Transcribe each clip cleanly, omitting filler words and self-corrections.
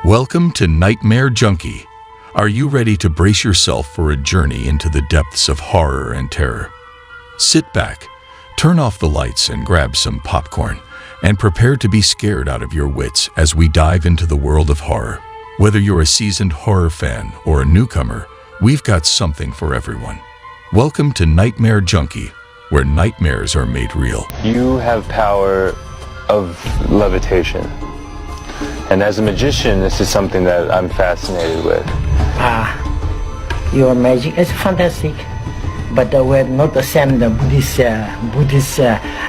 Welcome to Nightmare Junkie. Are you ready to brace yourself for a journey into the depths of horror and terror? Sit back, turn off the lights and grab some popcorn, and prepare to be scared out of your wits as we dive into the world of horror. Whether you're a seasoned horror fan or a newcomer, we've got something for everyone. Welcome to Nightmare Junkie, where nightmares are made real. You have power of levitation. And as a magician, this is something that I'm fascinated with. Your magic is fantastic, but we're not the same the Buddhist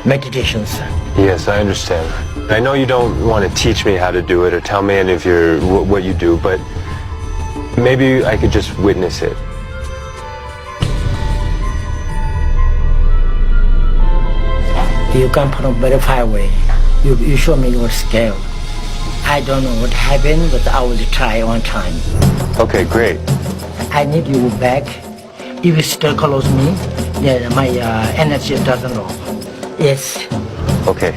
meditations. Yes, I understand. I know you don't want to teach me how to do it or tell me any of what you do, but maybe I could just witness it. You come from very far away. You show me your scale. I don't know what happened, but I will try one time. Okay, great. I need you back. If you still close me, then my energy doesn't go. Yes. Okay.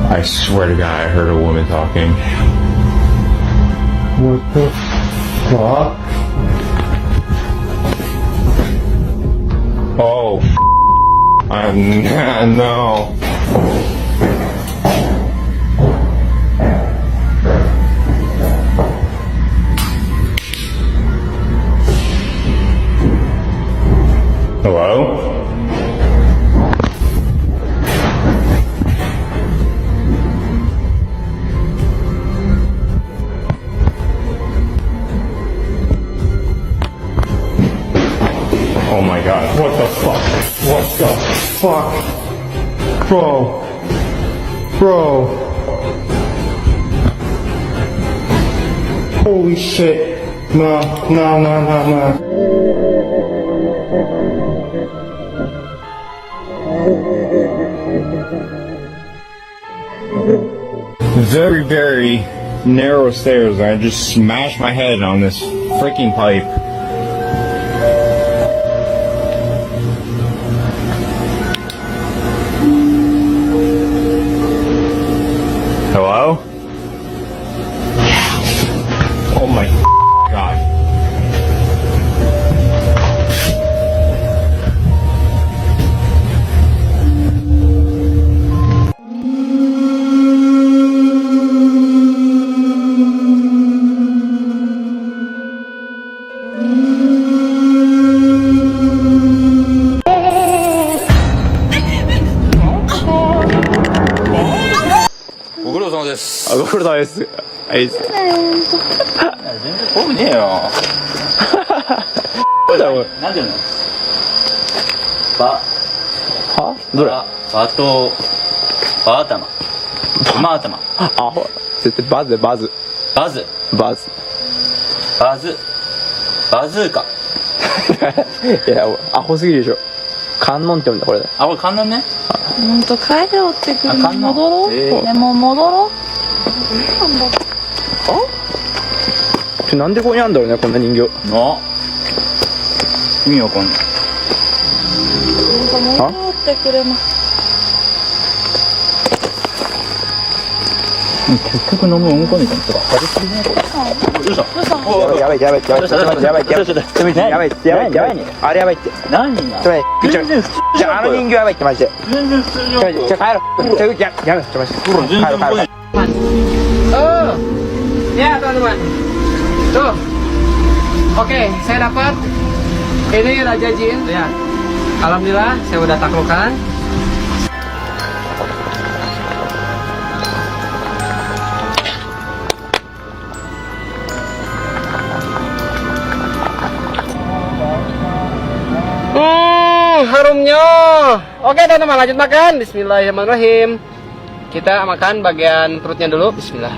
I swear to God, I heard a woman talking. What the fuck? Oh, no. Hello? Oh my God, what the fuck? What the fuck? Bro. Holy shit. No. Very, very narrow stairs. I just smashed my head on this freaking pipe. Hello? Oh my God.ご苦労様です。はい。全然興味ねえよ。なんていうの？は？どれ？バとバ頭。馬頭。あ、絶対バズ。バズーカ。いや、アホすぎるでしょ。観音って読んだ、これで。あ、これ観音ね。ほんと帰ろうってくる。あ観音戻ろう。でも戻ろう。なんだ。なんでここにあんだろうね、こんな人形。意味わかんない。ほんと戻ってくれま。結局飲むうんこみたいな人が派手すぎないこれ。どうした？やばい、あれやばいって。何が？全然普通じゃん。あの人形やばいってマジで。全然普通じゃん。じゃ帰ろう。やめ、マジで。全然これ。Ya teman-teman, tuh, oke, saya dapat ini Raja Jin, lihat. Alhamdulillah, saya udah taklukkan. Harumnya. Oke teman-teman, lanjut makan. Bismillahirrahmanirrahim. Kita makan bagian perutnya dulu. Bismillah.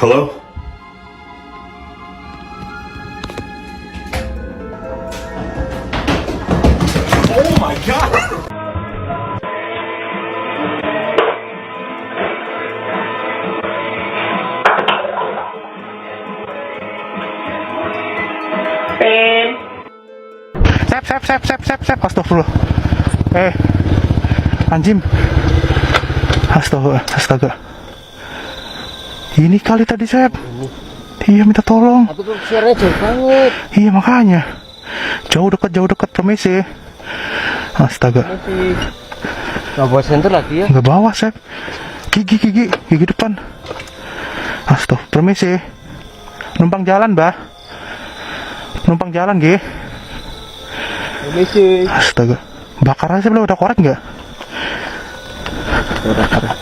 Hello? Oh my god! Sep, astagfirullah. Anjim. Astaga. Ini kali tadi, Sep. Iya, minta tolong. Tapi tuh suaranya jauh banget. Iya, makanya. Jauh dekat, permisi. Astaga. Nggak bawa senter lagi ya? Nggak bawa, Sep. Gigi depan. Astaga, permisi. Numpang jalan, Mbah. Numpang jalan, Gi. Permisi. Astaga. Bakar aja belum, udah korek nggak? Udah.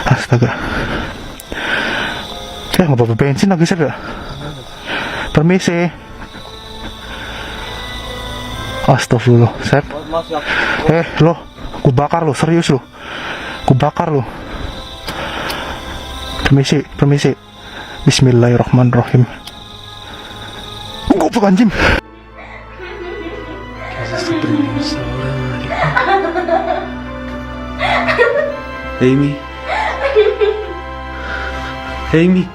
Astaga. Nggak bawa bensin lagi, Sep ya? Permisi. Astagfirullah, Sep. Lo, gue bakar lo, serius lo. Gue bakar lo. Permisi. Bismillahirrahmanirrahim. Gue anjing. Amy. Amy.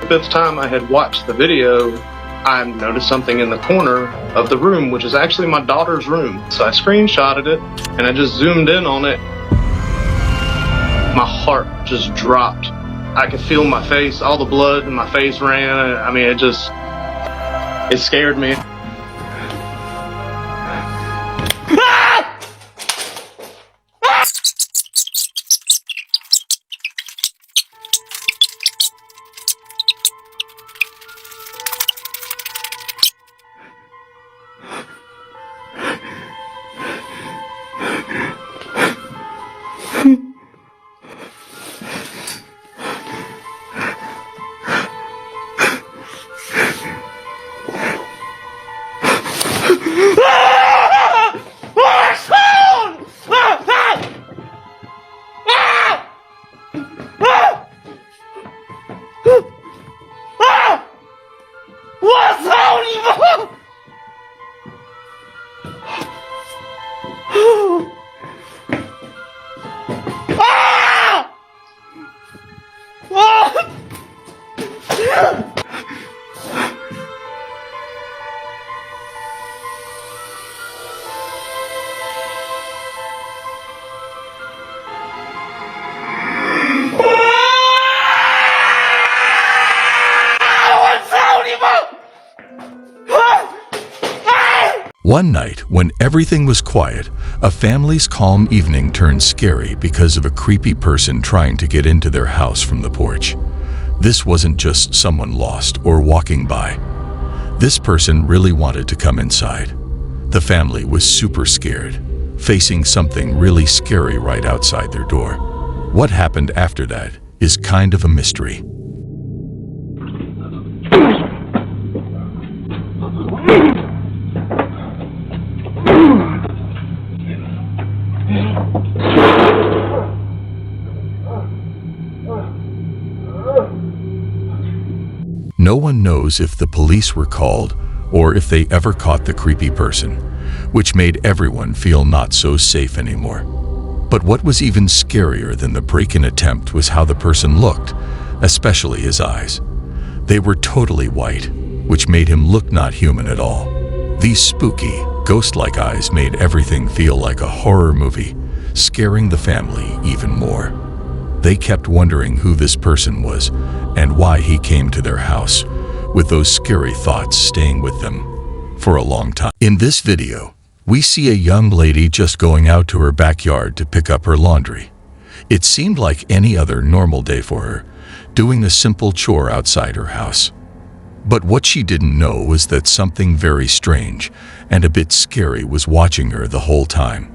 Fifth time I had watched the video, I noticed something in the corner of the room, which is actually my daughter's room. So I screenshotted it and I just zoomed in on it. My heart just dropped. I could feel my face, all the blood in my face ran. I mean, it scared me. One night, when everything was quiet, a family's calm evening turned scary because of a creepy person trying to get into their house from the porch. This wasn't just someone lost or walking by. This person really wanted to come inside. The family was super scared, facing something really scary right outside their door. What happened after that is kind of a mystery. No one knows if the police were called or if they ever caught the creepy person, which made everyone feel not so safe anymore. But what was even scarier than the break-in attempt was how the person looked, especially his eyes. They were totally white, which made him look not human at all. These spooky, ghost-like eyes made everything feel like a horror movie, scaring the family even more. They kept wondering who this person was and why he came to their house, with those scary thoughts staying with them for a long time. In this video, we see a young lady just going out to her backyard to pick up her laundry. It seemed like any other normal day for her, doing a simple chore outside her house. But what she didn't know was that something very strange and a bit scary was watching her the whole time.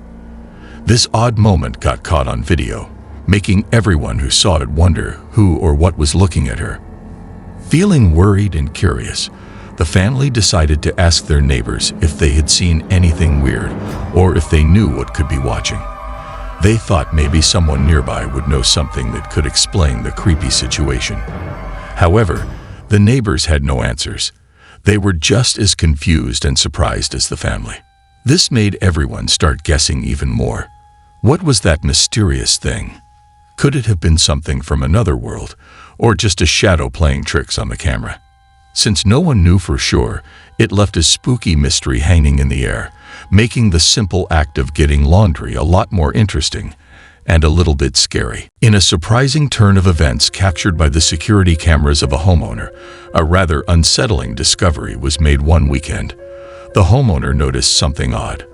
This odd moment got caught on video, making everyone who saw it wonder who or what was looking at her. Feeling worried and curious, the family decided to ask their neighbors if they had seen anything weird or if they knew what could be watching. They thought maybe someone nearby would know something that could explain the creepy situation. However, the neighbors had no answers. They were just as confused and surprised as the family. This made everyone start guessing even more. What was that mysterious thing? Could it have been something from another world, or just a shadow playing tricks on the camera? Since no one knew for sure, it left a spooky mystery hanging in the air, making the simple act of getting laundry a lot more interesting and a little bit scary. In a surprising turn of events captured by the security cameras of a homeowner, a rather unsettling discovery was made one weekend. The homeowner noticed something odd.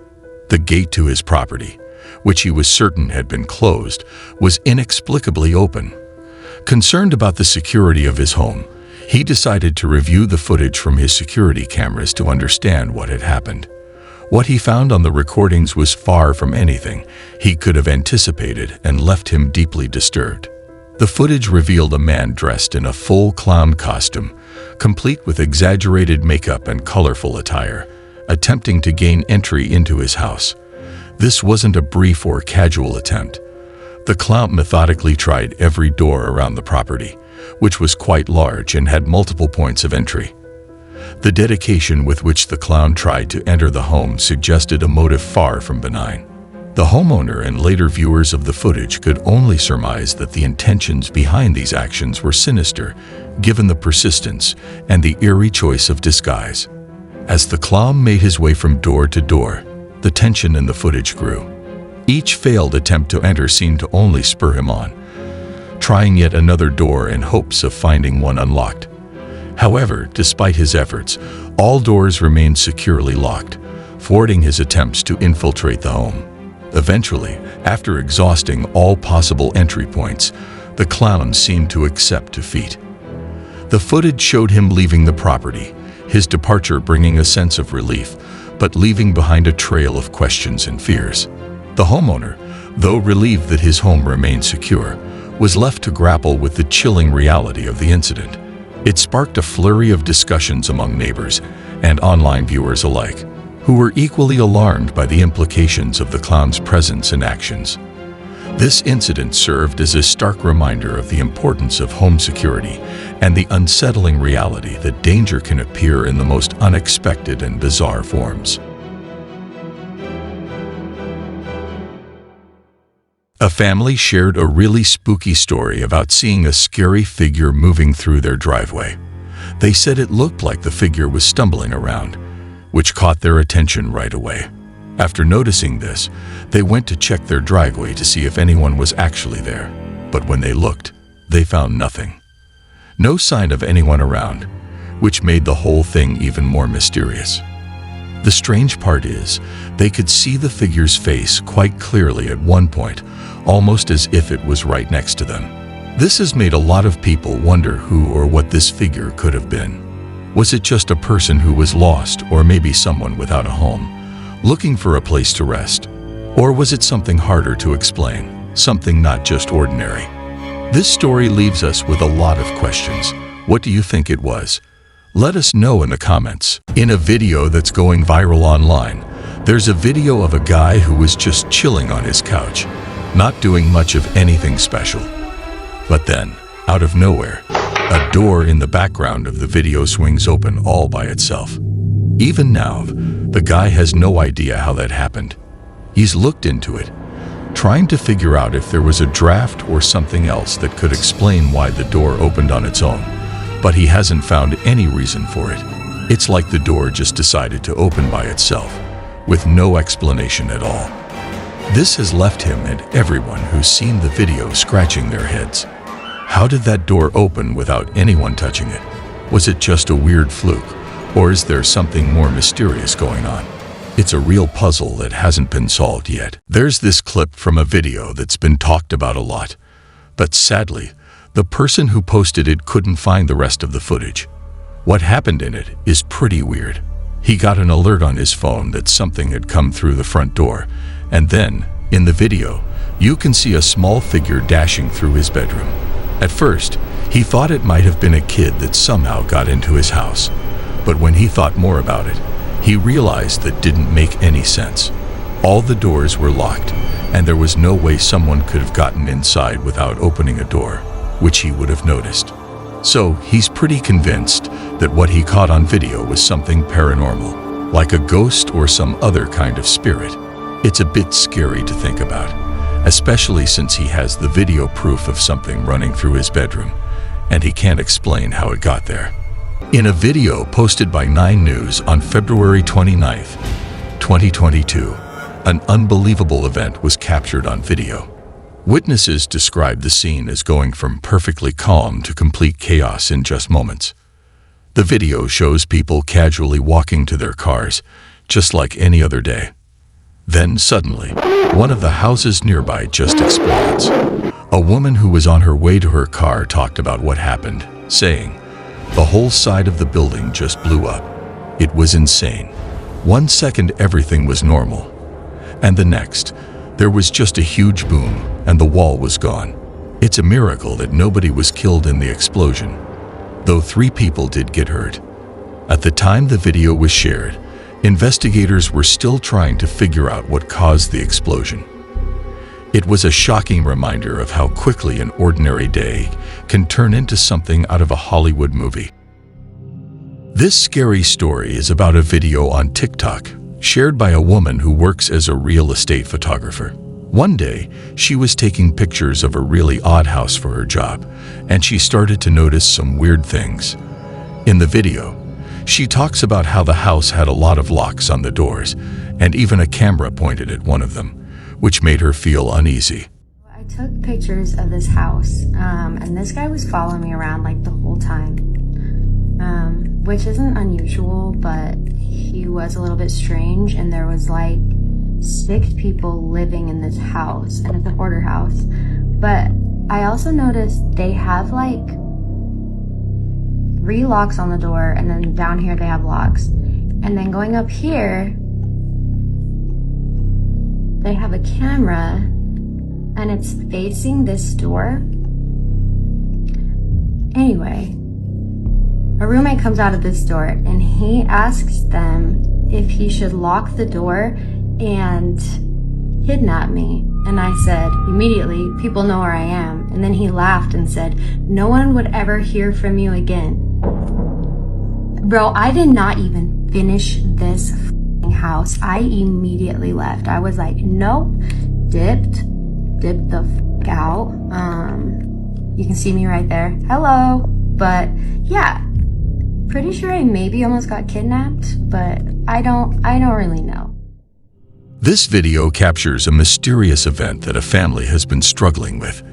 The gate to his property, which he was certain had been closed, was inexplicably open. Concerned about the security of his home, he decided to review the footage from his security cameras to understand what had happened. What he found on the recordings was far from anything he could have anticipated and left him deeply disturbed. The footage revealed a man dressed in a full clown costume, complete with exaggerated makeup and colorful attire, attempting to gain entry into his house. This wasn't a brief or casual attempt. The clown methodically tried every door around the property, which was quite large and had multiple points of entry. The dedication with which the clown tried to enter the home suggested a motive far from benign. The homeowner and later viewers of the footage could only surmise that the intentions behind these actions were sinister, given the persistence and the eerie choice of disguise. As the clown made his way from door to door, the tension in the footage grew. Each failed attempt to enter seemed to only spur him on, trying yet another door in hopes of finding one unlocked. However, despite his efforts, all doors remained securely locked, thwarting his attempts to infiltrate the home. Eventually, after exhausting all possible entry points, the clown seemed to accept defeat. The footage showed him leaving the property, his departure bringing a sense of relief, but leaving behind a trail of questions and fears. The homeowner, though relieved that his home remained secure, was left to grapple with the chilling reality of the incident. It sparked a flurry of discussions among neighbors and online viewers alike, who were equally alarmed by the implications of the clown's presence and actions. This incident served as a stark reminder of the importance of home security and the unsettling reality that danger can appear in the most unexpected and bizarre forms. A family shared a really spooky story about seeing a scary figure moving through their driveway. They said it looked like the figure was stumbling around, which caught their attention right away. After noticing this, they went to check their driveway to see if anyone was actually there. But when they looked, they found nothing. No sign of anyone around, which made the whole thing even more mysterious. The strange part is, they could see the figure's face quite clearly at one point, almost as if it was right next to them. This has made a lot of people wonder who or what this figure could have been. Was it just a person who was lost, or maybe someone without a home, looking for a place to rest? Or was it something harder to explain, something not just ordinary? This story leaves us with a lot of questions. What do you think it was? Let us know in the comments. In a video that's going viral online, there's a video of a guy who was just chilling on his couch, not doing much of anything special. But then, out of nowhere, a door in the background of the video swings open all by itself. Even now, the guy has no idea how that happened. He's looked into it, trying to figure out if there was a draft or something else that could explain why the door opened on its own, but he hasn't found any reason for it. It's like the door just decided to open by itself, with no explanation at all. This has left him and everyone who's seen the video scratching their heads. How did that door open without anyone touching it? Was it just a weird fluke, or is there something more mysterious going on? It's a real puzzle that hasn't been solved yet. There's this clip from a video that's been talked about a lot, but sadly, the person who posted it couldn't find the rest of the footage. What happened in it is pretty weird. He got an alert on his phone that something had come through the front door, and then, in the video, you can see a small figure dashing through his bedroom. At first, he thought it might have been a kid that somehow got into his house, but when he thought more about it, he realized that didn't make any sense. All the doors were locked, and there was no way someone could have gotten inside without opening a door, which he would have noticed. So he's pretty convinced that what he caught on video was something paranormal, like a ghost or some other kind of spirit. It's a bit scary to think about, especially since he has the video proof of something running through his bedroom, and he can't explain how it got there. In a video posted by 9 News on February 29th, 2022, an unbelievable event was captured on video. Witnesses described the scene as going from perfectly calm to complete chaos in just moments. The video shows people casually walking to their cars, just like any other day. Then suddenly, one of the houses nearby just explodes. A woman who was on her way to her car talked about what happened, saying, "The whole side of the building just blew up. It was insane. 1 second everything was normal, and the next, there was just a huge boom and the wall was gone. It's a miracle that nobody was killed in the explosion, though 3 people did get hurt." At the time the video was shared, investigators were still trying to figure out what caused the explosion. It was a shocking reminder of how quickly an ordinary day can turn into something out of a Hollywood movie. This scary story is about a video on TikTok shared by a woman who works as a real estate photographer. One day, she was taking pictures of a really odd house for her job, and she started to notice some weird things. In the video, she talks about how the house had a lot of locks on the doors, and even a camera pointed at one of them, which made her feel uneasy. I took pictures of this house, and this guy was following me around like the whole time, which isn't unusual, but he was a little bit strange, and there was like 6 people living in this house, and it's a hoarder house. But I also noticed they have like 3 locks on the door, and then down here they have locks, and then going up here they have a camera, and it's facing this door. Anyway, a roommate comes out of this door, and he asks them if he should lock the door and kidnap me. And I said, immediately, people know where I am. And then he laughed and said, "No one would ever hear from you again." Bro, I did not even finish this house. I immediately left. I was like, nope, dipped the f out. You can see me right there. Hello. But yeah, pretty sure I maybe almost got kidnapped, but I don't really know. This video captures a mysterious event that a family has been struggling with,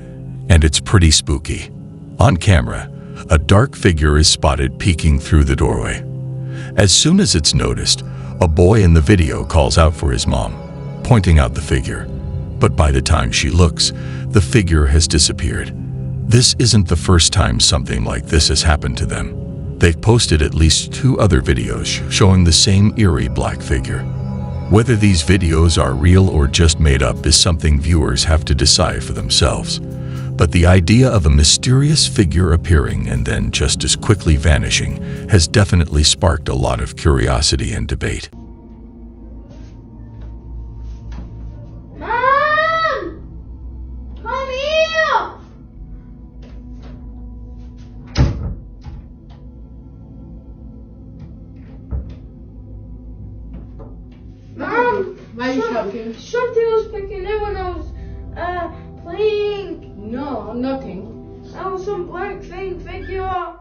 and it's pretty spooky. On camera, a dark figure is spotted peeking through the doorway. As soon as it's noticed, A boy in the video calls out for his mom, pointing out the figure. But by the time she looks, the figure has disappeared. This isn't the first time something like this has happened to them. They've posted at least 2 other videos showing the same eerie black figure. Whether these videos are real or just made up is something viewers have to decide for themselves. But the idea of a mysterious figure appearing and then just as quickly vanishing has definitely sparked a lot of curiosity and debate. Mom! Come here! Mom! Why are you shouting? Something was picking it when I was playing. No, nothing. That was some black figure.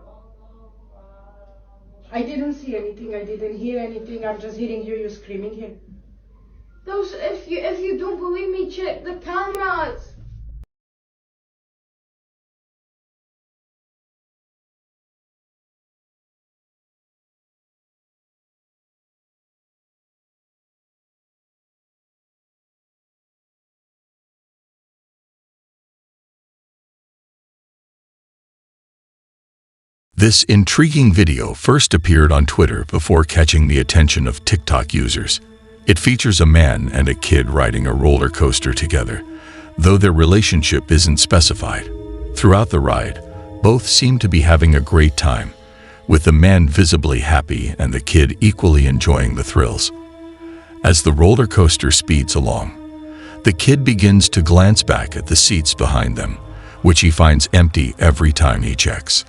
I didn't see anything. I didn't hear anything. I'm just hearing you screaming here. Those, if you don't believe me, check the cameras. This intriguing video first appeared on Twitter before catching the attention of TikTok users. It features a man and a kid riding a roller coaster together, though their relationship isn't specified. Throughout the ride, both seem to be having a great time, with the man visibly happy and the kid equally enjoying the thrills. As the roller coaster speeds along, the kid begins to glance back at the seats behind them, which he finds empty every time he checks.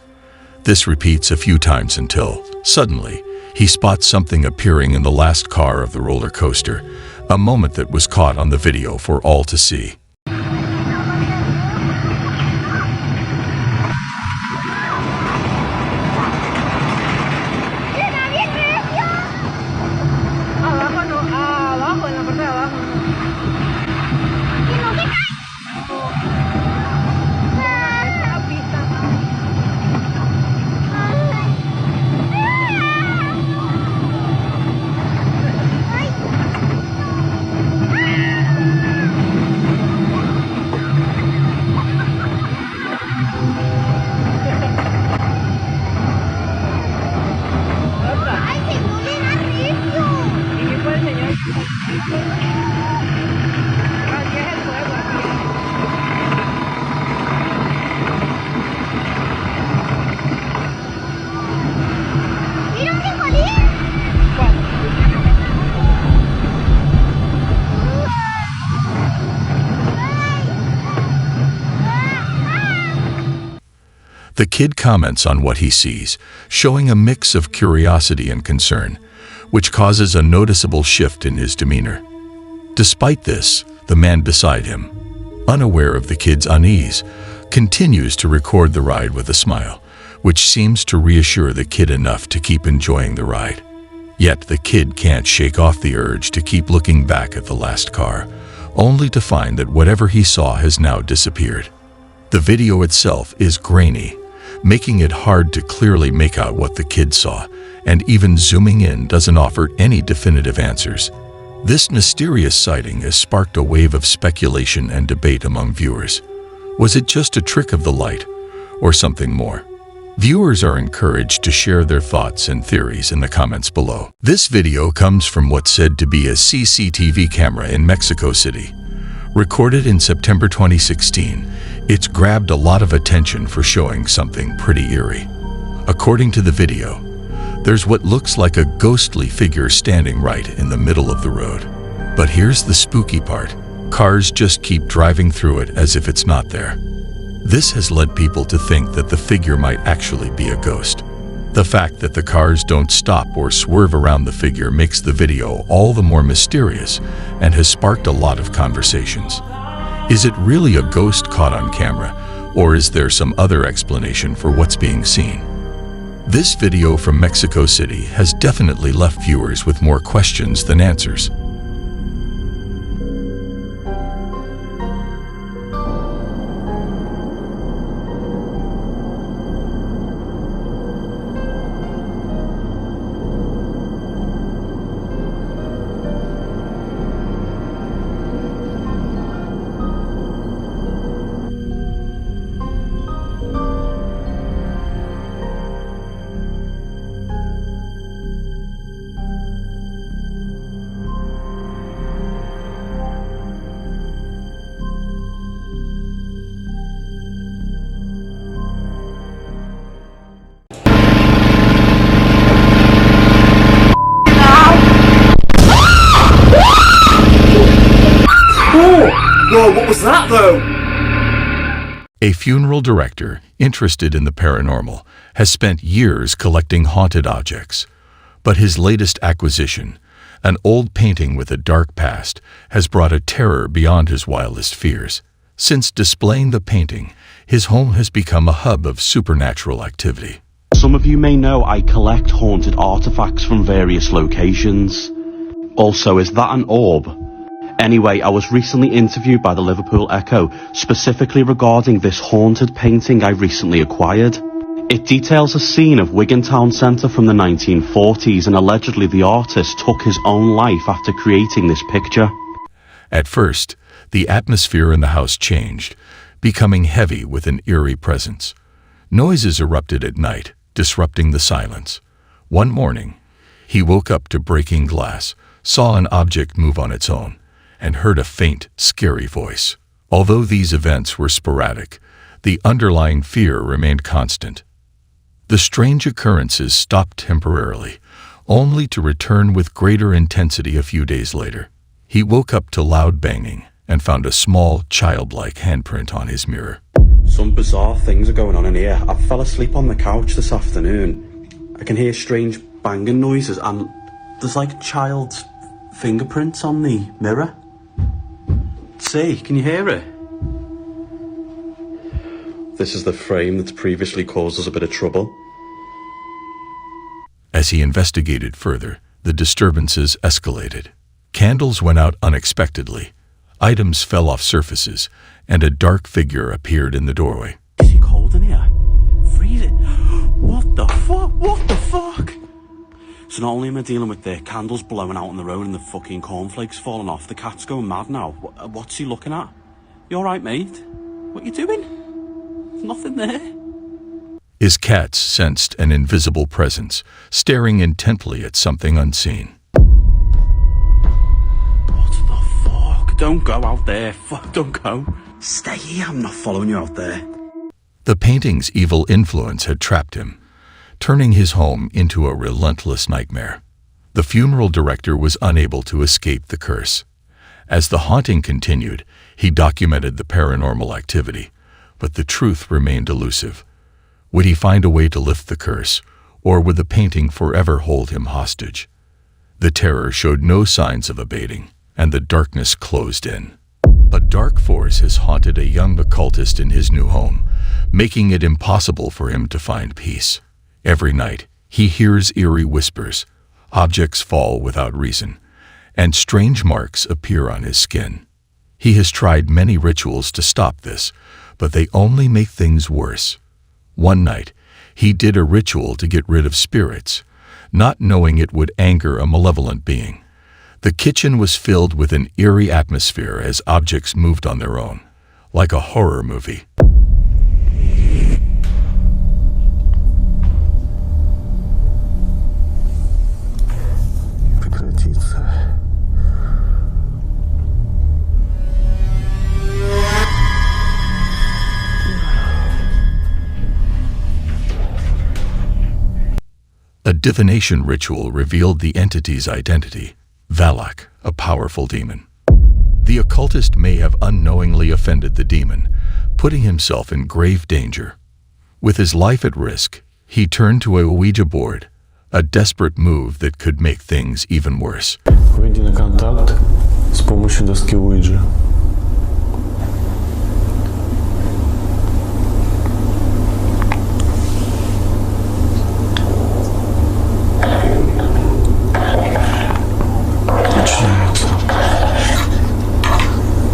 This repeats a few times until, suddenly, he spots something appearing in the last car of the roller coaster, a moment that was caught on the video for all to see. The kid comments on what he sees, showing a mix of curiosity and concern, which causes a noticeable shift in his demeanor. Despite this, the man beside him, unaware of the kid's unease, continues to record the ride with a smile, which seems to reassure the kid enough to keep enjoying the ride. Yet the kid can't shake off the urge to keep looking back at the last car, only to find that whatever he saw has now disappeared. The video itself is grainy, making it hard to clearly make out what the kid saw, and even zooming in doesn't offer any definitive answers. This mysterious sighting has sparked a wave of speculation and debate among viewers. Was it just a trick of the light, or something more? Viewers are encouraged to share their thoughts and theories in the comments below. This video comes from what's said to be a CCTV camera in Mexico City. Recorded in September 2016, it's grabbed a lot of attention for showing something pretty eerie. According to the video, there's what looks like a ghostly figure standing right in the middle of the road. But here's the spooky part. Cars just keep driving through it as if it's not there. This has led people to think that the figure might actually be a ghost. The fact that the cars don't stop or swerve around the figure makes the video all the more mysterious and has sparked a lot of conversations. Is it really a ghost caught on camera, or is there some other explanation for what's being seen? This video from Mexico City has definitely left viewers with more questions than answers. A funeral director interested in the paranormal has spent years collecting haunted objects, but his latest acquisition, an old painting with a dark past, has brought a terror beyond his wildest fears. Since displaying the painting, his home has become a hub of supernatural activity. Some of you may know I collect haunted artifacts from various locations. Also, is that an orb? Anyway, I was recently interviewed by the Liverpool Echo, specifically regarding this haunted painting I recently acquired. It details a scene of Wigan Town Centre from the 1940s, and allegedly the artist took his own life after creating this picture. At first, the atmosphere in the house changed, becoming heavy with an eerie presence. Noises erupted at night, disrupting the silence. One morning, he woke up to breaking glass, saw an object move on its own, and heard a faint, scary voice. Although these events were sporadic, the underlying fear remained constant. The strange occurrences stopped temporarily, only to return with greater intensity a few days later. He woke up to loud banging and found a small, childlike handprint on his mirror. Some bizarre things are going on in here. I fell asleep on the couch this afternoon. I can hear strange banging noises, and there's like child's fingerprints on the mirror. See, can you hear it? This is the frame that's previously caused us a bit of trouble. As he investigated further, the disturbances escalated. Candles went out unexpectedly, items fell off surfaces, and a dark figure appeared in the doorway. Is it cold in here? Freezing. What the fuck? What the fuck? So not only am I dealing with the candles blowing out on the road and the fucking cornflakes falling off, the cat's going mad now. What's he looking at? You alright, mate? What you doing? There's nothing there. His cats sensed an invisible presence, staring intently at something unseen. What the fuck? Don't go out there. Fuck, don't go. Stay here, I'm not following you out there. The painting's evil influence had trapped him, turning his home into a relentless nightmare. The funeral director was unable to escape the curse. As the haunting continued, he documented the paranormal activity, but the truth remained elusive. Would he find a way to lift the curse, or would the painting forever hold him hostage? The terror showed no signs of abating, and the darkness closed in. A dark force has haunted a young occultist in his new home, making it impossible for him to find peace. Every night, he hears eerie whispers, objects fall without reason, and strange marks appear on his skin. He has tried many rituals to stop this, but they only make things worse. One night, he did a ritual to get rid of spirits, not knowing it would anger a malevolent being. The kitchen was filled with an eerie atmosphere as objects moved on their own, like a horror movie. A divination ritual revealed the entity's identity, Valak, a powerful demon. The occultist may have unknowingly offended the demon, putting himself in grave danger. With his life at risk, he turned to a Ouija board, a desperate move that could make things even worse. Выйди на контакт с помощью доски Ouija.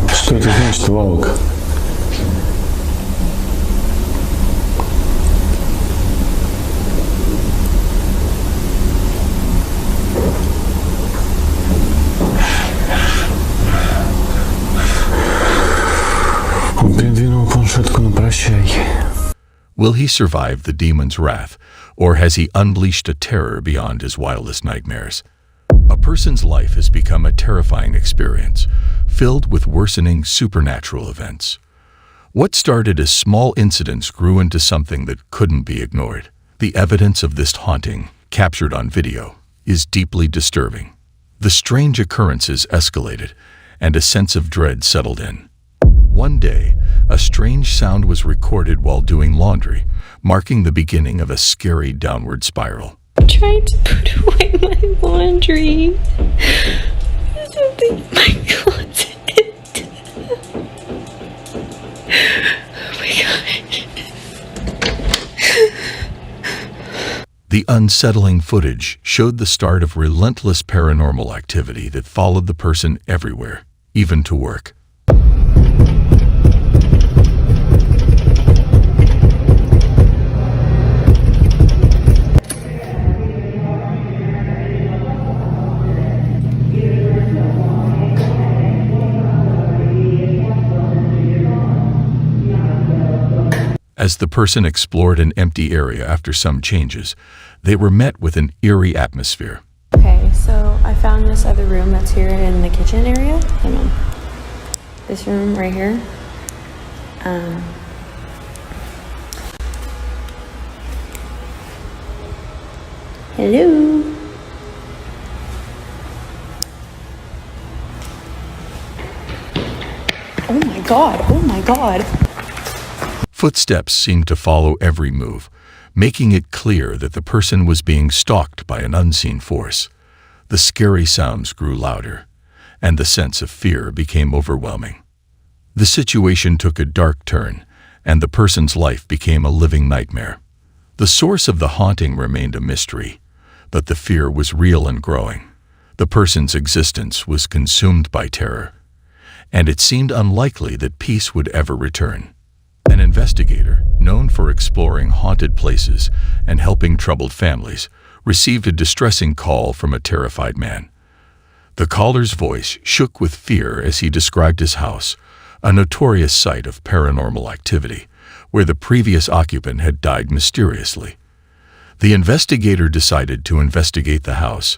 Что это значит, Валок? Он передвинул планшетку на прощай. Will he survive the demon's wrath, or has he unleashed a terror beyond his wildest nightmares? A person's life has become a terrifying experience, filled with worsening supernatural events. What started as small incidents grew into something that couldn't be ignored. The evidence of this haunting, captured on video, is deeply disturbing. The strange occurrences escalated, and a sense of dread settled in. One day, a strange sound was recorded while doing laundry, marking the beginning of a scary downward spiral. I'm trying to put away my laundry. There's something in my closet. Oh my god. The unsettling footage showed the start of relentless paranormal activity that followed the person everywhere, even to work. As the person explored an empty area after some changes, they were met with an eerie atmosphere. Okay, so I found this other room that's here in the kitchen area. Hold on. This room right here. Hello. Oh my god, oh my god. Footsteps seemed to follow every move, making it clear that the person was being stalked by an unseen force. The scary sounds grew louder, and the sense of fear became overwhelming. The situation took a dark turn, and the person's life became a living nightmare. The source of the haunting remained a mystery, but the fear was real and growing. The person's existence was consumed by terror, and it seemed unlikely that peace would ever return. An investigator, known for exploring haunted places and helping troubled families, received a distressing call from a terrified man. The caller's voice shook with fear as he described his house, a notorious site of paranormal activity, where the previous occupant had died mysteriously. The investigator decided to investigate the house,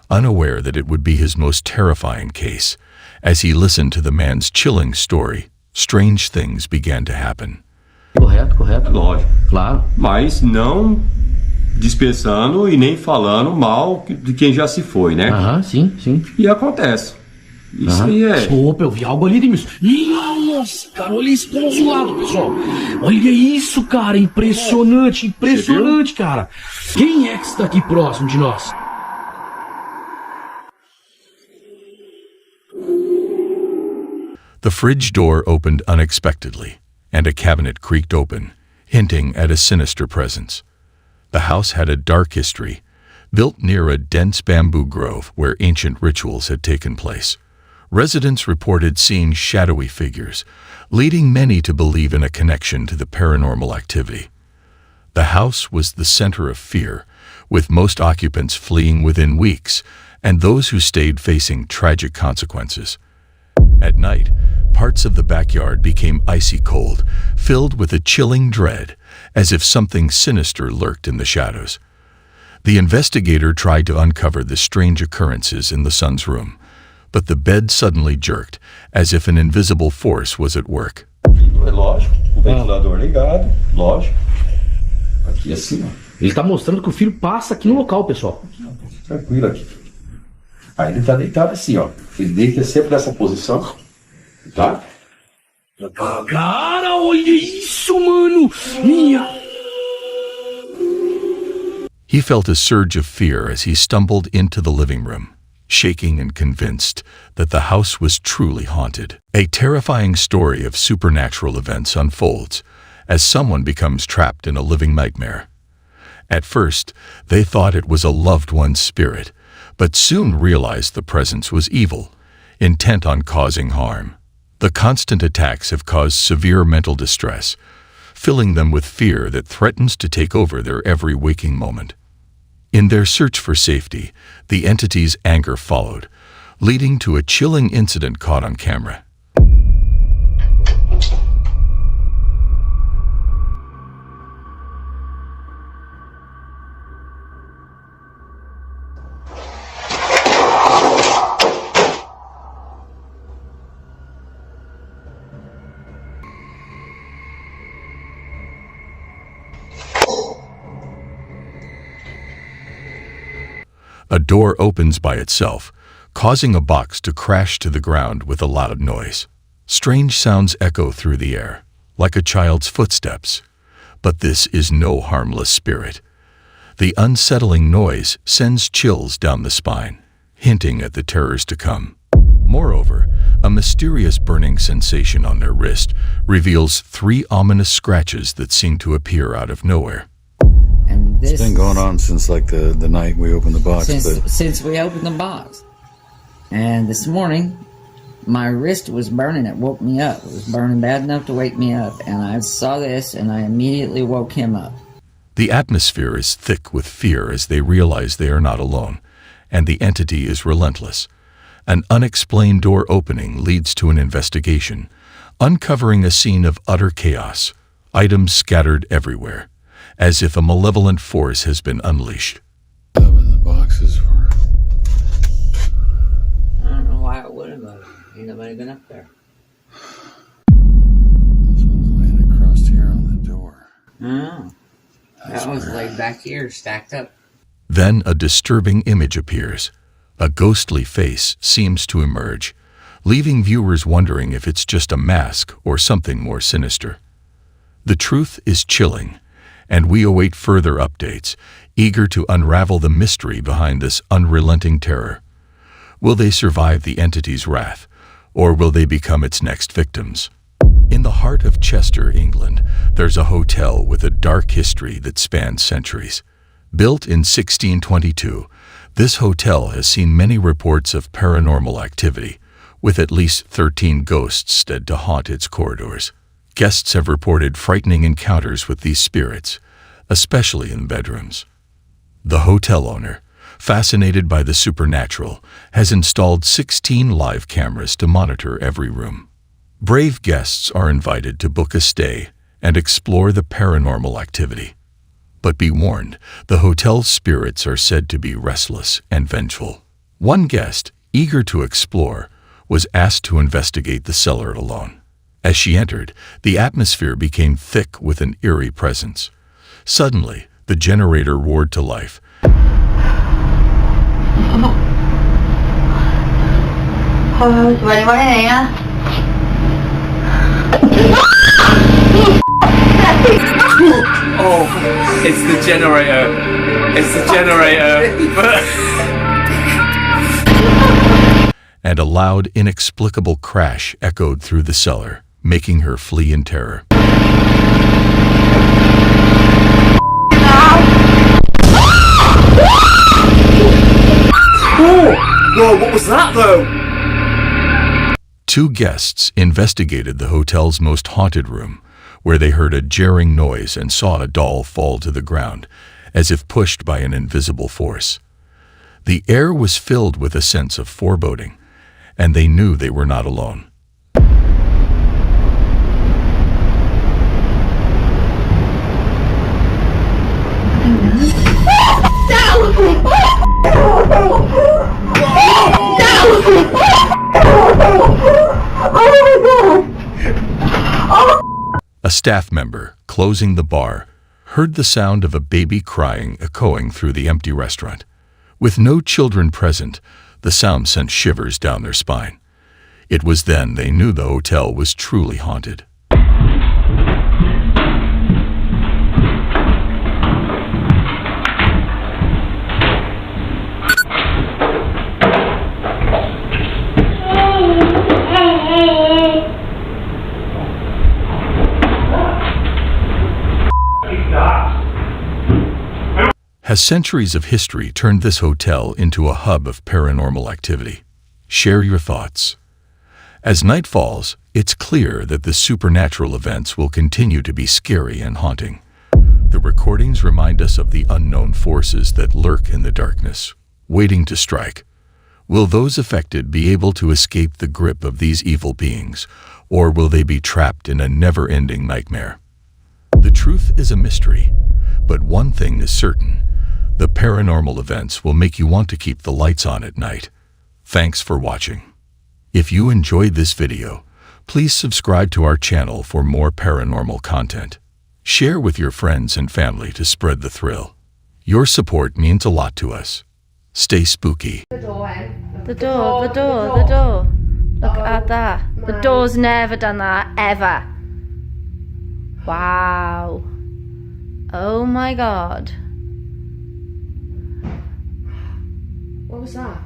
unaware that it would be his most terrifying case. As he listened to the man's chilling story, strange things began to happen. Correto, lógico, claro. Mas não dispensando e nem falando mal de quem já se foi, né? Aham, sim, sim. E acontece. Isso aí é. Opa, eu vi algo ali, Demis. Nossa, cara, olha isso pelo outro lado, pessoal. Olha isso, cara, impressionante, impressionante, cara. Quem é que está aqui próximo de nós? The fridge door opened unexpectedly, and a cabinet creaked open, hinting at a sinister presence. The house had a dark history, built near a dense bamboo grove where ancient rituals had taken place. Residents reported seeing shadowy figures, leading many to believe in a connection to the paranormal activity. The house was the center of fear, with most occupants fleeing within weeks, and those who stayed facing tragic consequences. At night, parts of the backyard became icy cold, filled with a chilling dread, as if something sinister lurked in the shadows. The investigator tried to uncover the strange occurrences in the son's room, but the bed suddenly jerked, as if an invisible force was at work. É lógico, o ventilador ligado, lógico. Aqui assim, ó. Ele tá mostrando que o filho passa aqui no local, pessoal. Tranquilo aqui. Aí ele tá deitado assim, ó. Ele deita sempre nessa posição, tá? Cara, olha isso, mano! Minha... He felt a surge of fear as he stumbled into the living room, shaking and convinced that the house was truly haunted. A terrifying story of supernatural events unfolds as someone becomes trapped in a living nightmare. At first, they thought it was a loved one's spirit, but soon realized the presence was evil, intent on causing harm. The constant attacks have caused severe mental distress, filling them with fear that threatens to take over their every waking moment. In their search for safety, the entity's anger followed, leading to a chilling incident caught on camera. A door opens by itself, causing a box to crash to the ground with a loud noise. Strange sounds echo through the air, like a child's footsteps. But this is no harmless spirit. The unsettling noise sends chills down the spine, hinting at the terrors to come. Moreover, a mysterious burning sensation on their wrist reveals 3 ominous scratches that seem to appear out of nowhere. And this it's been going on since like the night we opened the box. Since we opened the box. And this morning, my wrist was burning. It woke me up. It was burning bad enough to wake me up. And I saw this and I immediately woke him up. The atmosphere is thick with fear as they realize they are not alone, and the entity is relentless. An unexplained door opening leads to an investigation, uncovering a scene of utter chaos, items scattered everywhere, as if a malevolent force has been unleashed. The boxes were... I don't know why it would have moved. Ain't nobody been up there. This one's laying across here on the door. Oh. That one's laid back here, stacked up. Then a disturbing image appears. A ghostly face seems to emerge, leaving viewers wondering if it's just a mask or something more sinister. The truth is chilling, and we await further updates, eager to unravel the mystery behind this unrelenting terror. Will they survive the entity's wrath, or will they become its next victims? In the heart of Chester, England, there's a hotel with a dark history that spans centuries. Built in 1622, this hotel has seen many reports of paranormal activity, with at least 13 ghosts said to haunt its corridors. Guests have reported frightening encounters with these spirits, especially in bedrooms. The hotel owner, fascinated by the supernatural, has installed 16 live cameras to monitor every room. Brave guests are invited to book a stay and explore the paranormal activity. But be warned, the hotel's spirits are said to be restless and vengeful. One guest, eager to explore, was asked to investigate the cellar alone. As she entered, the atmosphere became thick with an eerie presence. Suddenly, the generator roared to life. Oh, it's the generator. It's the generator. And a loud, inexplicable crash echoed through the cellar, making her flee in terror. Whoa, what was that though? 2 guests investigated the hotel's most haunted room, where they heard a jarring noise and saw a doll fall to the ground, as if pushed by an invisible force. The air was filled with a sense of foreboding, and they knew they were not alone. A staff member, closing the bar, heard the sound of a baby crying echoing through the empty restaurant. With no children present, the sound sent shivers down their spine. It was then they knew the hotel was truly haunted. Has centuries of history turned this hotel into a hub of paranormal activity? Share your thoughts. As night falls, it's clear that the supernatural events will continue to be scary and haunting. The recordings remind us of the unknown forces that lurk in the darkness, waiting to strike. Will those affected be able to escape the grip of these evil beings, or will they be trapped in a never-ending nightmare? The truth is a mystery, but one thing is certain. The paranormal events will make you want to keep the lights on at night. Thanks for watching. If you enjoyed this video, please subscribe to our channel for more paranormal content. Share with your friends and family to spread the thrill. Your support means a lot to us. Stay spooky. The door. Look at that. The door's never done that, ever. Wow. Oh my god. What was that?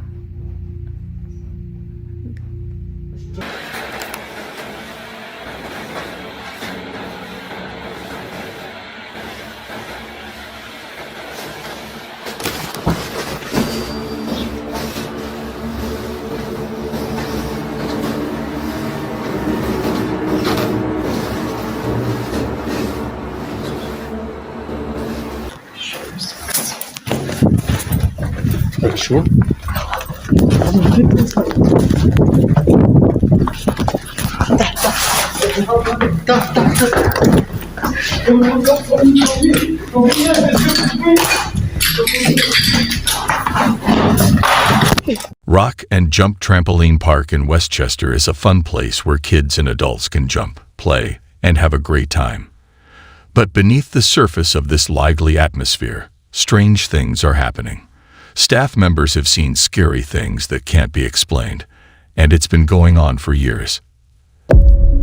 Are you sure? Rock and Jump Trampoline Park in Westchester is a fun place where kids and adults can jump, play, and have a great time. But beneath the surface of this lively atmosphere, strange things are happening. Staff members have seen scary things that can't be explained, and it's been going on for years.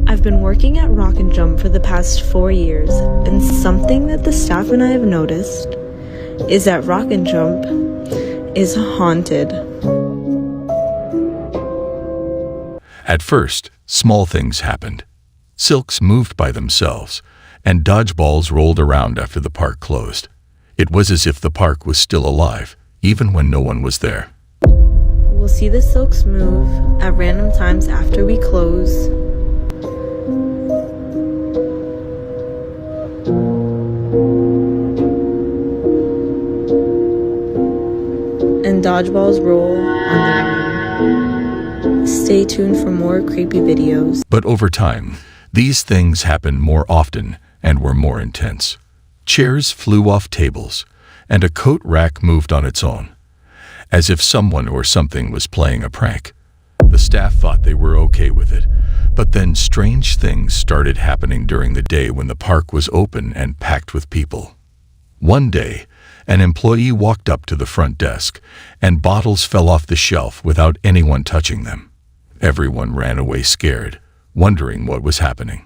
I've been working at Rock and Jump for the past 4 years, and something that the staff and I have noticed is that Rock and Jump is haunted. At first, small things happened. Silks moved by themselves, and dodgeballs rolled around after the park closed. It was as if the park was still alive, even when no one was there. We'll see the silks move at random times after we close. And dodgeballs roll on their own. Stay tuned for more creepy videos. But over time, these things happened more often and were more intense. Chairs flew off tables, and a coat rack moved on its own, as if someone or something was playing a prank. The staff thought they were okay with it, but then strange things started happening during the day when the park was open and packed with people. One day, an employee walked up to the front desk, and bottles fell off the shelf without anyone touching them. Everyone ran away scared, wondering what was happening.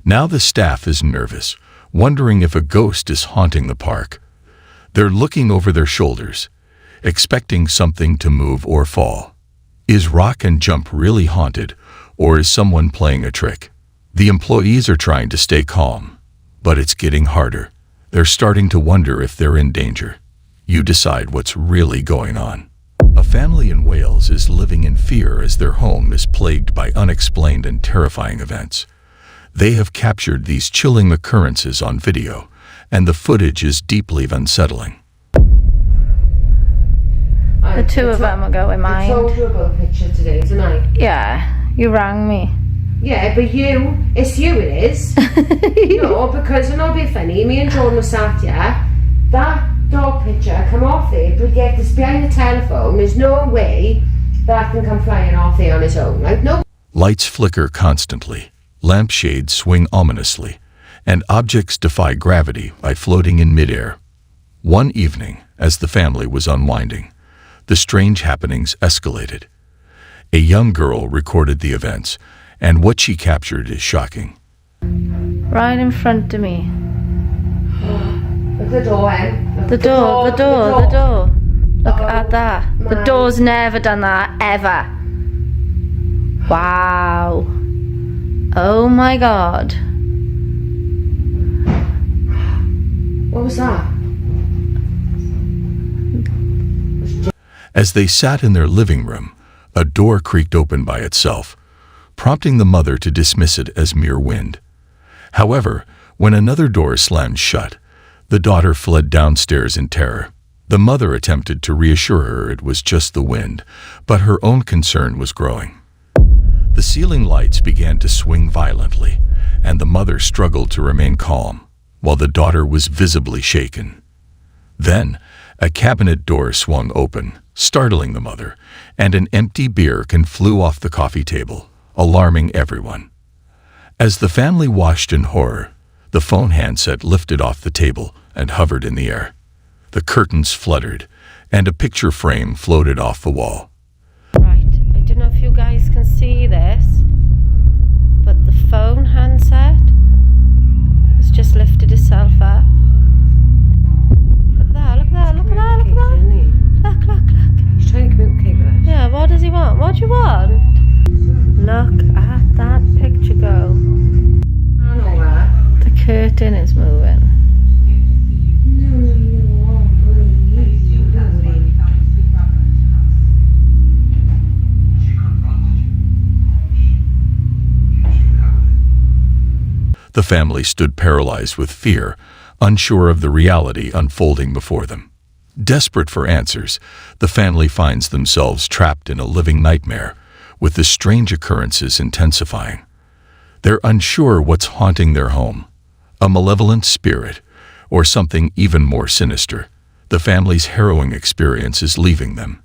Now the staff is nervous, wondering if a ghost is haunting the park. They're looking over their shoulders, expecting something to move or fall. Is Rock and Jump really haunted, or is someone playing a trick? The employees are trying to stay calm, but it's getting harder. They're starting to wonder if they're in danger. You decide what's really going on. A family in Wales is living in fear as their home is plagued by unexplained and terrifying events. They have captured these chilling occurrences on video, and the footage is deeply unsettling. The two of them are going mind. I told you about a picture today, tonight. Yeah, you rang me. Yeah, but it's you it is. No, because I'm not being funny, me and John were sat here, that dog picture come off there, but yet it's behind the telephone, there's no way that can come flying off there on its own, like no. Lights flicker constantly. Lampshades swing ominously, and objects defy gravity by floating in midair. One evening, as the family was unwinding, the strange happenings escalated. A young girl recorded the events, and what she captured is shocking. Right in front of me. The door, Em. The door. Look at that. The door's never done that, ever. Wow. Oh my god. What was that? As they sat in their living room, a door creaked open by itself, prompting the mother to dismiss it as mere wind. However, when another door slammed shut, the daughter fled downstairs in terror. The mother attempted to reassure her it was just the wind, but her own concern was growing. The ceiling lights began to swing violently, and the mother struggled to remain calm. while the daughter was visibly shaken. Then, a cabinet door swung open, startling the mother, and an empty beer can flew off the coffee table, alarming everyone. As the family watched in horror, the phone handset lifted off the table and hovered in the air. The curtains fluttered, and a picture frame floated off the wall. Right, I don't know if you guys can see this, but the phone handset has just lifted itself up. Look at that, look at that, look at that, look at that. Look. He's trying to communicate with us. Yeah, what does he want? What do you want? Look at that picture go. I know that. The curtain is moving. The family stood paralyzed with fear, unsure of the reality unfolding before them. Desperate for answers, the family finds themselves trapped in a living nightmare, with the strange occurrences intensifying. They're unsure what's haunting their home, a malevolent spirit, or something even more sinister. The family's harrowing experience is leaving them,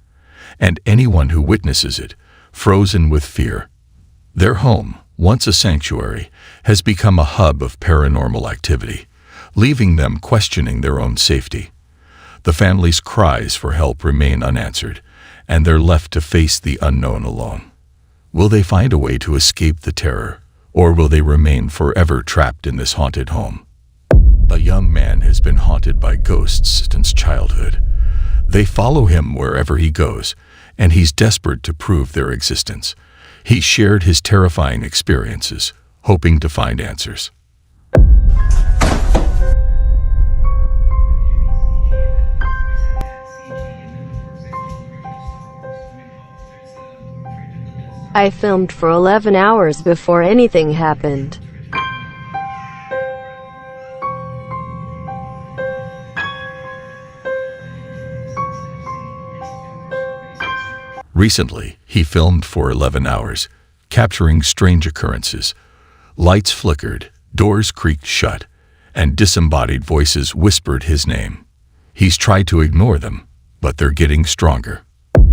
and anyone who witnesses it, frozen with fear. Their home, once a sanctuary, has become a hub of paranormal activity, leaving them questioning their own safety. The family's cries for help remain unanswered, and they're left to face the unknown alone. Will they find a way to escape the terror, or will they remain forever trapped in this haunted home? A young man has been haunted by ghosts since childhood. They follow him wherever he goes, and he's desperate to prove their existence. He shared his terrifying experiences, hoping to find answers. I filmed for 11 hours before anything happened. Recently, he filmed for 11 hours, capturing strange occurrences. Lights flickered, doors creaked shut, and disembodied voices whispered his name. He's tried to ignore them, but they're getting stronger.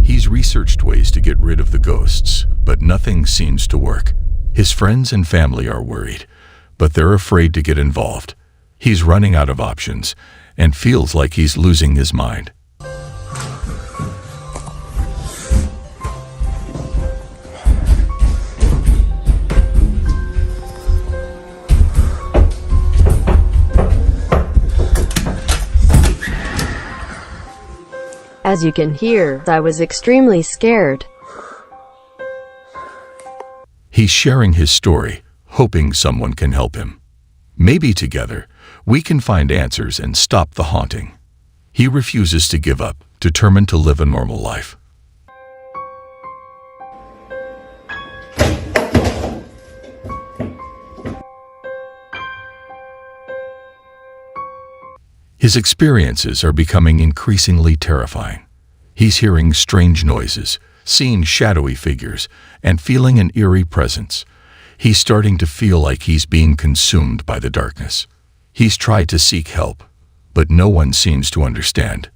He's researched ways to get rid of the ghosts, but nothing seems to work. His friends and family are worried, but they're afraid to get involved. He's running out of options and feels like he's losing his mind. As you can hear, I was extremely scared. He's sharing his story, hoping someone can help him. Maybe together, we can find answers and stop the haunting. He refuses to give up, determined to live a normal life. His experiences are becoming increasingly terrifying. He's hearing strange noises, seeing shadowy figures, and feeling an eerie presence. He's starting to feel like he's being consumed by the darkness. He's tried to seek help, but no one seems to understand.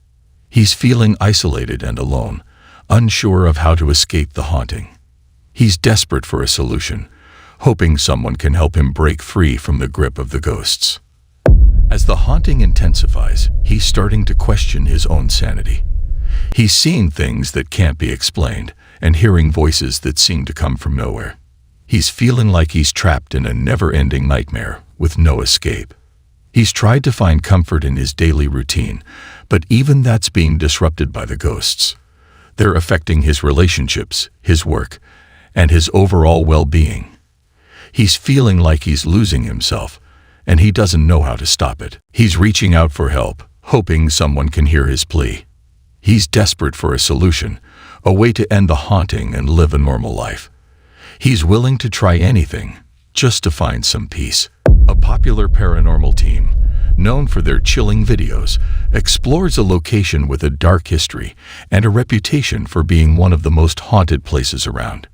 He's feeling isolated and alone, unsure of how to escape the haunting. He's desperate for a solution, hoping someone can help him break free from the grip of the ghosts. As the haunting intensifies, he's starting to question his own sanity. He's seeing things that can't be explained and hearing voices that seem to come from nowhere. He's feeling like he's trapped in a never-ending nightmare with no escape. He's tried to find comfort in his daily routine, but even that's being disrupted by the ghosts. They're affecting his relationships, his work, and his overall well-being. He's feeling like he's losing himself, and he doesn't know how to stop it. He's reaching out for help, hoping someone can hear his plea. He's desperate for a solution, a way to end the haunting and live a normal life. He's willing to try anything, just to find some peace. A popular paranormal team, known for their chilling videos, explores a location with a dark history and a reputation for being one of the most haunted places around.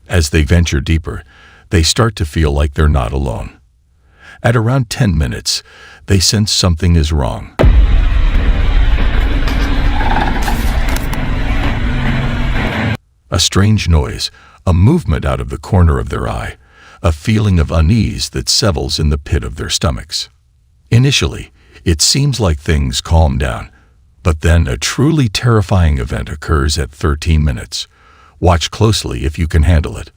As they venture deeper, they start to feel like they're not alone. At around 10 minutes, they sense something is wrong. A strange noise, a movement out of the corner of their eye, a feeling of unease that settles in the pit of their stomachs. Initially, it seems like things calm down, but then a truly terrifying event occurs at 13 minutes. Watch closely if you can handle it.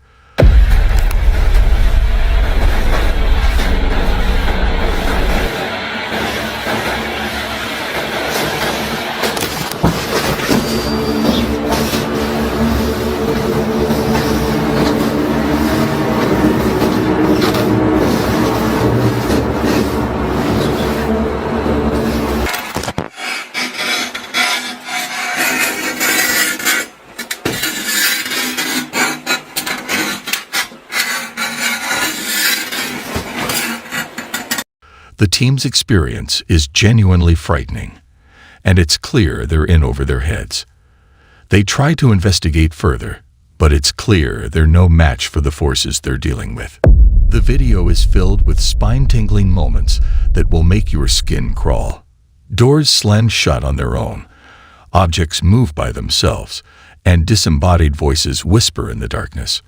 The team's experience is genuinely frightening, and it's clear they're in over their heads. They try to investigate further, but it's clear they're no match for the forces they're dealing with. The video is filled with spine-tingling moments that will make your skin crawl. Doors slam shut on their own, objects move by themselves, and disembodied voices whisper in the darkness.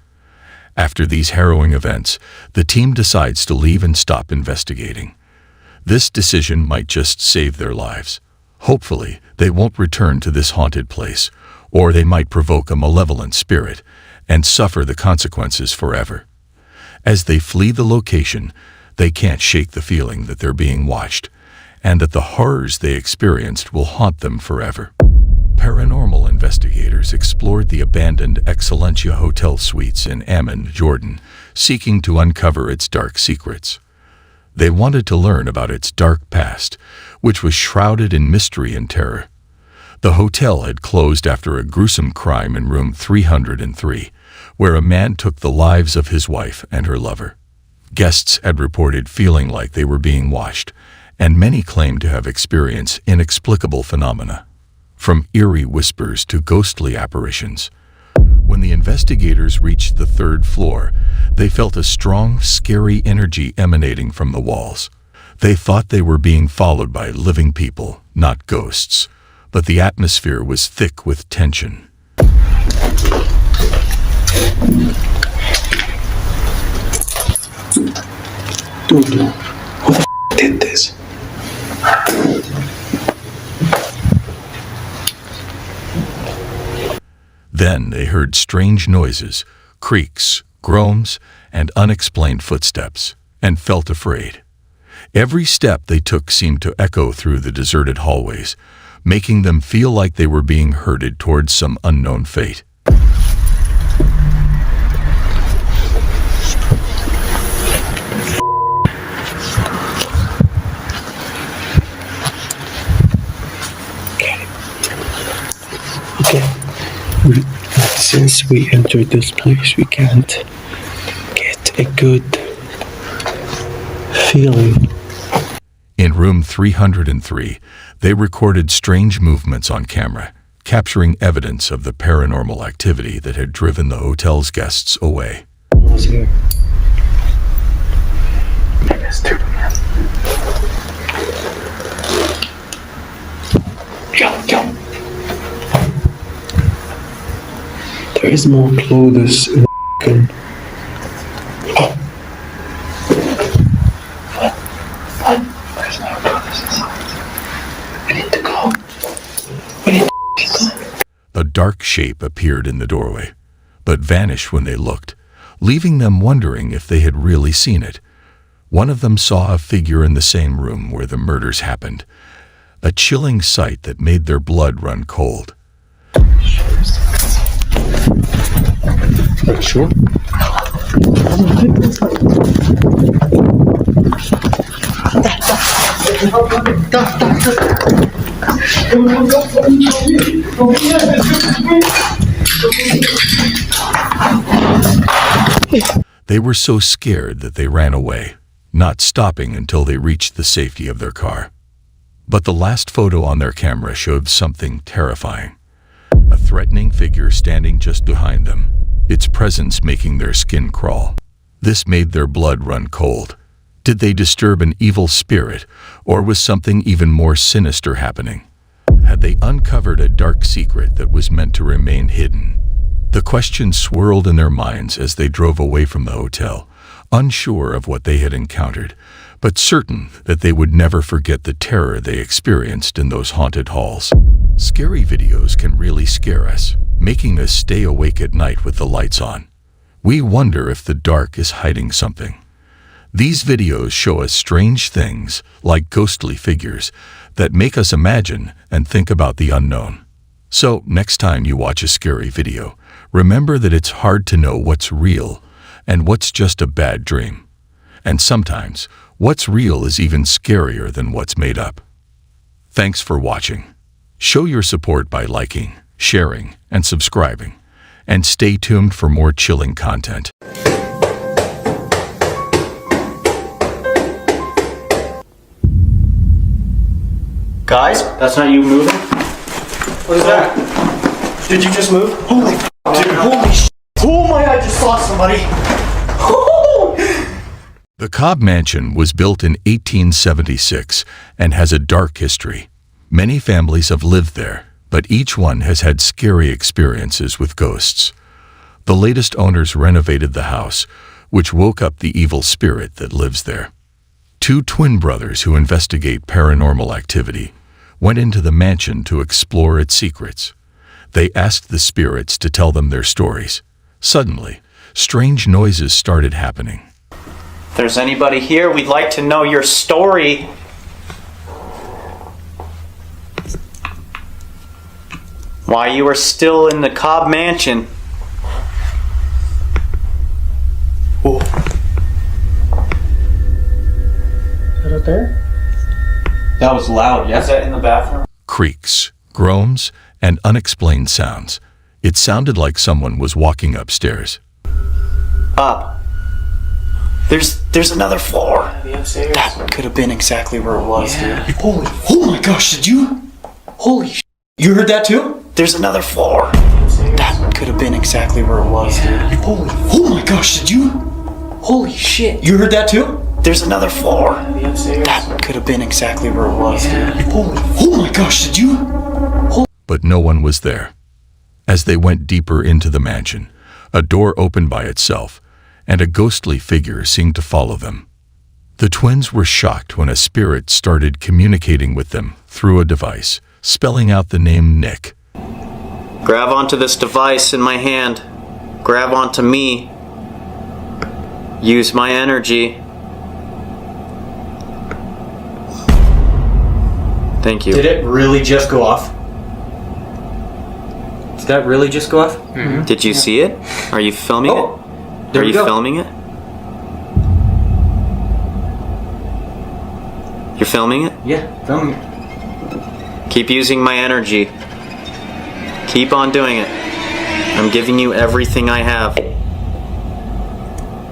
After these harrowing events, the team decides to leave and stop investigating. This decision might just save their lives. Hopefully, they won't return to this haunted place, or they might provoke a malevolent spirit and suffer the consequences forever. As they flee the location, they can't shake the feeling that they're being watched, and that the horrors they experienced will haunt them forever. Paranormal investigators explored the abandoned Excellentia hotel suites in Amman, Jordan, seeking to uncover its dark secrets. They wanted to learn about its dark past, which was shrouded in mystery and terror. The hotel had closed after a gruesome crime in room 303, where a man took the lives of his wife and her lover. Guests had reported feeling like they were being watched, and many claimed to have experienced inexplicable phenomena, from eerie whispers to ghostly apparitions. When the investigators reached the 3rd floor, they felt a strong, scary energy emanating from the walls. They thought they were being followed by living people, not ghosts, but the atmosphere was thick with tension. Dude, who the f did this? Then they heard strange noises, creaks, groans, and unexplained footsteps, and felt afraid. Every step they took seemed to echo through the deserted hallways, making them feel like they were being herded towards some unknown fate. Okay. Since we entered this place, we can't get a good feeling. In room 303, they recorded strange movements on camera, capturing evidence of the paranormal activity that had driven the hotel's guests away. What's here? Maybe it's two man. Yo. There is more clothes in the Oh. What? There's no clothes inside. We need to go. A dark shape appeared in the doorway, but vanished when they looked, leaving them wondering if they had really seen it. One of them saw a figure in the same room where the murders happened, a chilling sight that made their blood run cold. Are you sure? They were so scared that they ran away, not stopping until they reached the safety of their car. But the last photo on their camera showed something terrifying. A threatening figure standing just behind them, its presence making their skin crawl. This made their blood run cold. Did they disturb an evil spirit, or was something even more sinister happening? Had they uncovered a dark secret that was meant to remain hidden? The questions swirled in their minds as they drove away from the hotel, unsure of what they had encountered, but certain that they would never forget the terror they experienced in those haunted halls. Scary videos can really scare us, making us stay awake at night with the lights on. We wonder if the dark is hiding something. These videos show us strange things, like ghostly figures, that make us imagine and think about the unknown. So, next time you watch a scary video, remember that it's hard to know what's real and what's just a bad dream. And sometimes, what's real is even scarier than what's made up. Thanks for watching. Show your support by liking, sharing, and subscribing. And stay tuned for more chilling content. Guys, that's not you moving? What is that? Did you just move? Holy f***, dude, holy sh**. Oh my, I just saw somebody. The Cobb Mansion was built in 1876 and has a dark history. Many families have lived there, but each one has had scary experiences with ghosts. The latest owners renovated the house, which woke up the evil spirit that lives there. Two twin brothers who investigate paranormal activity went into the mansion to explore its secrets. They asked the spirits to tell them their stories. Suddenly, strange noises started happening. If there's anybody here, we'd like to know your story. Why you are still in the Cobb Mansion. Oh. Is that out there? That was loud, yes? Is that in the bathroom? Creaks, groans, and unexplained sounds. It sounded like someone was walking upstairs. Up. There's another floor. That could have been exactly where it was, dude. Holy, oh my gosh, did you? Holy sh**. You heard that too? There's another floor. That could have been exactly where it was, dude. Holy, oh my gosh, did you? Holy shit. You heard that too? There's another floor. That could have been exactly where it was, dude. Holy, oh my gosh, did you? But no one was there. As they went deeper into the mansion, a door opened by itself, and a ghostly figure seemed to follow them. The twins were shocked when a spirit started communicating with them through a device, spelling out the name Nick. Grab onto this device in my hand. Grab onto me. Use my energy. Thank you. Did it really just go off? Did that really just go off? Mm-hmm. Did you see it? Are you filming it? There Are we you go. filming it? You're filming it? Yeah, filming it. Keep using my energy. Keep on doing it. I'm giving you everything I have.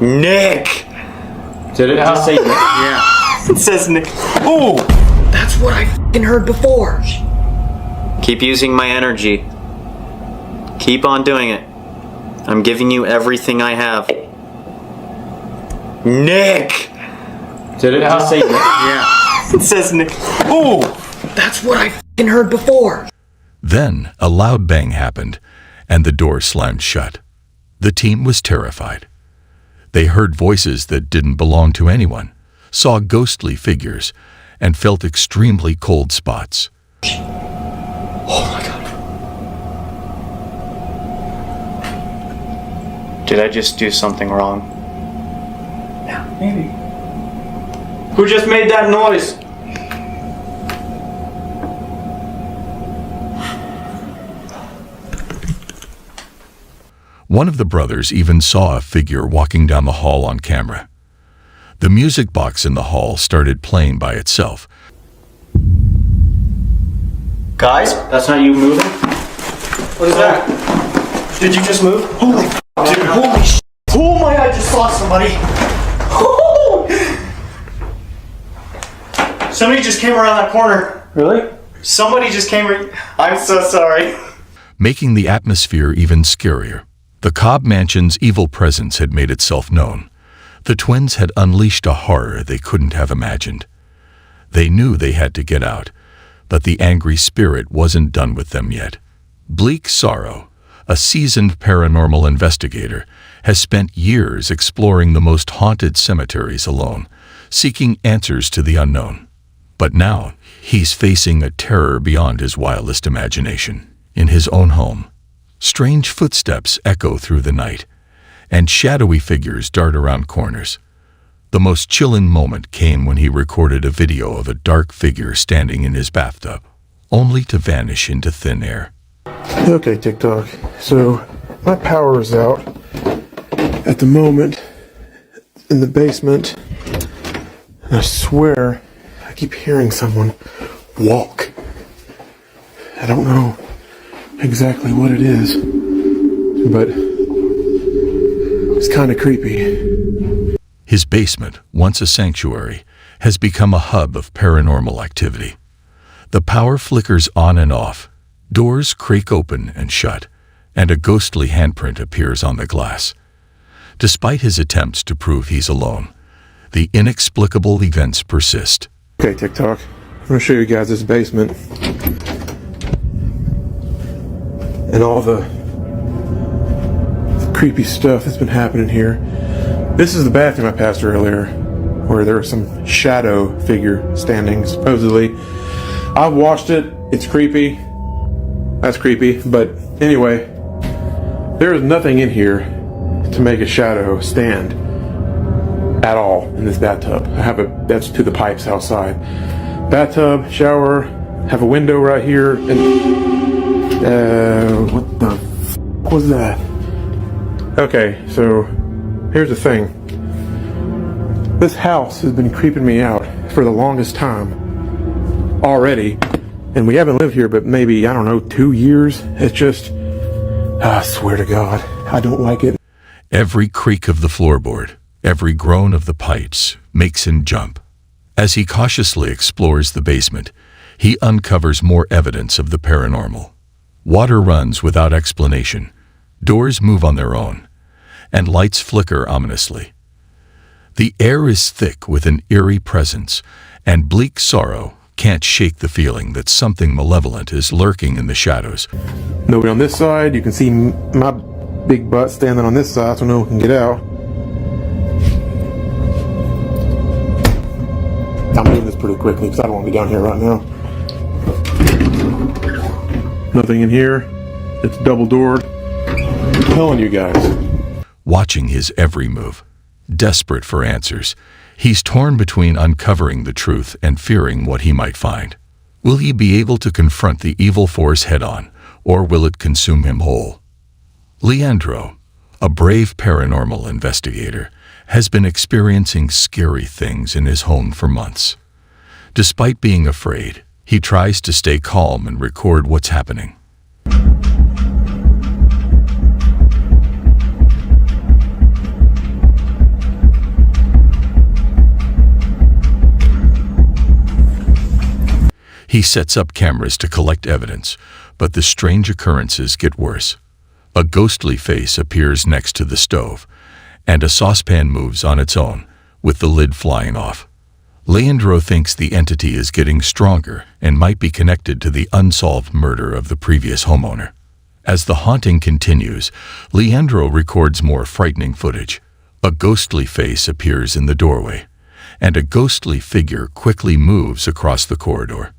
Nick! Did it just say Nick? Yeah. It says Nick. Oh! That's what I f***ing heard before. Keep using my energy. Keep on doing it. I'm giving you everything I have. Nick! Did it just say Nick? Yeah. It says Nick. Oh! That's what I f***ing heard before. Then a loud bang happened, and the door slammed shut. The team was terrified. They heard voices that didn't belong to anyone, saw ghostly figures, and felt extremely cold spots. Oh my god. Did I just do something wrong? Yeah, maybe. Who just made that noise? One of the brothers even saw a figure walking down the hall on camera. The music box in the hall started playing by itself. Guys, that's not you moving? What is that? Did you just move? Holy f***, dude, holy sh**. Oh my, I just saw somebody. Somebody just came around that corner. Really? Somebody just came I'm so sorry. Making the atmosphere even scarier. The Cobb Mansion's evil presence had made itself known. The twins had unleashed a horror they couldn't have imagined. They knew they had to get out, but the angry spirit wasn't done with them yet. Bleak Sorrow, a seasoned paranormal investigator, has spent years exploring the most haunted cemeteries alone, seeking answers to the unknown. But now, he's facing a terror beyond his wildest imagination. In his own home, strange footsteps echo through the night, and shadowy figures dart around corners. The most chilling moment came when he recorded a video of a dark figure standing in his bathtub, only to vanish into thin air. Okay, TikTok. So, my power is out at the moment in the basement. And I swear, I keep hearing someone walk. I don't know exactly what it is, but it's kind of creepy. His basement, once a sanctuary, has become a hub of paranormal activity. The power flickers on and off, doors creak open and shut, and a ghostly handprint appears on the glass. Despite his attempts to prove he's alone, the inexplicable events persist. Okay, TikTok. I'm going to show you guys this basement. And all the creepy stuff that's been happening here. This is the bathroom I passed earlier, where there was some shadow figure standing, supposedly. I've watched it. It's creepy. That's creepy. But anyway, there is nothing in here to make a shadow stand at all in this bathtub. That's to the pipes outside. Bathtub, shower, have a window right here, and what the f was that? Okay, so here's the thing. This house has been creeping me out for the longest time already, and we haven't lived here but maybe, I don't know, 2 years. It's just, I swear to God, I don't like it. Every creak of the floorboard, every groan of the pipes makes him jump. As he cautiously explores the basement, he uncovers more evidence of the paranormal. Water runs without explanation, doors move on their own, and lights flicker ominously. The air is thick with an eerie presence, and Bleak Sorrow can't shake the feeling that something malevolent is lurking in the shadows. Nobody on this side. You can see my big butt standing on this side so no one can get out. I'm doing this pretty quickly because I don't want to be down here right now. Nothing in here. It's double doored. I'm telling you guys. Watching his every move, desperate for answers, he's torn between uncovering the truth and fearing what he might find. Will he be able to confront the evil force head-on, or will it consume him whole? Leandro, a brave paranormal investigator, has been experiencing scary things in his home for months. Despite being afraid, he tries to stay calm and record what's happening. He sets up cameras to collect evidence, but the strange occurrences get worse. A ghostly face appears next to the stove, and a saucepan moves on its own, with the lid flying off. Leandro thinks the entity is getting stronger and might be connected to the unsolved murder of the previous homeowner. As the haunting continues, Leandro records more frightening footage. A ghostly face appears in the doorway, and a ghostly figure quickly moves across the corridor.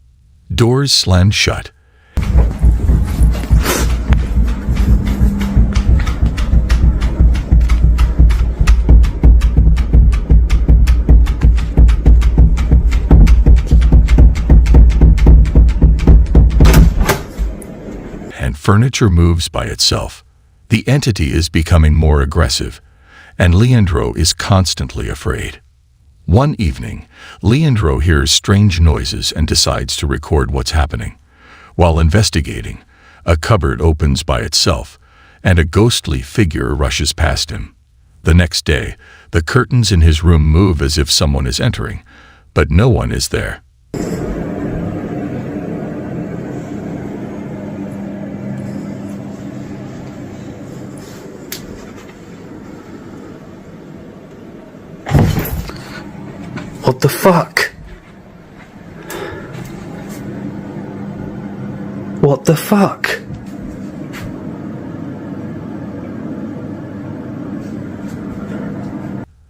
Doors slam shut. And furniture moves by itself. The entity is becoming more aggressive, and Leandro is constantly afraid. One evening, Leandro hears strange noises and decides to record what's happening. While investigating, a cupboard opens by itself, and a ghostly figure rushes past him. The next day, the curtains in his room move as if someone is entering, but no one is there. the fuck? What the fuck?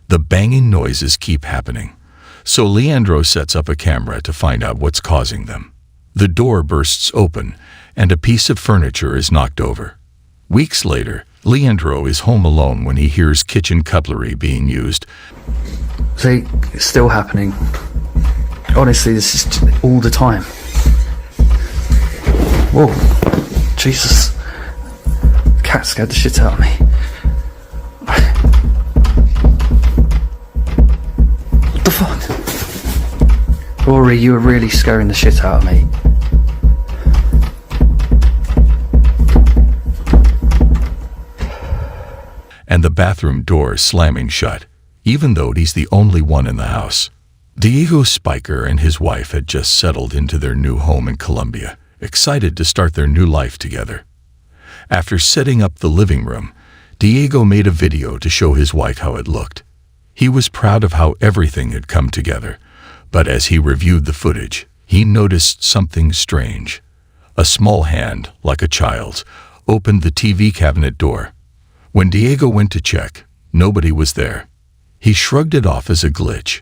The banging noises keep happening, so Leandro sets up a camera to find out what's causing them. The door bursts open, and a piece of furniture is knocked over. Weeks later, Leandro is home alone when he hears kitchen cutlery being used. See, it's still happening. Honestly, this is all the time. Whoa, Jesus. The cat scared the shit out of me. What the fuck? Rory, you were really scaring the shit out of me. And the bathroom door slamming shut, even though he's the only one in the house. Diego Spiker and his wife had just settled into their new home in Colombia, excited to start their new life together. After setting up the living room, Diego made a video to show his wife how it looked. He was proud of how everything had come together, but as he reviewed the footage, he noticed something strange. A small hand, like a child's, opened the TV cabinet door. When Diego went to check, nobody was there. He shrugged it off as a glitch,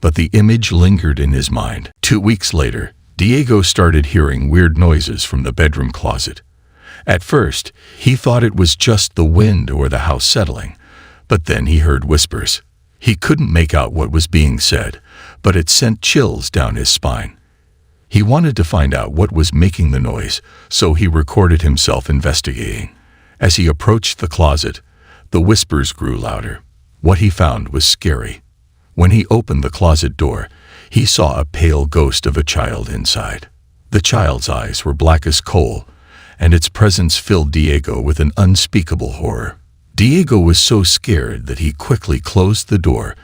but the image lingered in his mind. 2 weeks later, Diego started hearing weird noises from the bedroom closet. At first, he thought it was just the wind or the house settling, but then he heard whispers. He couldn't make out what was being said, but it sent chills down his spine. He wanted to find out what was making the noise, so he recorded himself investigating. As he approached the closet, the whispers grew louder. What he found was scary. When he opened the closet door, he saw a pale ghost of a child inside. The child's eyes were black as coal, and its presence filled Diego with an unspeakable horror. Diego was so scared that he quickly closed the door,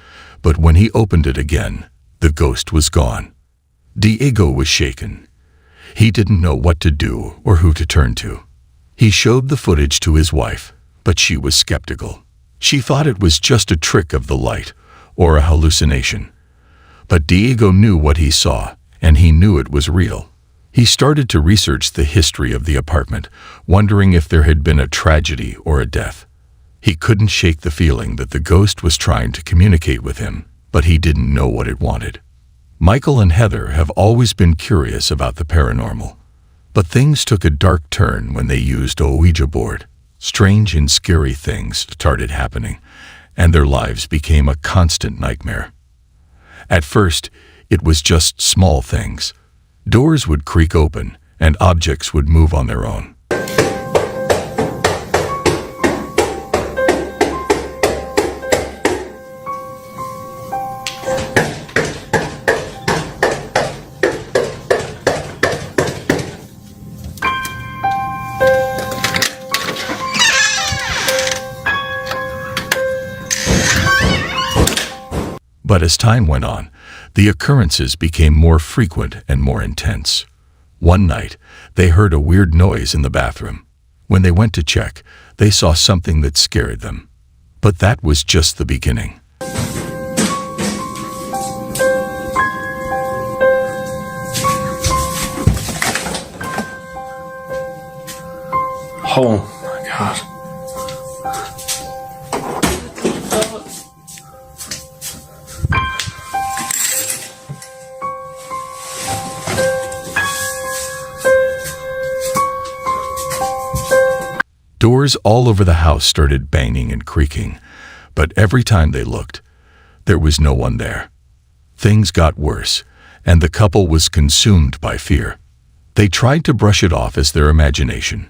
but when he opened it again, the ghost was gone. Diego was shaken. He didn't know what to do or who to turn to. He showed the footage to his wife, but she was skeptical. She thought it was just a trick of the light or a hallucination. But Diego knew what he saw, and he knew it was real. He started to research the history of the apartment, wondering if there had been a tragedy or a death. He couldn't shake the feeling that the ghost was trying to communicate with him, but he didn't know what it wanted. Michael and Heather have always been curious about the paranormal. But things took a dark turn when they used a Ouija board. Strange and scary things started happening, and their lives became a constant nightmare. At first, it was just small things. Doors would creak open, and objects would move on their own. But as time went on, the occurrences became more frequent and more intense. One night, they heard a weird noise in the bathroom. When they went to check, they saw something that scared them. But that was just the beginning. Oh my God. Doors all over the house started banging and creaking, but every time they looked, there was no one there. Things got worse, and the couple was consumed by fear. They tried to brush it off as their imagination,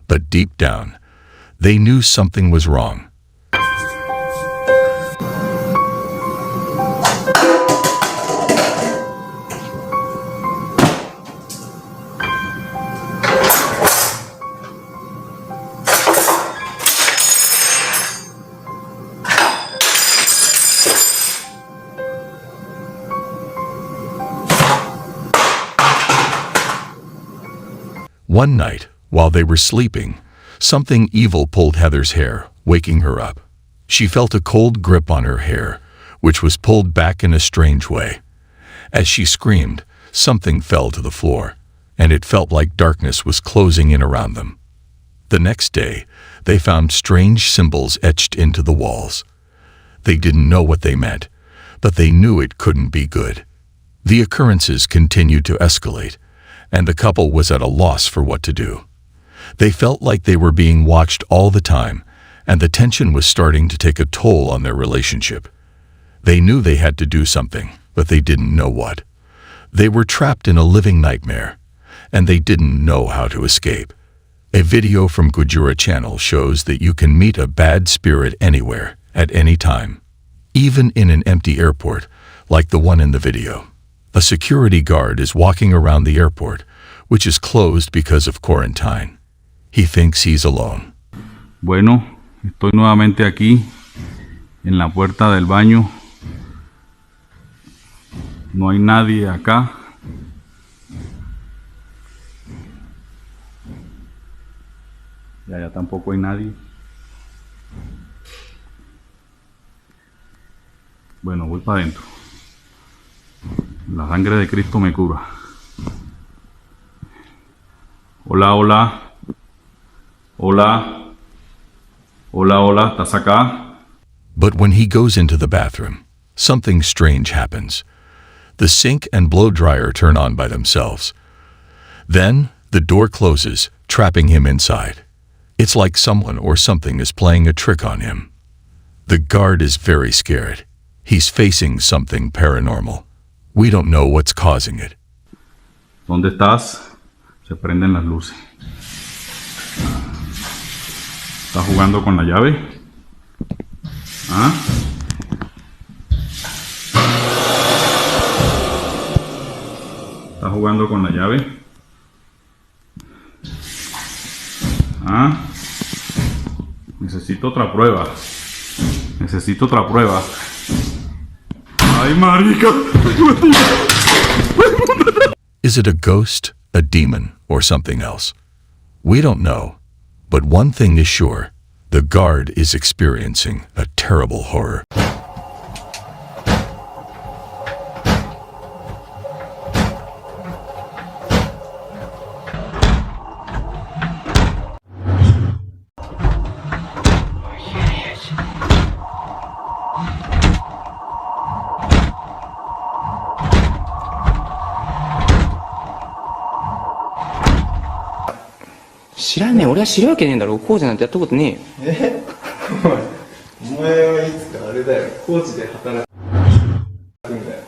but deep down, they knew something was wrong. One night, while they were sleeping, something evil pulled Heather's hair, waking her up. She felt a cold grip on her hair, which was pulled back in a strange way. As she screamed, something fell to the floor, and it felt like darkness was closing in around them. The next day, they found strange symbols etched into the walls. They didn't know what they meant, but they knew it couldn't be good. The occurrences continued to escalate, and the couple was at a loss for what to do. They felt like they were being watched all the time, and the tension was starting to take a toll on their relationship. They knew they had to do something, but they didn't know what. They were trapped in a living nightmare, and they didn't know how to escape. A video from Gujura channel shows that you can meet a bad spirit anywhere, at any time. Even in an empty airport, like the one in the video. A security guard is walking around the airport, which is closed because of quarantine. He thinks he's alone. Bueno, estoy nuevamente aquí, en la puerta del baño. No hay nadie acá. Y allá tampoco hay nadie. Bueno, voy para adentro. La sangre de Cristo me cura. Hola, hola. Hola. Hola, hola. ¿Estás acá? But when he goes into the bathroom, something strange happens. The sink and blow dryer turn on by themselves. Then, the door closes, trapping him inside. It's like someone or something is playing a trick on him. The guard is very scared. He's facing something paranormal. We don't know what's causing it. ¿Dónde estás? Se prenden las luces. ¿Estás jugando con la llave? ¿Ah? ¿Estás jugando con la llave? ¿Ah? Necesito otra prueba. Necesito otra prueba. ¡Ay, marica! Is it a ghost, a demon, or something else? We don't know. But one thing is sure, the guard is experiencing a terrible horror.知らんねえ、俺は知るわけねえんだろ。工事なんてやったことねえよ。お前はいつかあれだよ、工事で働くんだよ。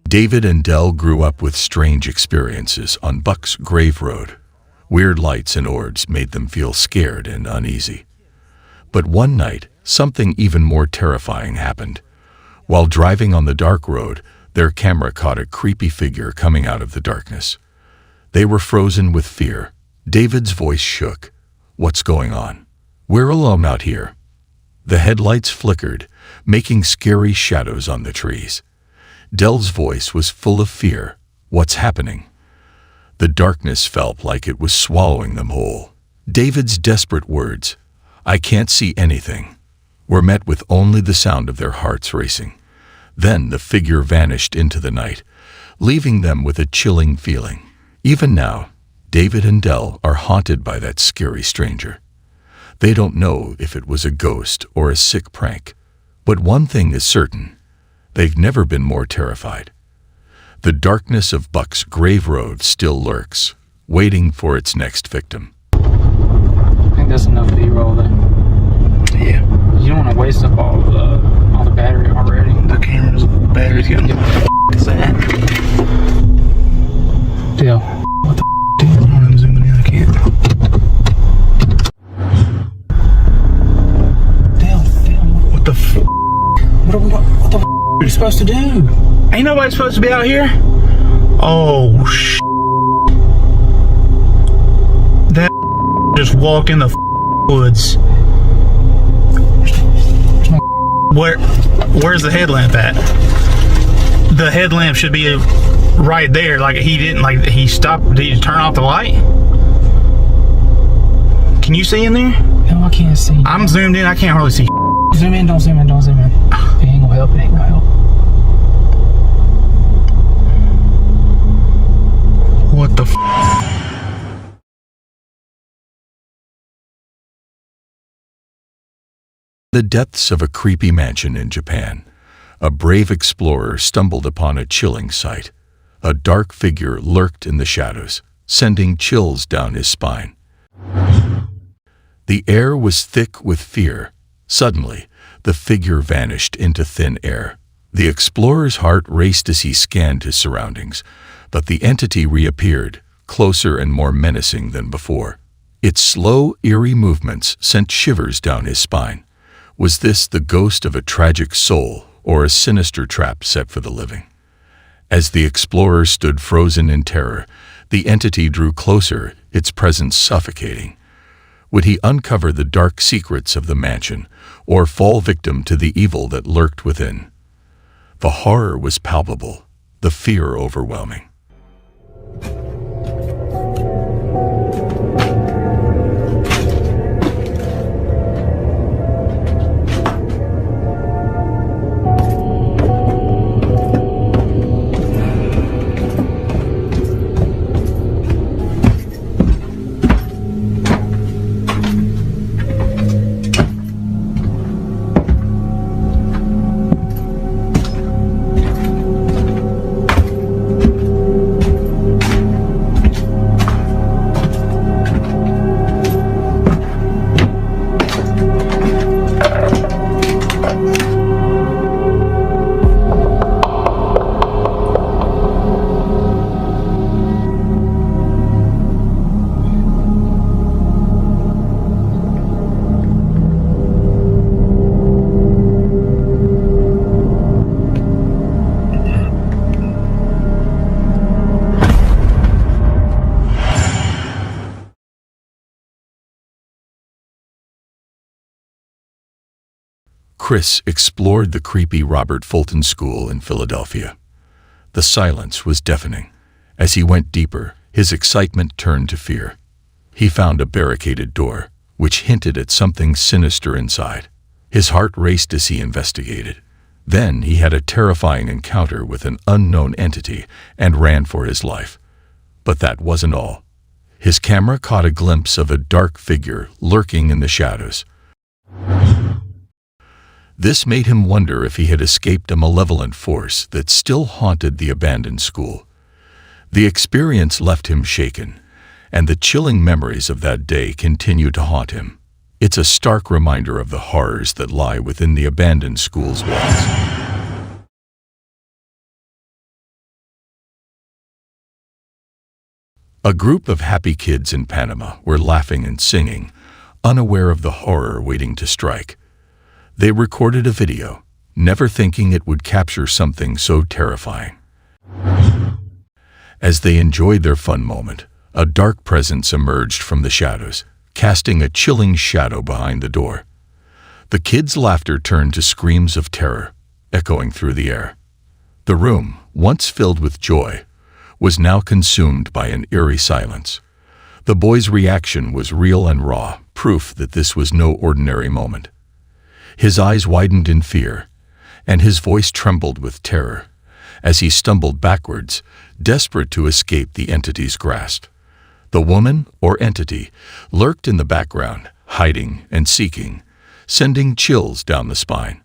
David and Dell grew up with strange experiences on Buck's Grave Road. Weird lights and orbs made them feel scared and uneasy. But one night, something even more terrifying happened. While driving on the dark road, their camera caught a creepy figure coming out of the darkness. They were frozen with fear. David's voice shook. "What's going on? We're alone out here." The headlights flickered, making scary shadows on the trees. Dell's voice was full of fear. "What's happening?" The darkness felt like it was swallowing them whole. David's desperate words, "I can't see anything," were met with only the sound of their hearts racing. Then the figure vanished into the night, leaving them with a chilling feeling. Even now, David and Dell are haunted by that scary stranger. They don't know if it was a ghost or a sick prank, but one thing is certain, they've never been more terrified. The darkness of Buck's Grave Road still lurks, waiting for its next victim. I think that's enough B-roll then. Yeah. You don't want to waste up all the battery already. The camera's battery's getting is that? Deal. What the dude? I'm zooming in, I can't. Damn. What the what the are you supposed to do? Ain't nobody supposed to be out here? Oh that just walked in the woods. Where's the headlamp at? The headlamp should be right there. Like he didn't, like he stopped. Did he turn off the light? Can you see in there? No, I can't see. I'm zoomed in. I can't hardly see. Zoom in, don't zoom in, don't zoom in. It ain't gonna help, it ain't gonna help. What the The depths of a creepy mansion in Japan, a brave explorer stumbled upon a chilling sight. A dark figure lurked in the shadows, sending chills down his spine. The air was thick with fear. Suddenly, the figure vanished into thin air. The explorer's heart raced as he scanned his surroundings, but the entity reappeared, closer and more menacing than before. Its slow, eerie movements sent shivers down his spine. Was this the ghost of a tragic soul or a sinister trap set for the living? As the explorer stood frozen in terror, the entity drew closer, its presence suffocating. Would he uncover the dark secrets of the mansion, or fall victim to the evil that lurked within? The horror was palpable, the fear overwhelming. Chris explored the creepy Robert Fulton School in Philadelphia. The silence was deafening. As he went deeper, his excitement turned to fear. He found a barricaded door, which hinted at something sinister inside. His heart raced as he investigated. Then he had a terrifying encounter with an unknown entity and ran for his life. But that wasn't all. His camera caught a glimpse of a dark figure lurking in the shadows. This made him wonder if he had escaped a malevolent force that still haunted the abandoned school. The experience left him shaken, and the chilling memories of that day continued to haunt him. It's a stark reminder of the horrors that lie within the abandoned school's walls. A group of happy kids in Panama were laughing and singing, unaware of the horror waiting to strike. They recorded a video, never thinking it would capture something so terrifying. As they enjoyed their fun moment, a dark presence emerged from the shadows, casting a chilling shadow behind the door. The kids' laughter turned to screams of terror, echoing through the air. The room, once filled with joy, was now consumed by an eerie silence. The boy's reaction was real and raw, proof that this was no ordinary moment. His eyes widened in fear, and his voice trembled with terror as he stumbled backwards, desperate to escape the entity's grasp. The woman, or entity, lurked in the background, hiding and seeking, sending chills down the spine.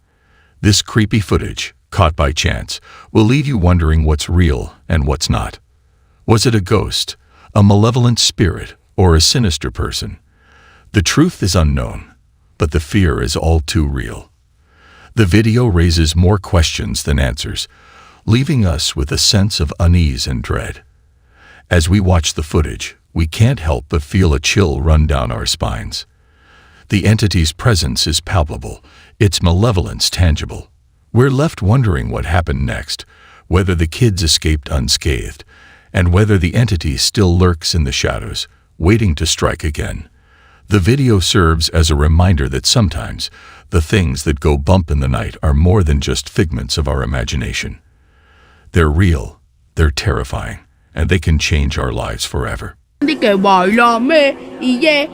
This creepy footage, caught by chance, will leave you wondering what's real and what's not. Was it a ghost, a malevolent spirit, or a sinister person? The truth is unknown, but the fear is all too real. The video raises more questions than answers, leaving us with a sense of unease and dread. As we watch the footage, we can't help but feel a chill run down our spines. The entity's presence is palpable, its malevolence tangible. We're left wondering what happened next, whether the kids escaped unscathed, and whether the entity still lurks in the shadows, waiting to strike again. The video serves as a reminder that sometimes the things that go bump in the night are more than just figments of our imagination. They're real, they're terrifying, and they can change our lives forever. Que bailame y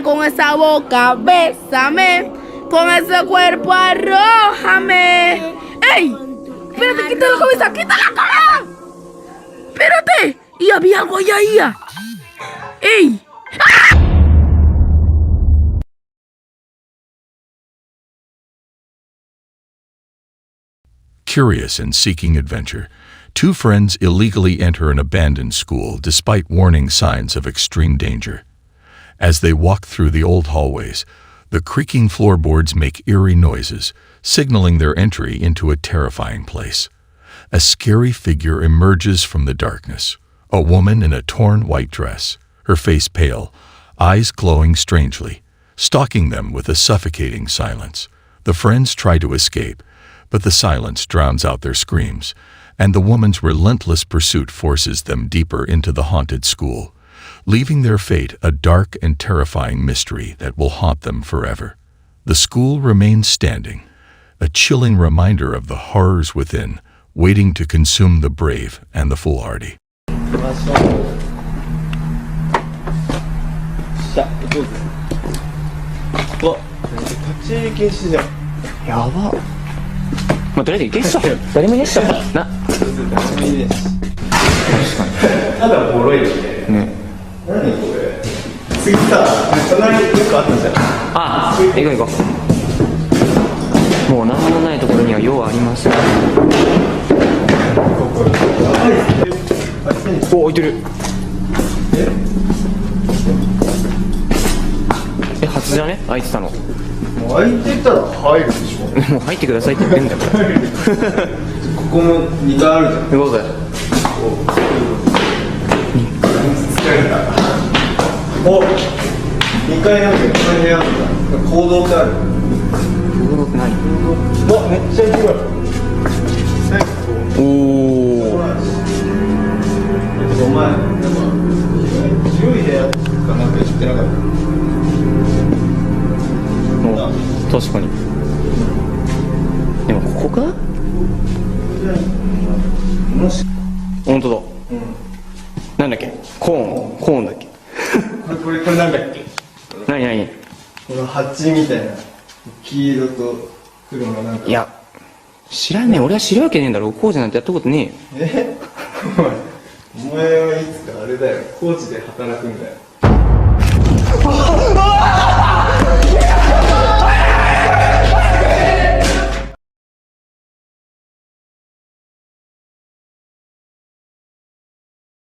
con esa boca bésame, con ese cuerpo arrójame. ¡Ey! Espérate, quita la cabeza, quita la cabeza. Espérate, y había algo allá. ¡Ey! Curious and seeking adventure, two friends illegally enter an abandoned school despite warning signs of extreme danger. As they walk through the old hallways, the creaking floorboards make eerie noises, signaling their entry into a terrifying place. A scary figure emerges from the darkness, a woman in a torn white dress, her face pale, eyes glowing strangely, stalking them with a suffocating silence. The friends try to escape, but the silence drowns out their screams, and the woman's relentless pursuit forces them deeper into the haunted school, leaving their fate a dark and terrifying mystery that will haunt them forever. The school remains standing, a chilling reminder of the horrors within, waiting to consume the brave and the foolhardy.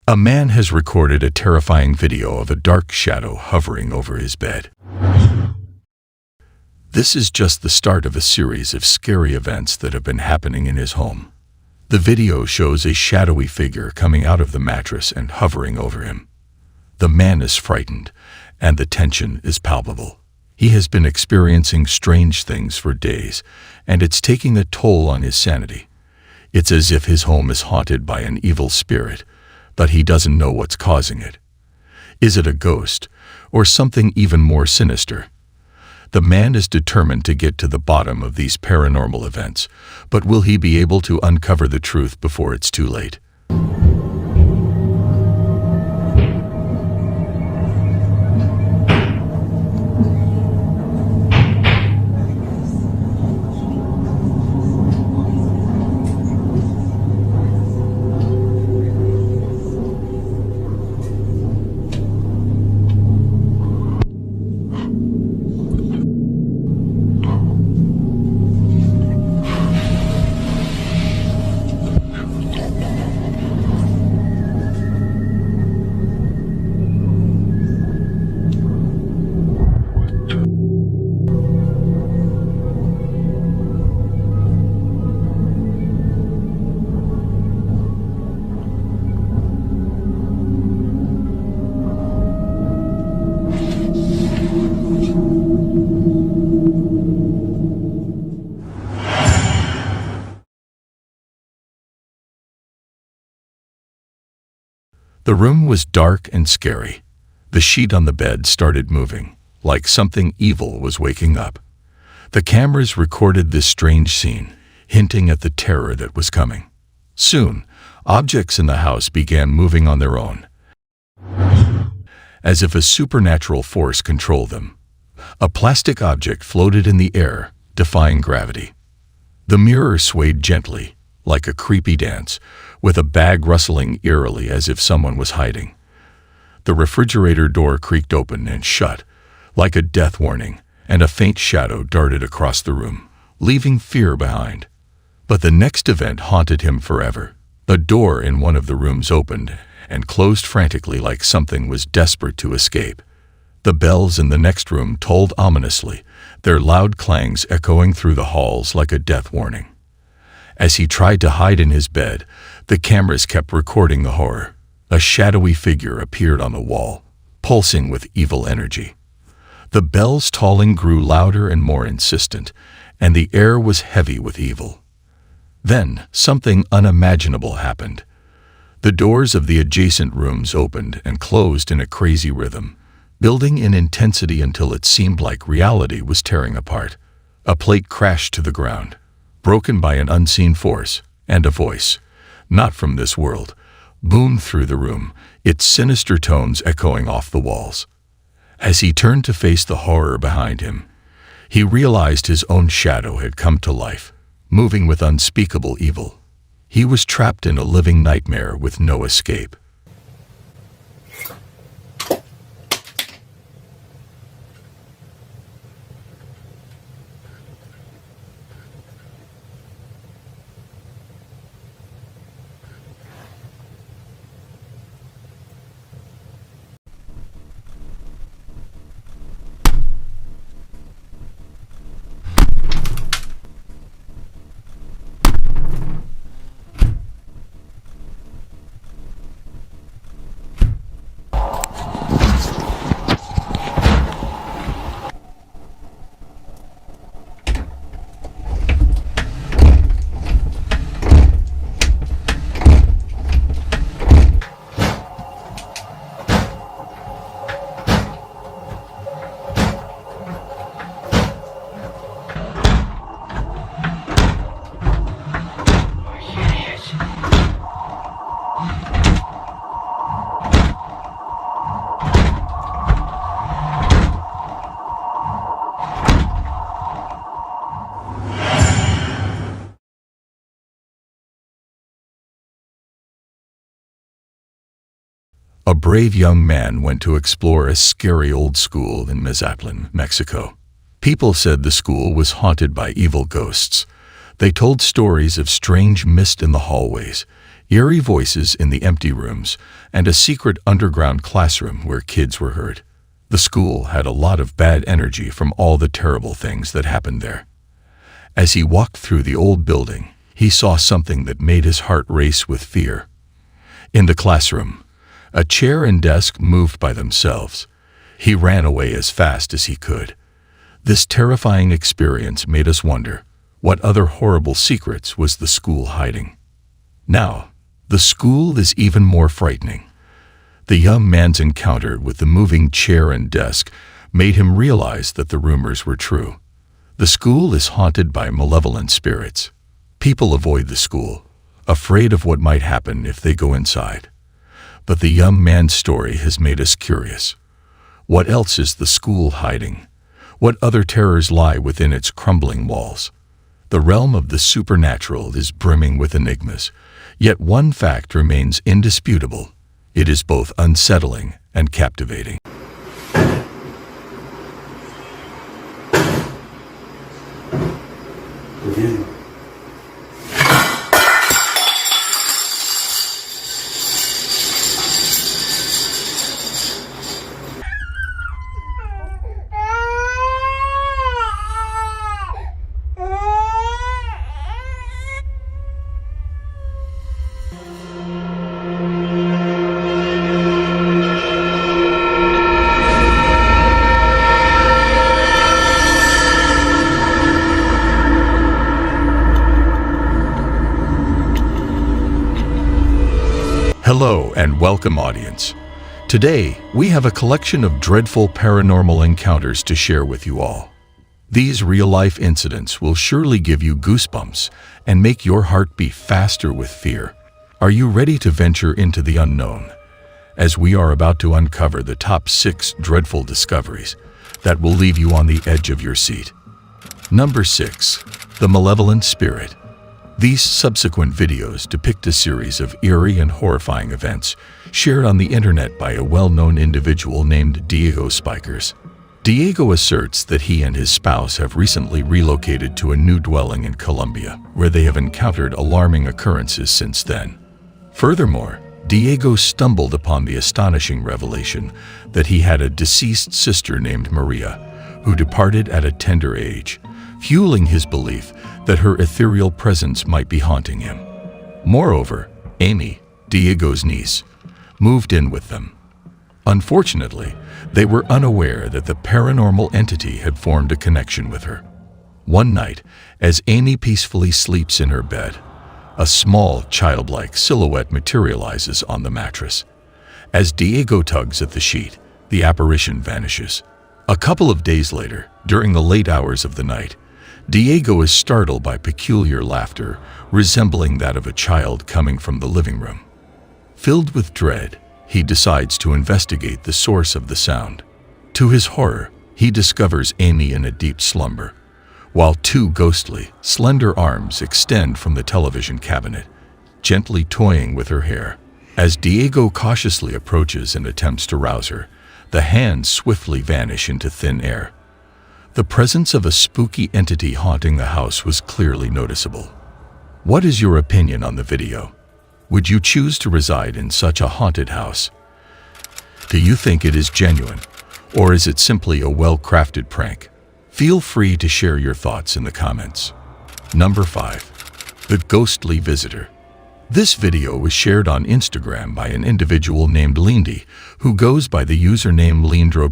A man has recorded a terrifying video of a dark shadow hovering over his bed. This is just the start of a series of scary events that have been happening in his home. The video shows a shadowy figure coming out of the mattress and hovering over him. The man is frightened, and the tension is palpable. He has been experiencing strange things for days, and it's taking a toll on his sanity. It's as if his home is haunted by an evil spirit, but he doesn't know what's causing it. Is it a ghost, or something even more sinister? The man is determined to get to the bottom of these paranormal events, but will he be able to uncover the truth before it's too late? The room was dark and scary. The sheet on the bed started moving, like something evil was waking up. The cameras recorded this strange scene, hinting at the terror that was coming. Soon, objects in the house began moving on their own, as if a supernatural force controlled them. A plastic object floated in the air, defying gravity. The mirror swayed gently, like a creepy dance, with a bag rustling eerily as if someone was hiding. The refrigerator door creaked open and shut, like a death warning, and a faint shadow darted across the room, leaving fear behind. But the next event haunted him forever. A door in one of the rooms opened and closed frantically like something was desperate to escape. The bells in the next room tolled ominously, their loud clangs echoing through the halls like a death warning. As he tried to hide in his bed, the cameras kept recording the horror. A shadowy figure appeared on the wall, pulsing with evil energy. The bells tolling grew louder and more insistent, and the air was heavy with evil. Then something unimaginable happened. The doors of the adjacent rooms opened and closed in a crazy rhythm, building in intensity until it seemed like reality was tearing apart. A plate crashed to the ground, broken by an unseen force, and a voice, not from this world, boomed through the room, its sinister tones echoing off the walls. As he turned to face the horror behind him, he realized his own shadow had come to life, moving with unspeakable evil. He was trapped in a living nightmare with no escape. A brave young man went to explore a scary old school in Mazatlan, Mexico. People said the school was haunted by evil ghosts. They told stories of strange mist in the hallways, eerie voices in the empty rooms, and a secret underground classroom where kids were hurt. The school had a lot of bad energy from all the terrible things that happened there. As he walked through the old building, he saw something that made his heart race with fear. In the classroom, a chair and desk moved by themselves. He ran away as fast as he could. This terrifying experience made us wonder, what other horrible secrets was the school hiding? Now, the school is even more frightening. The young man's encounter with the moving chair and desk made him realize that the rumors were true. The school is haunted by malevolent spirits. People avoid the school, afraid of what might happen if they go inside. But the young man's story has made us curious. What else is the school hiding? What other terrors lie within its crumbling walls? The realm of the supernatural is brimming with enigmas, yet one fact remains indisputable. It is both unsettling and captivating. Hello and welcome, audience. Today, we have a collection of dreadful paranormal encounters to share with you all. These real-life incidents will surely give you goosebumps and make your heart beat faster with fear. Are you ready to venture into the unknown? As we are about to uncover the top 6 dreadful discoveries that will leave you on the edge of your seat. Number 6. The Malevolent Spirit. These subsequent videos depict a series of eerie and horrifying events shared on the internet by a well-known individual named Diego Spikers. Diego asserts that he and his spouse have recently relocated to a new dwelling in Colombia, where they have encountered alarming occurrences since then. Furthermore, Diego stumbled upon the astonishing revelation that he had a deceased sister named Maria, who departed at a tender age, fueling his belief that her ethereal presence might be haunting him. Moreover, Amy, Diego's niece, moved in with them. Unfortunately, they were unaware that the paranormal entity had formed a connection with her. One night, as Amy peacefully sleeps in her bed, a small, childlike silhouette materializes on the mattress. As Diego tugs at the sheet, the apparition vanishes. A couple of days later, during the late hours of the night, Diego is startled by peculiar laughter, resembling that of a child coming from the living room. Filled with dread, he decides to investigate the source of the sound. To his horror, he discovers Amy in a deep slumber, while 2 ghostly, slender arms extend from the television cabinet, gently toying with her hair. As Diego cautiously approaches and attempts to rouse her, the hands swiftly vanish into thin air. The presence of a spooky entity haunting the house was clearly noticeable. What is your opinion on the video? Would you choose to reside in such a haunted house? Do you think it is genuine, or is it simply a well-crafted prank? Feel free to share your thoughts in the comments. Number 5. The Ghostly Visitor. This video was shared on Instagram by an individual named Leandro, who goes by the username Leandro.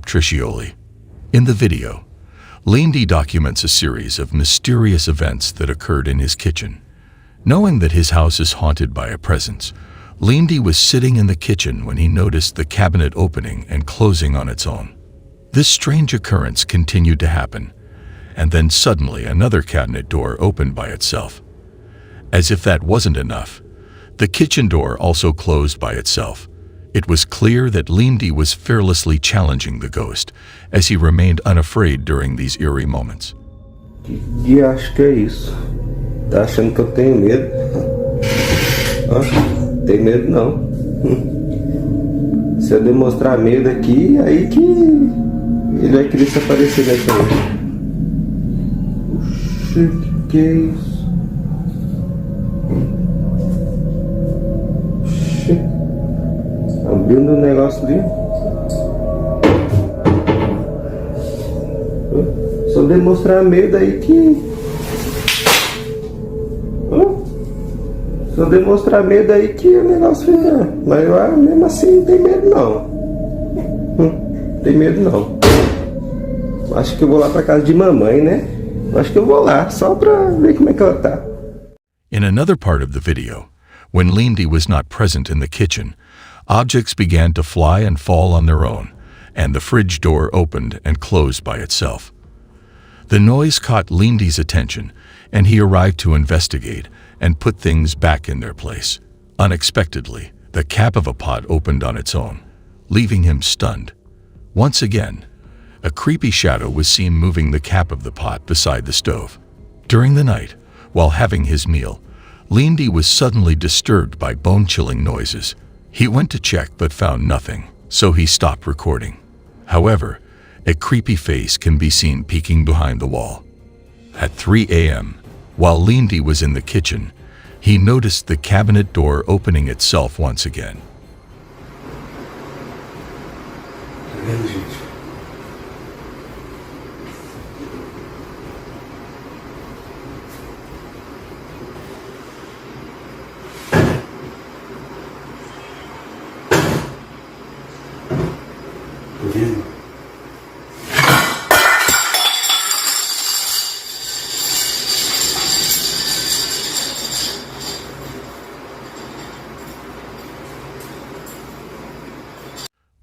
In the video, Leandro documents a series of mysterious events that occurred in his kitchen. Knowing that his house is haunted by a presence, Leandro was sitting in the kitchen when he noticed the cabinet opening and closing on its own. This strange occurrence continued to happen, and then suddenly another cabinet door opened by itself. As if that wasn't enough, the kitchen door also closed by itself. It was clear that Leandro was fearlessly challenging the ghost, as he remained unafraid during these eerie moments. E acho que é isso. Tá achando que eu tenho medo? Hã? Tem medo não. Se eu demonstrar medo aqui, aí que ele vai querer se aparecer na internet. Oxi, que é isso? Oxi. Abrindo um negócio ali. Se eu demonstrar medo aí que... Se eu demonstrar medo aí que o negócio fica... Mas eu mesmo assim não tem medo não. Tem medo não. Acho que eu vou lá pra casa de mamãe, né? Acho que eu vou lá, só pra ver como é que ela tá. In another part of the video, when Leandro was not present in the kitchen, objects began to fly and fall on their own, and the fridge door opened and closed by itself. The noise caught Leandro's attention, and he arrived to investigate and put things back in their place. Unexpectedly, the cap of a pot opened on its own, leaving him stunned. Once again, a creepy shadow was seen moving the cap of the pot beside the stove. During the night, while having his meal, Leandro was suddenly disturbed by bone-chilling noises. He went to check but found nothing, so he stopped recording. However, a creepy face can be seen peeking behind the wall. At 3 a.m., while Leandro was in the kitchen, he noticed the cabinet door opening itself once again.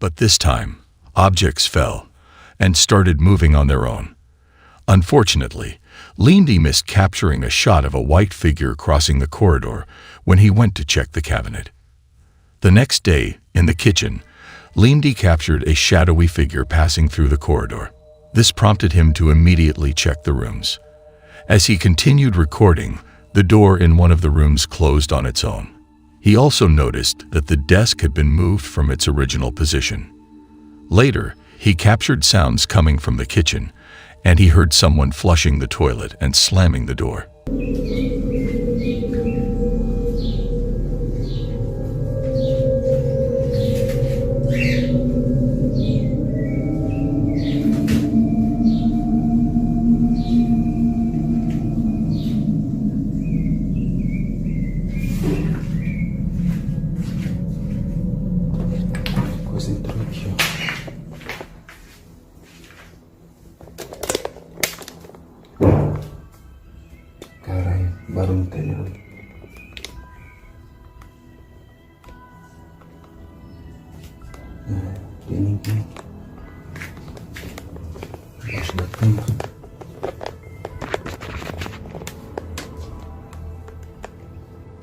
But this time, objects fell and started moving on their own. Unfortunately, Leandro missed capturing a shot of a white figure crossing the corridor when he went to check the cabinet. The next day, in the kitchen, Leandro captured a shadowy figure passing through the corridor. This prompted him to immediately check the rooms. As he continued recording, the door in one of the rooms closed on its own. He also noticed that the desk had been moved from its original position. Later, he captured sounds coming from the kitchen, and he heard someone flushing the toilet and slamming the door.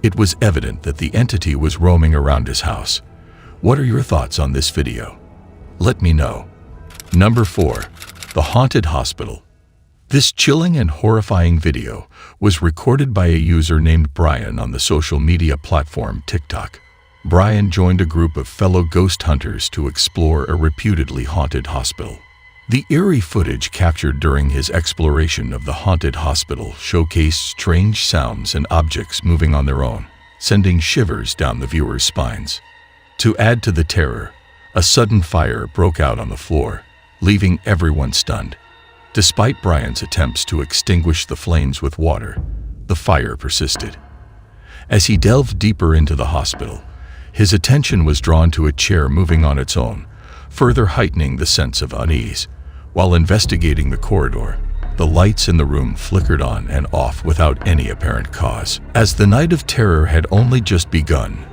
It was evident that the entity was roaming around his house. What are your thoughts on this video? Let me know. Number 4. The Haunted Hospital. This chilling and horrifying video was recorded by a user named Brian on the social media platform TikTok. Brian joined a group of fellow ghost hunters to explore a reputedly haunted hospital. The eerie footage captured during his exploration of the haunted hospital showcased strange sounds and objects moving on their own, sending shivers down the viewer's spines. To add to the terror, a sudden fire broke out on the floor, leaving everyone stunned. Despite Brian's attempts to extinguish the flames with water, the fire persisted. As he delved deeper into the hospital, his attention was drawn to a chair moving on its own, further heightening the sense of unease. While investigating the corridor, the lights in the room flickered on and off without any apparent cause. As the night of terror had only just begun,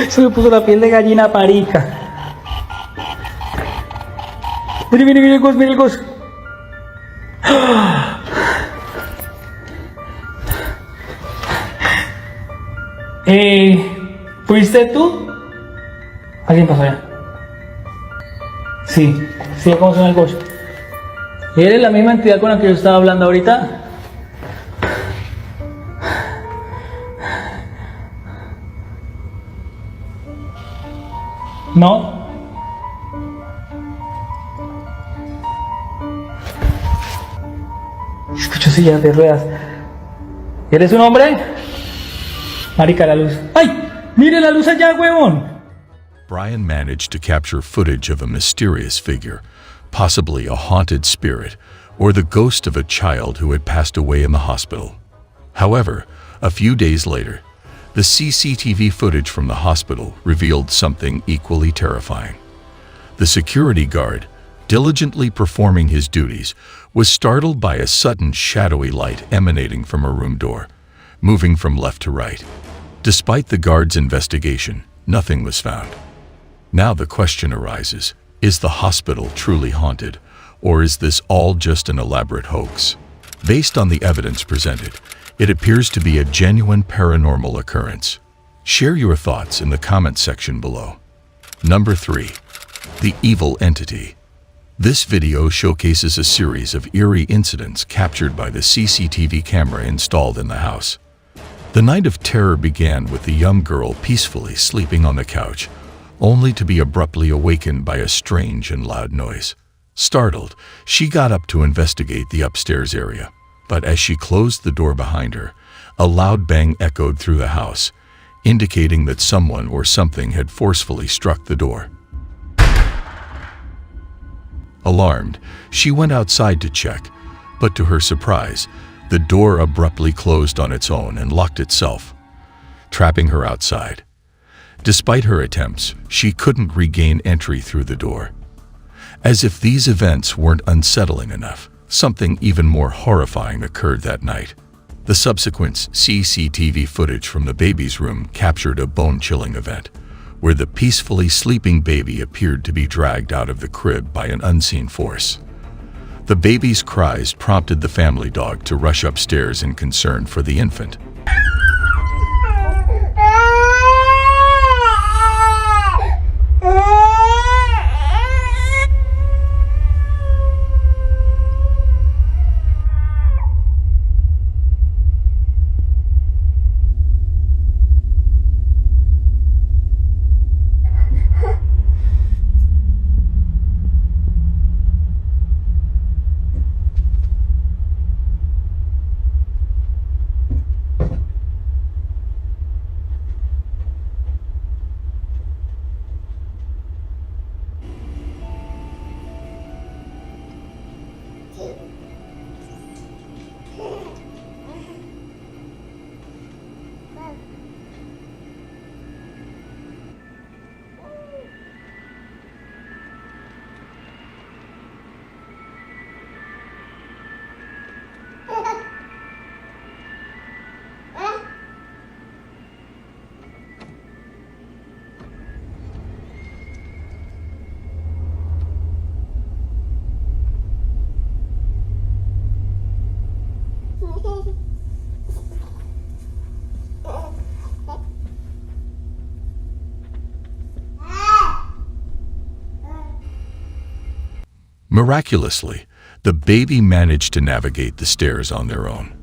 Se me puso la piel de gallina parica. Mire, Gus, mire, Gus. ¿Fuiste tú? ¿Alguien pasó allá? Sí, ¿cómo suena el Gus? ¿Eres la misma entidad con la que yo estaba hablando ahorita? ¿No? Escucho sillas de ruedas. ¿Eres un hombre? Marica, la luz. ¡Ay! ¡Mire la luz allá, huevón! Brian managed to capture footage of a mysterious figure, possibly a haunted spirit or the ghost of a child who had passed away in the hospital. However, a few days later, the CCTV footage from the hospital revealed something equally terrifying. The security guard, diligently performing his duties, was startled by a sudden shadowy light emanating from a room door, moving from left to right. Despite the guard's investigation, nothing was found. Now the question arises, is the hospital truly haunted, or is this all just an elaborate hoax? Based on the evidence presented, it appears to be a genuine paranormal occurrence. Share your thoughts in the comment section below. Number 3. The Evil Entity. This video showcases a series of eerie incidents captured by the CCTV camera installed in the house. The night of terror began with the young girl peacefully sleeping on the couch, only to be abruptly awakened by a strange and loud noise. Startled, she got up to investigate the upstairs area, but as she closed the door behind her, a loud bang echoed through the house, indicating that someone or something had forcefully struck the door. Alarmed, she went outside to check, but to her surprise, the door abruptly closed on its own and locked itself, trapping her outside. Despite her attempts, she couldn't regain entry through the door. As if these events weren't unsettling enough, something even more horrifying occurred that night. The subsequent CCTV footage from the baby's room captured a bone-chilling event, where the peacefully sleeping baby appeared to be dragged out of the crib by an unseen force. The baby's cries prompted the family dog to rush upstairs in concern for the infant. Miraculously, the baby managed to navigate the stairs on their own.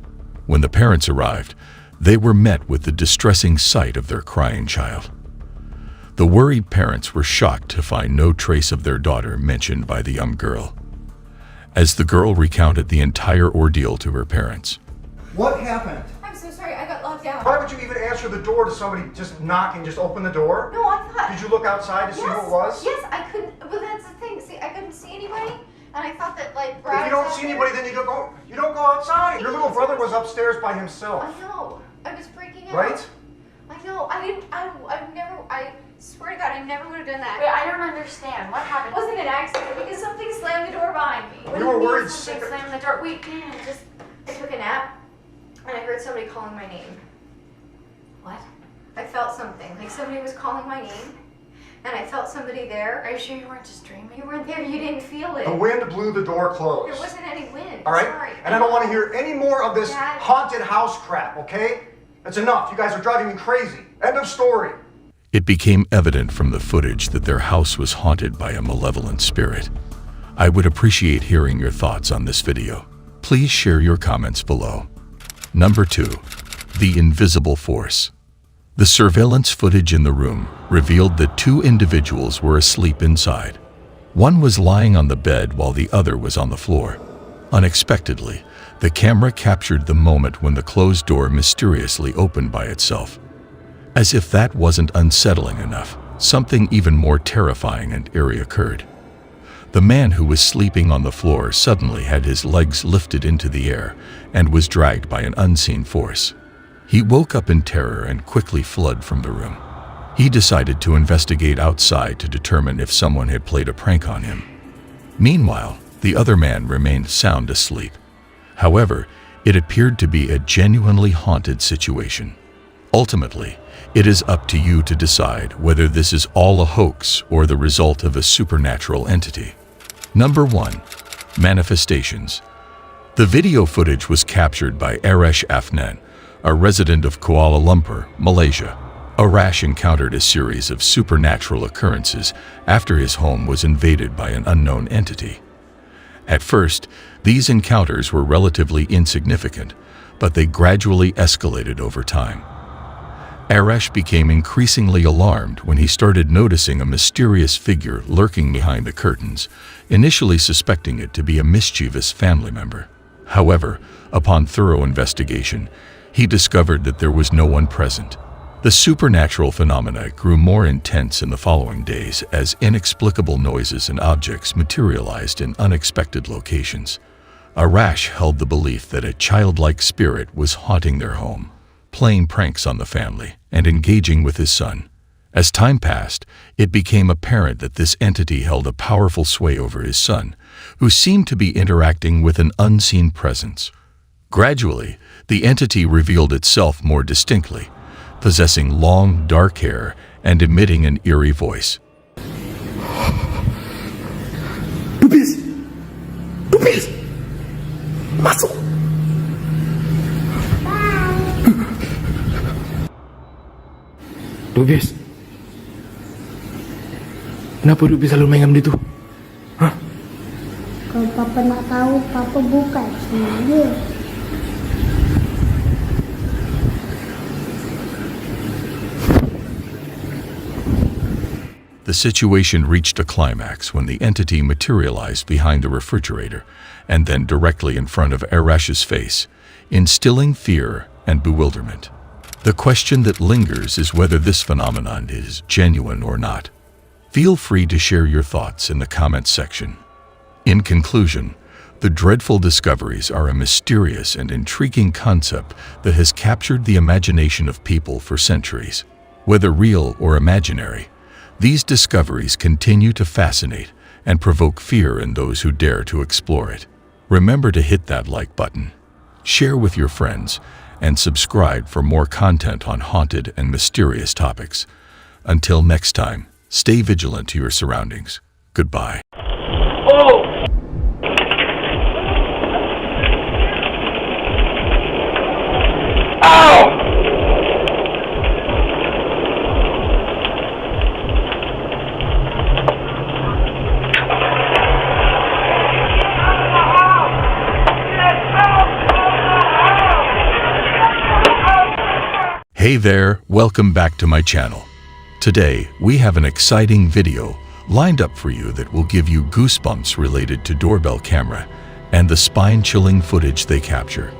When the parents arrived, they were met with the distressing sight of their crying child. The worried parents were shocked to find no trace of their daughter mentioned by the young girl. As the girl recounted the entire ordeal to her parents. What happened? I'm so sorry, I got locked out. Why would you even answer the door to somebody just knocking, just open the door? No, I thought... Did you look outside to see who it was? Yes, I couldn't, well that's the thing, see, I couldn't see anybody, and I thought that like Brad... If you don't see anybody, then you don't go outside. Your little brother was upstairs by himself. I know, I was freaking out. Right? I know, I swear to God, I never would have done that. Wait, I don't understand, what happened? It wasn't an accident, because something slammed the door behind me. You were worried something slammed the door, I took a nap, and I heard somebody calling my name. What? I felt something, like somebody was calling my name, and I felt somebody there. Are you sure you weren't just dreaming? You weren't there, you didn't feel it. The wind blew the door closed. There wasn't any wind. All right? Sorry. And I don't want to hear any more of this Dad. haunted house crap, okay? That's enough. You guys are driving me crazy. End of story. It became evident from the footage that their house was haunted by a malevolent spirit. I would appreciate hearing your thoughts on this video. Please share your comments below. Number 2. The Invisible Force. The surveillance footage in the room revealed that 2 individuals were asleep inside. One was lying on the bed while the other was on the floor. Unexpectedly, the camera captured the moment when the closed door mysteriously opened by itself. As if that wasn't unsettling enough, something even more terrifying and eerie occurred. The man who was sleeping on the floor suddenly had his legs lifted into the air and was dragged by an unseen force. He woke up in terror and quickly fled from the room. He decided to investigate outside to determine if someone had played a prank on him. Meanwhile, the other man remained sound asleep. However, it appeared to be a genuinely haunted situation. Ultimately, it is up to you to decide whether this is all a hoax or the result of a supernatural entity. Number 1. Manifestations. The video footage was captured by Arash Afnan, a resident of Kuala Lumpur, Malaysia. Arash encountered a series of supernatural occurrences after his home was invaded by an unknown entity. At first, these encounters were relatively insignificant, but they gradually escalated over time. Arash became increasingly alarmed when he started noticing a mysterious figure lurking behind the curtains, initially suspecting it to be a mischievous family member. However, upon thorough investigation, he discovered that there was no one present. The supernatural phenomena grew more intense in the following days as inexplicable noises and objects materialized in unexpected locations. Arash held the belief that a childlike spirit was haunting their home, playing pranks on the family, and engaging with his son. As time passed, it became apparent that this entity held a powerful sway over his son, who seemed to be interacting with an unseen presence. Gradually, the entity revealed itself more distinctly, possessing long, dark hair and emitting an eerie voice. Boobies! Boobies! Muscle! Boobies! Kenapa Boobies selalu main dengan itu? Hah? Kalau Papa nak tahu, Papa buka sendiri. The situation reached a climax when the entity materialized behind a refrigerator and then directly in front of Arash's face, instilling fear and bewilderment. The question that lingers is whether this phenomenon is genuine or not. Feel free to share your thoughts in the comments section. In conclusion, the dreadful discoveries are a mysterious and intriguing concept that has captured the imagination of people for centuries. Whether real or imaginary, these discoveries continue to fascinate and provoke fear in those who dare to explore it. Remember to hit that like button, share with your friends, and subscribe for more content on haunted and mysterious topics. Until next time, stay vigilant to your surroundings. Goodbye. Oh! Ow! Hey there, welcome back to my channel. Today, we have an exciting video lined up for you that will give you goosebumps related to doorbell camera and the spine-chilling footage they capture.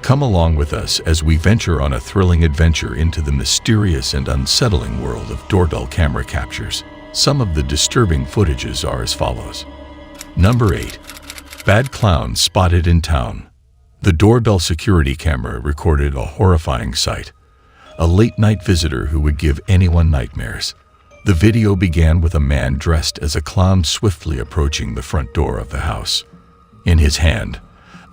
Come along with us as we venture on a thrilling adventure into the mysterious and unsettling world of doorbell camera captures. Some of the disturbing footages are as follows. Number 8. Bad clown spotted in town. The doorbell security camera recorded a horrifying sight. A late-night visitor who would give anyone nightmares. The video began with a man dressed as a clown swiftly approaching the front door of the house. In his hand,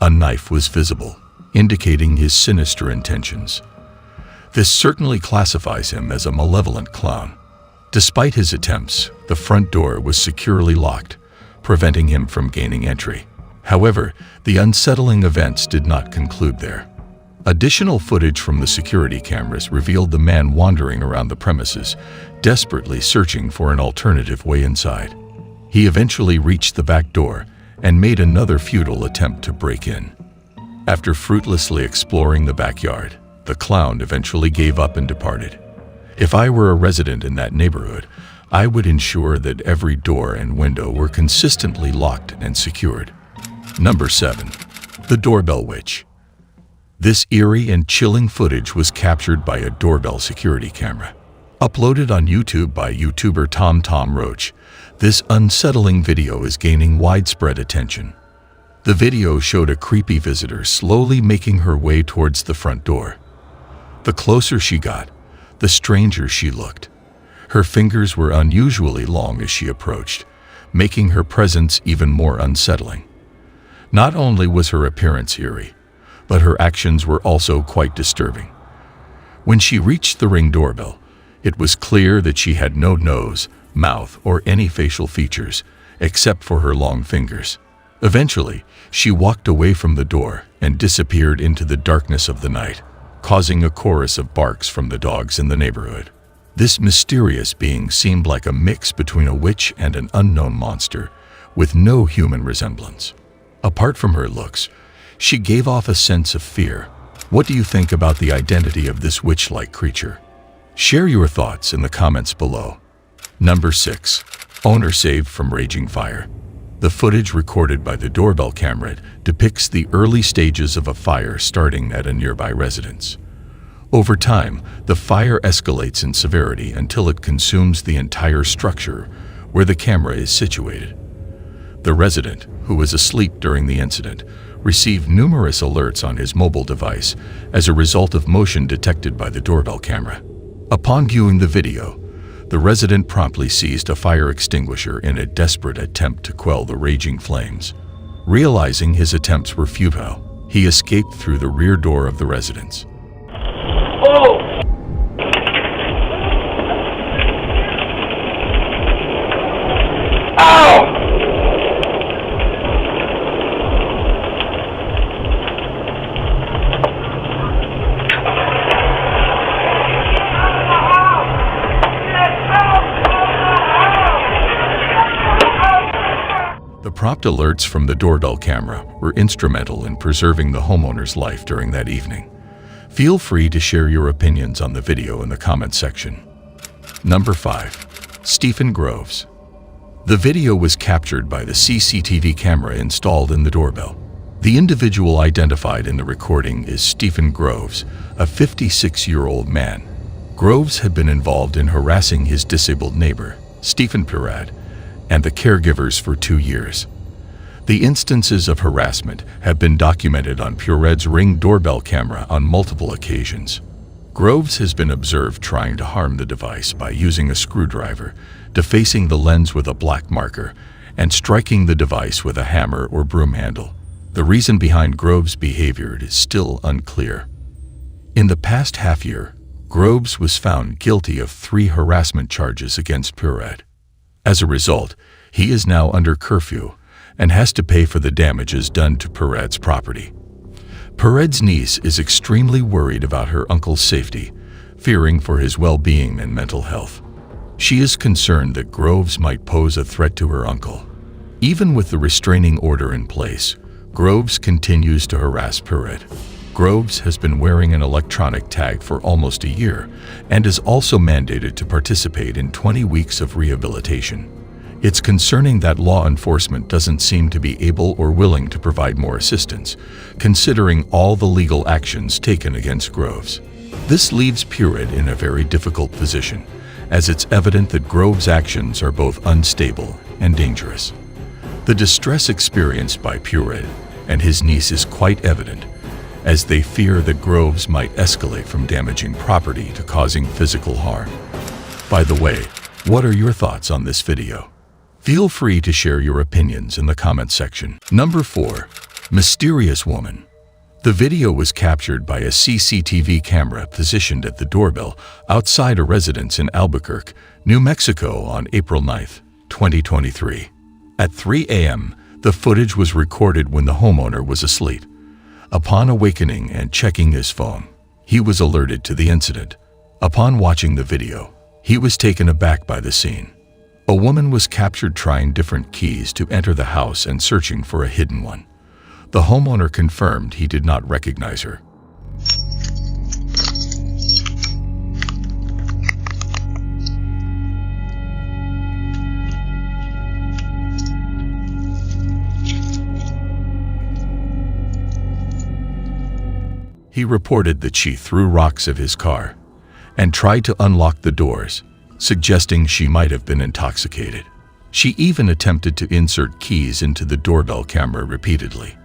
a knife was visible, indicating his sinister intentions. This certainly classifies him as a malevolent clown. Despite his attempts, the front door was securely locked, preventing him from gaining entry. However, the unsettling events did not conclude there. Additional footage from the security cameras revealed the man wandering around the premises, desperately searching for an alternative way inside. He eventually reached the back door and made another futile attempt to break in. After fruitlessly exploring the backyard, the clown eventually gave up and departed. If I were a resident in that neighborhood, I would ensure that every door and window were consistently locked and secured. Number 7. The Doorbell Witch. This eerie and chilling footage was captured by a doorbell security camera. Uploaded on YouTube by YouTuber Tom Roach, this unsettling video is gaining widespread attention. The video showed a creepy visitor slowly making her way towards the front door. The closer she got, the stranger she looked. Her fingers were unusually long as she approached, making her presence even more unsettling. Not only was her appearance eerie, but her actions were also quite disturbing. When she reached the Ring doorbell, it was clear that she had no nose, mouth, or any facial features, except for her long fingers. Eventually, she walked away from the door and disappeared into the darkness of the night, causing a chorus of barks from the dogs in the neighborhood. This mysterious being seemed like a mix between a witch and an unknown monster, with no human resemblance. Apart from her looks, she gave off a sense of fear. What do you think about the identity of this witch-like creature? Share your thoughts in the comments below. Number 6. Owner saved from raging fire. The footage recorded by the doorbell camera depicts the early stages of a fire starting at a nearby residence. Over time, the fire escalates in severity until it consumes the entire structure where the camera is situated. The resident, who was asleep during the incident, received numerous alerts on his mobile device as a result of motion detected by the doorbell camera. Upon viewing the video, the resident promptly seized a fire extinguisher in a desperate attempt to quell the raging flames. Realizing his attempts were futile, he escaped through the rear door of the residence. Oh! The prompt alerts from the doorbell camera were instrumental in preserving the homeowner's life during that evening. Feel free to share your opinions on the video in the comment section. Number 5. Stephen Groves. The video was captured by the CCTV camera installed in the doorbell. The individual identified in the recording is Stephen Groves, a 56-year-old man. Groves had been involved in harassing his disabled neighbor, Stephen Pirad, and the caregivers for 2 years. The instances of harassment have been documented on Pirad's Ring doorbell camera on multiple occasions. Groves has been observed trying to harm the device by using a screwdriver, defacing the lens with a black marker, and striking the device with a hammer or broom handle. The reason behind Groves' behavior is still unclear. In the past half year, Groves was found guilty of 3 harassment charges against Pirad. As a result, he is now under curfew and has to pay for the damages done to Pirad's property. Pirad's niece is extremely worried about her uncle's safety, fearing for his well-being and mental health. She is concerned that Groves might pose a threat to her uncle. Even with the restraining order in place, Groves continues to harass Pirad. Groves has been wearing an electronic tag for almost a year and is also mandated to participate in 20 weeks of rehabilitation. It's concerning that law enforcement doesn't seem to be able or willing to provide more assistance, considering all the legal actions taken against Groves. This leaves Pirad in a very difficult position, as it's evident that Groves' actions are both unstable and dangerous. The distress experienced by Pirad and his niece is quite evident, as they fear that Groves might escalate from damaging property to causing physical harm. By the way, what are your thoughts on this video? Feel free to share your opinions in the comment section. Number 4. Mysterious Woman. The video was captured by a CCTV camera positioned at the doorbell outside a residence in Albuquerque, New Mexico on April 9, 2023. At 3 a.m., the footage was recorded when the homeowner was asleep. Upon awakening and checking his phone, he was alerted to the incident. Upon watching the video, he was taken aback by the scene. A woman was captured trying different keys to enter the house and searching for a hidden one. The homeowner confirmed he did not recognize her. He reported that she threw rocks at his car and tried to unlock the doors, suggesting she might have been intoxicated. She even attempted to insert keys into the doorbell camera repeatedly.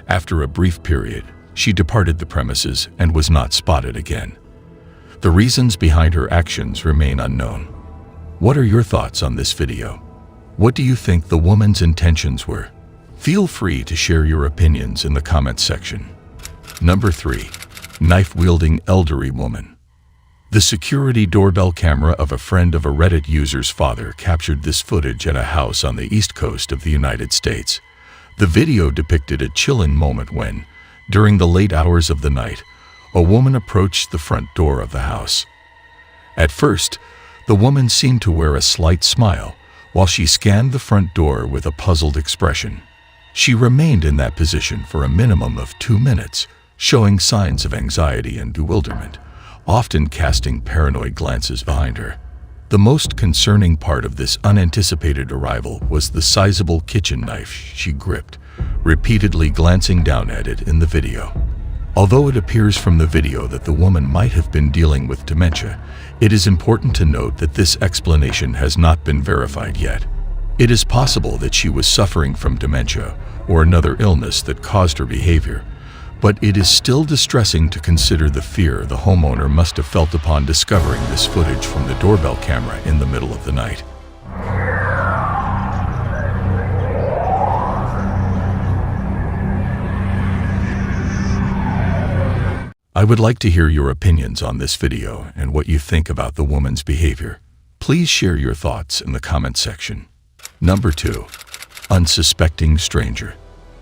After a brief period, she departed the premises and was not spotted again. The reasons behind her actions remain unknown. What are your thoughts on this video? What do you think the woman's intentions were? Feel free to share your opinions in the comments section. Number 3. Knife-wielding elderly woman. The security doorbell camera of a friend of a Reddit user's father captured this footage at a house on the East Coast of the United States. The video depicted a chilling moment when, during the late hours of the night, a woman approached the front door of the house. At first, the woman seemed to wear a slight smile while she scanned the front door with a puzzled expression. She remained in that position for a minimum of 2 minutes, showing signs of anxiety and bewilderment, often casting paranoid glances behind her. The most concerning part of this unanticipated arrival was the sizable kitchen knife she gripped, repeatedly glancing down at it in the video. Although it appears from the video that the woman might have been dealing with dementia, it is important to note that this explanation has not been verified yet. It is possible that she was suffering from dementia or another illness that caused her behavior, but it is still distressing to consider the fear the homeowner must have felt upon discovering this footage from the doorbell camera in the middle of the night. I would like to hear your opinions on this video and what you think about the woman's behavior. Please share your thoughts in the comments section. Number 2. Unsuspecting stranger.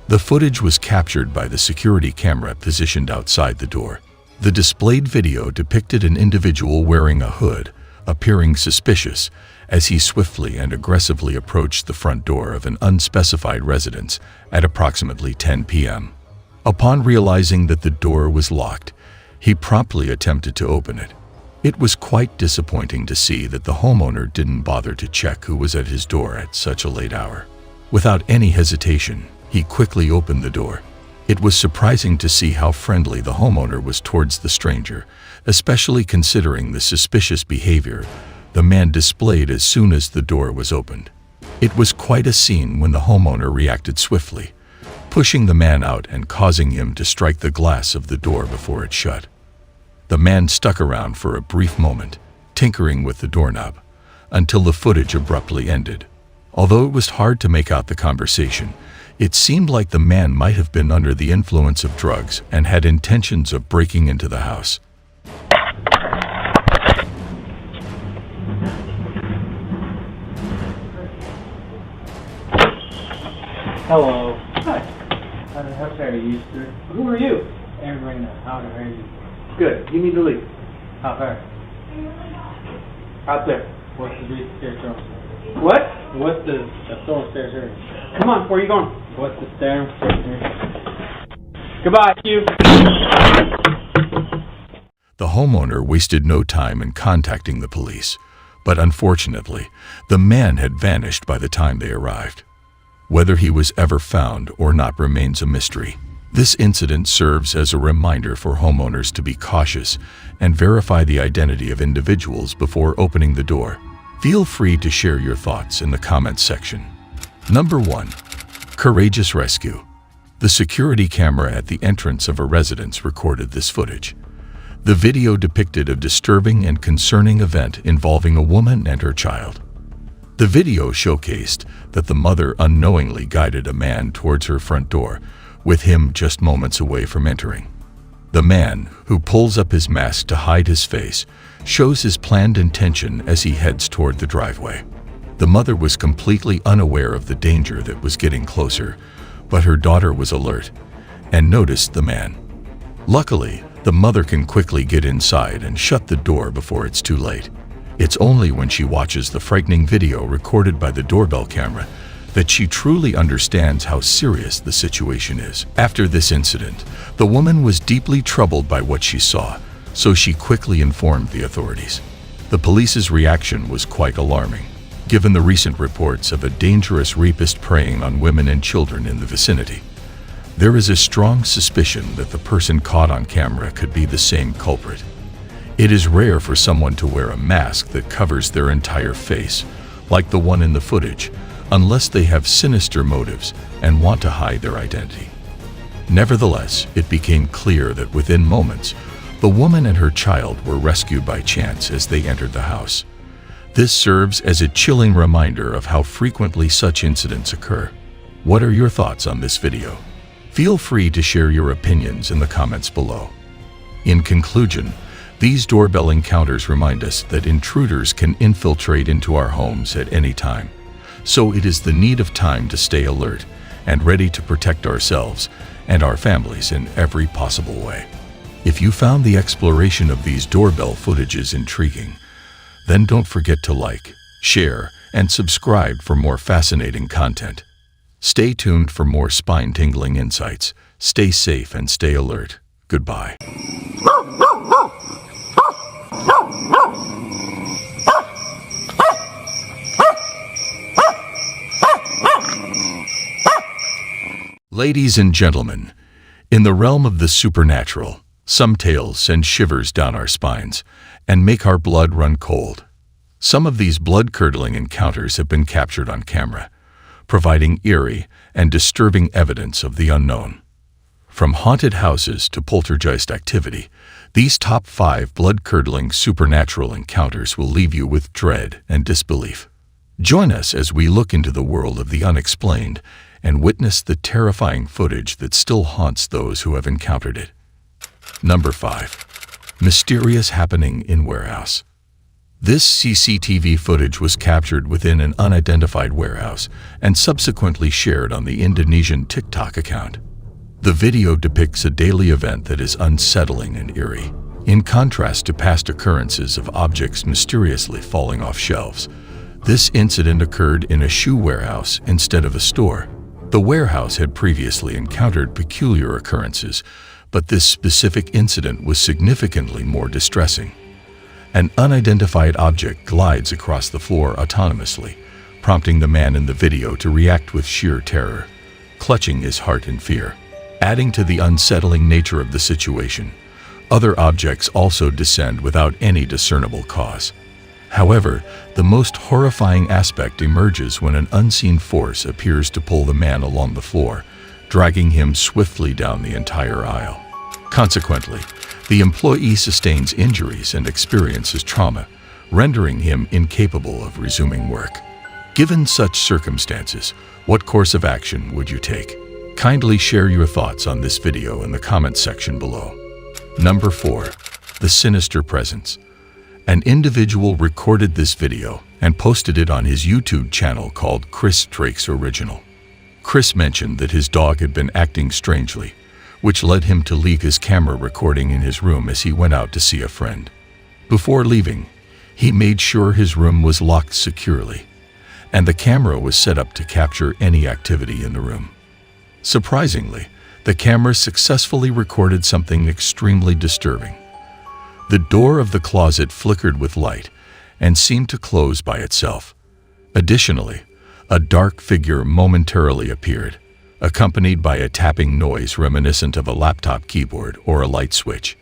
The footage was captured by the security camera positioned outside the door. The displayed video depicted an individual wearing a hood, appearing suspicious as he swiftly and aggressively approached the front door of an unspecified residence at approximately 10 p.m. Upon realizing that the door was locked, he promptly attempted to open it. It was quite disappointing to see that the homeowner didn't bother to check who was at his door at such a late hour. Without any hesitation, he quickly opened the door. It was surprising to see how friendly the homeowner was towards the stranger, especially considering the suspicious behavior the man displayed as soon as the door was opened. It was quite a scene when the homeowner reacted swiftly, pushing the man out and causing him to strike the glass of the door before it shut. The man stuck around for a brief moment, tinkering with the doorknob, until the footage abruptly ended. Although it was hard to make out the conversation, it seemed like the man might have been under the influence of drugs and had intentions of breaking into the house. Hello. Hi. How far are you, sir? Who are you? Aaron, how far are you? Good. You need to leave. How far? Out there. What's the staircase? What? What's the stairs? Come on, where are you going? What's the stairs? Goodbye, you. The homeowner wasted no time in contacting the police, but unfortunately, the man had vanished by the time they arrived. Whether he was ever found or not remains a mystery. This incident serves as a reminder for homeowners to be cautious and verify the identity of individuals before opening the door. Feel free to share your thoughts in the comments section. Number 1. Courageous rescue. The security camera at the entrance of a residence recorded this footage. The video depicted a disturbing and concerning event involving a woman and her child. The video showcased that the mother unknowingly guided a man towards her front door, with him just moments away from entering. The man, who pulls up his mask to hide his face, shows his planned intention as he heads toward the driveway. The mother was completely unaware of the danger that was getting closer, but her daughter was alert and noticed the man. Luckily, the mother can quickly get inside and shut the door before it's too late. It's only when she watches the frightening video recorded by the doorbell camera that she truly understands how serious the situation is. After this incident, the woman was deeply troubled by what she saw, so she quickly informed the authorities. The police's reaction was quite alarming, given the recent reports of a dangerous rapist preying on women and children in the vicinity. There is a strong suspicion that the person caught on camera could be the same culprit. It is rare for someone to wear a mask that covers their entire face, like the one in the footage, unless they have sinister motives and want to hide their identity. Nevertheless, it became clear that within moments, the woman and her child were rescued by chance as they entered the house. This serves as a chilling reminder of how frequently such incidents occur. What are your thoughts on this video? Feel free to share your opinions in the comments below. In conclusion, these doorbell encounters remind us that intruders can infiltrate into our homes at any time. So it is the need of time to stay alert and ready to protect ourselves and our families in every possible way. If you found the exploration of these doorbell footages intriguing, then don't forget to like, share, and subscribe for more fascinating content. Stay tuned for more spine-tingling insights. Stay safe and stay alert. Goodbye. Ladies and gentlemen, in the realm of the supernatural, some tales send shivers down our spines and make our blood run cold. Some of these blood-curdling encounters have been captured on camera, providing eerie and disturbing evidence of the unknown. From haunted houses to poltergeist activity, these top 5 blood-curdling supernatural encounters will leave you with dread and disbelief. Join us as we look into the world of the unexplained and witness the terrifying footage that still haunts those who have encountered it. Number 5. Mysterious happening in warehouse. This CCTV footage was captured within an unidentified warehouse and subsequently shared on the Indonesian TikTok account. The video depicts a daily event that is unsettling and eerie. In contrast to past occurrences of objects mysteriously falling off shelves, this incident occurred in a shoe warehouse instead of a store. The warehouse had previously encountered peculiar occurrences, but this specific incident was significantly more distressing. An unidentified object glides across the floor autonomously, prompting the man in the video to react with sheer terror, clutching his heart in fear. Adding to the unsettling nature of the situation, other objects also descend without any discernible cause. However, the most horrifying aspect emerges when an unseen force appears to pull the man along the floor, dragging him swiftly down the entire aisle. Consequently, the employee sustains injuries and experiences trauma, rendering him incapable of resuming work. Given such circumstances, what course of action would you take? Kindly share your thoughts on this video in the comments section below. Number 4. The Sinister Presence. An individual recorded this video and posted it on his YouTube channel called Chris Drake's Original. Chris mentioned that his dog had been acting strangely, which led him to leave his camera recording in his room as he went out to see a friend. Before leaving, he made sure his room was locked securely, and the camera was set up to capture any activity in the room. Surprisingly, the camera successfully recorded something extremely disturbing. The door of the closet flickered with light and seemed to close by itself. Additionally, a dark figure momentarily appeared, accompanied by a tapping noise reminiscent of a laptop keyboard or a light switch.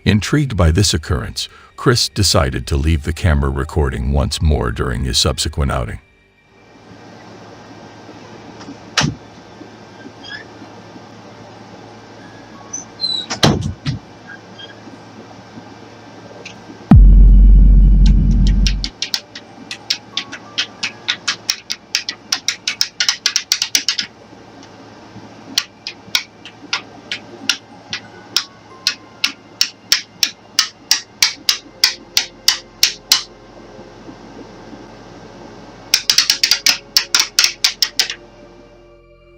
Intrigued by this occurrence, Chris decided to leave the camera recording once more during his subsequent outing.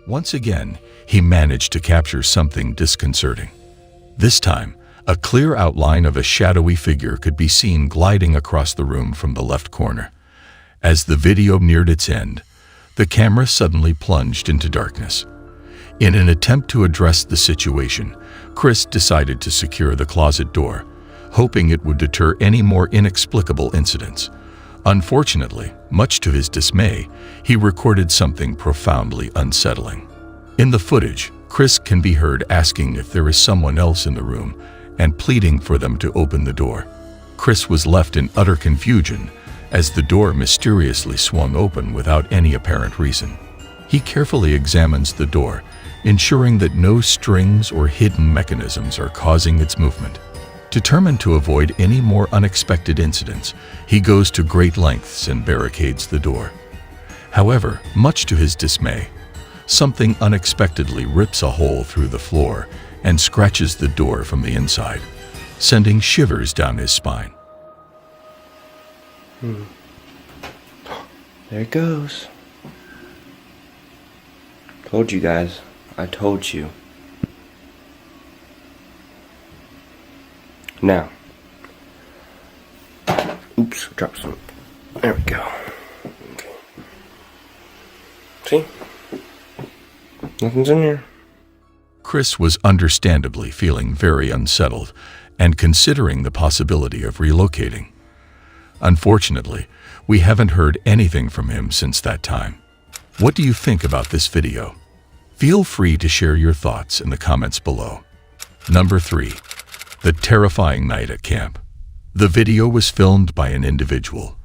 Once again, he managed to capture something disconcerting. This time, a clear outline of a shadowy figure could be seen gliding across the room from the left corner. As the video neared its end, the camera suddenly plunged into darkness. In an attempt to address the situation, Chris decided to secure the closet door, hoping it would deter any more inexplicable incidents. Unfortunately, much to his dismay, he recorded something profoundly unsettling. In the footage, Chris can be heard asking if there is someone else in the room and pleading for them to open the door. Chris was left in utter confusion as the door mysteriously swung open without any apparent reason. He carefully examines the door, ensuring that no strings or hidden mechanisms are causing its movement. Determined to avoid any more unexpected incidents, he goes to great lengths and barricades the door. However, much to his dismay, something unexpectedly rips a hole through the floor and scratches the door from the inside, sending shivers down his spine. There it goes. Told you guys. I told you. Now. Oops, dropped some. There we go. Okay. See? Nothing's in here. Chris was understandably feeling very unsettled and considering the possibility of relocating. Unfortunately, we haven't heard anything from him since that time. What do you think about this video? Feel free to share your thoughts in the comments below. Number 3. The terrifying night at camp. The video was filmed by an individual,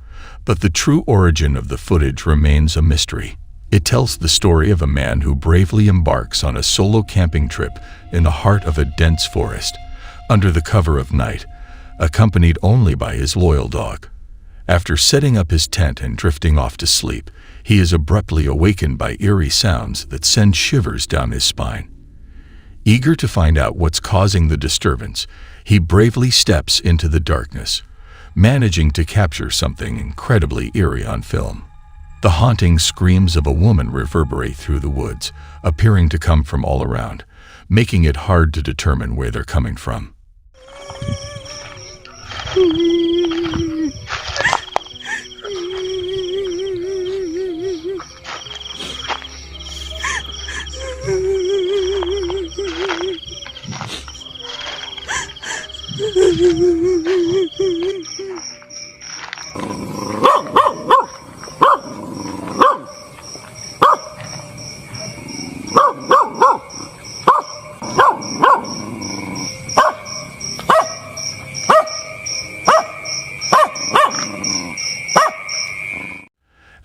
but the true origin of the footage remains a mystery. It tells the story of a man who bravely embarks on a solo camping trip in the heart of a dense forest, under the cover of night, accompanied only by his loyal dog. After setting up his tent and drifting off to sleep, he is abruptly awakened by eerie sounds that send shivers down his spine. Eager to find out what's causing the disturbance, he bravely steps into the darkness, managing to capture something incredibly eerie on film. The haunting screams of a woman reverberate through the woods, appearing to come from all around, making it hard to determine where they're coming from.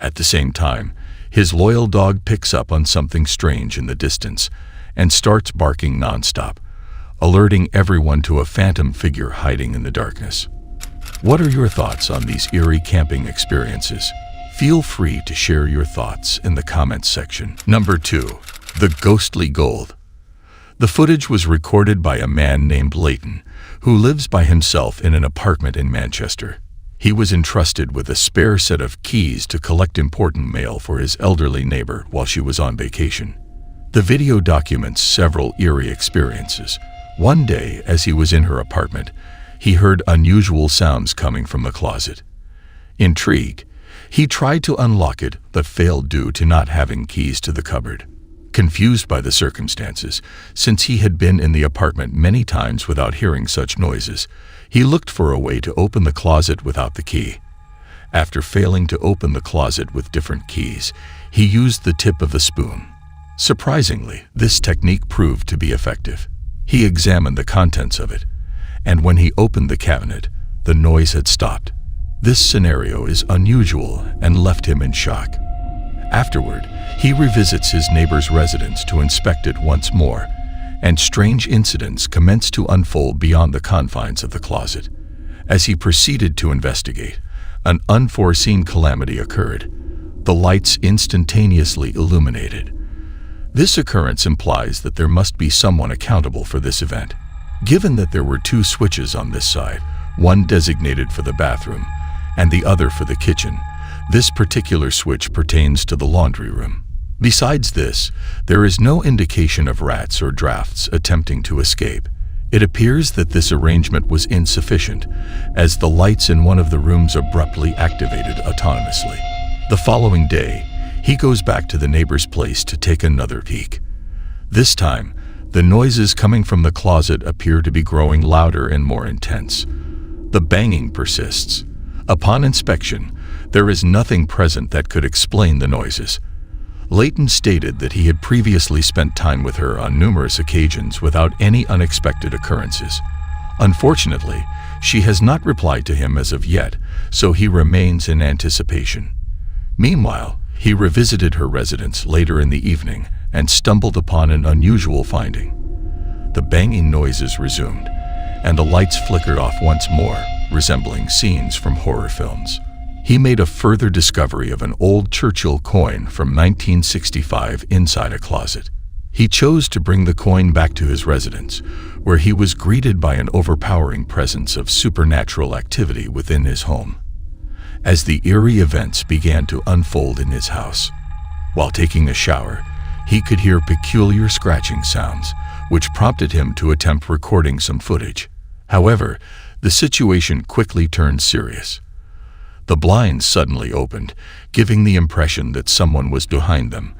At the same time, his loyal dog picks up on something strange in the distance and starts barking nonstop, alerting everyone to a phantom figure hiding in the darkness. What are your thoughts on these eerie camping experiences? Feel free to share your thoughts in the comments section. Number 2. The Ghostly Gold. The footage was recorded by a man named Leighton, who lives by himself in an apartment in Manchester. He was entrusted with a spare set of keys to collect important mail for his elderly neighbor while she was on vacation. The video documents several eerie experiences. One day, as he was in her apartment, he heard unusual sounds coming from the closet. Intrigued, he tried to unlock it but failed due to not having keys to the cupboard. Confused by the circumstances, since he had been in the apartment many times without hearing such noises, he looked for a way to open the closet without the key. After failing to open the closet with different keys, he used the tip of the spoon. Surprisingly, this technique proved to be effective. He examined the contents of it, and when he opened the cabinet, the noise had stopped. This scenario is unusual and left him in shock. Afterward, he revisits his neighbor's residence to inspect it once more, and strange incidents commence to unfold beyond the confines of the closet. As he proceeded to investigate, an unforeseen calamity occurred. The lights instantaneously illuminated. This occurrence implies that there must be someone accountable for this event. Given that there were 2 switches on this side, one designated for the bathroom and the other for the kitchen, this particular switch pertains to the laundry room. Besides this, there is no indication of rats or drafts attempting to escape. It appears that this arrangement was insufficient, as the lights in one of the rooms abruptly activated autonomously. The following day, he goes back to the neighbor's place to take another peek. This time, the noises coming from the closet appear to be growing louder and more intense. The banging persists. Upon inspection, there is nothing present that could explain the noises. Leighton stated that he had previously spent time with her on numerous occasions without any unexpected occurrences. Unfortunately, she has not replied to him as of yet, so he remains in anticipation. Meanwhile, he revisited her residence later in the evening and stumbled upon an unusual finding. The banging noises resumed, and the lights flickered off once more, resembling scenes from horror films. He made a further discovery of an old Churchill coin from 1965 inside a closet. He chose to bring the coin back to his residence, where he was greeted by an overpowering presence of supernatural activity within his home. As the eerie events began to unfold in his house, while taking a shower, he could hear peculiar scratching sounds, which prompted him to attempt recording some footage. However, the situation quickly turned serious. The blinds suddenly opened, giving the impression that someone was behind them.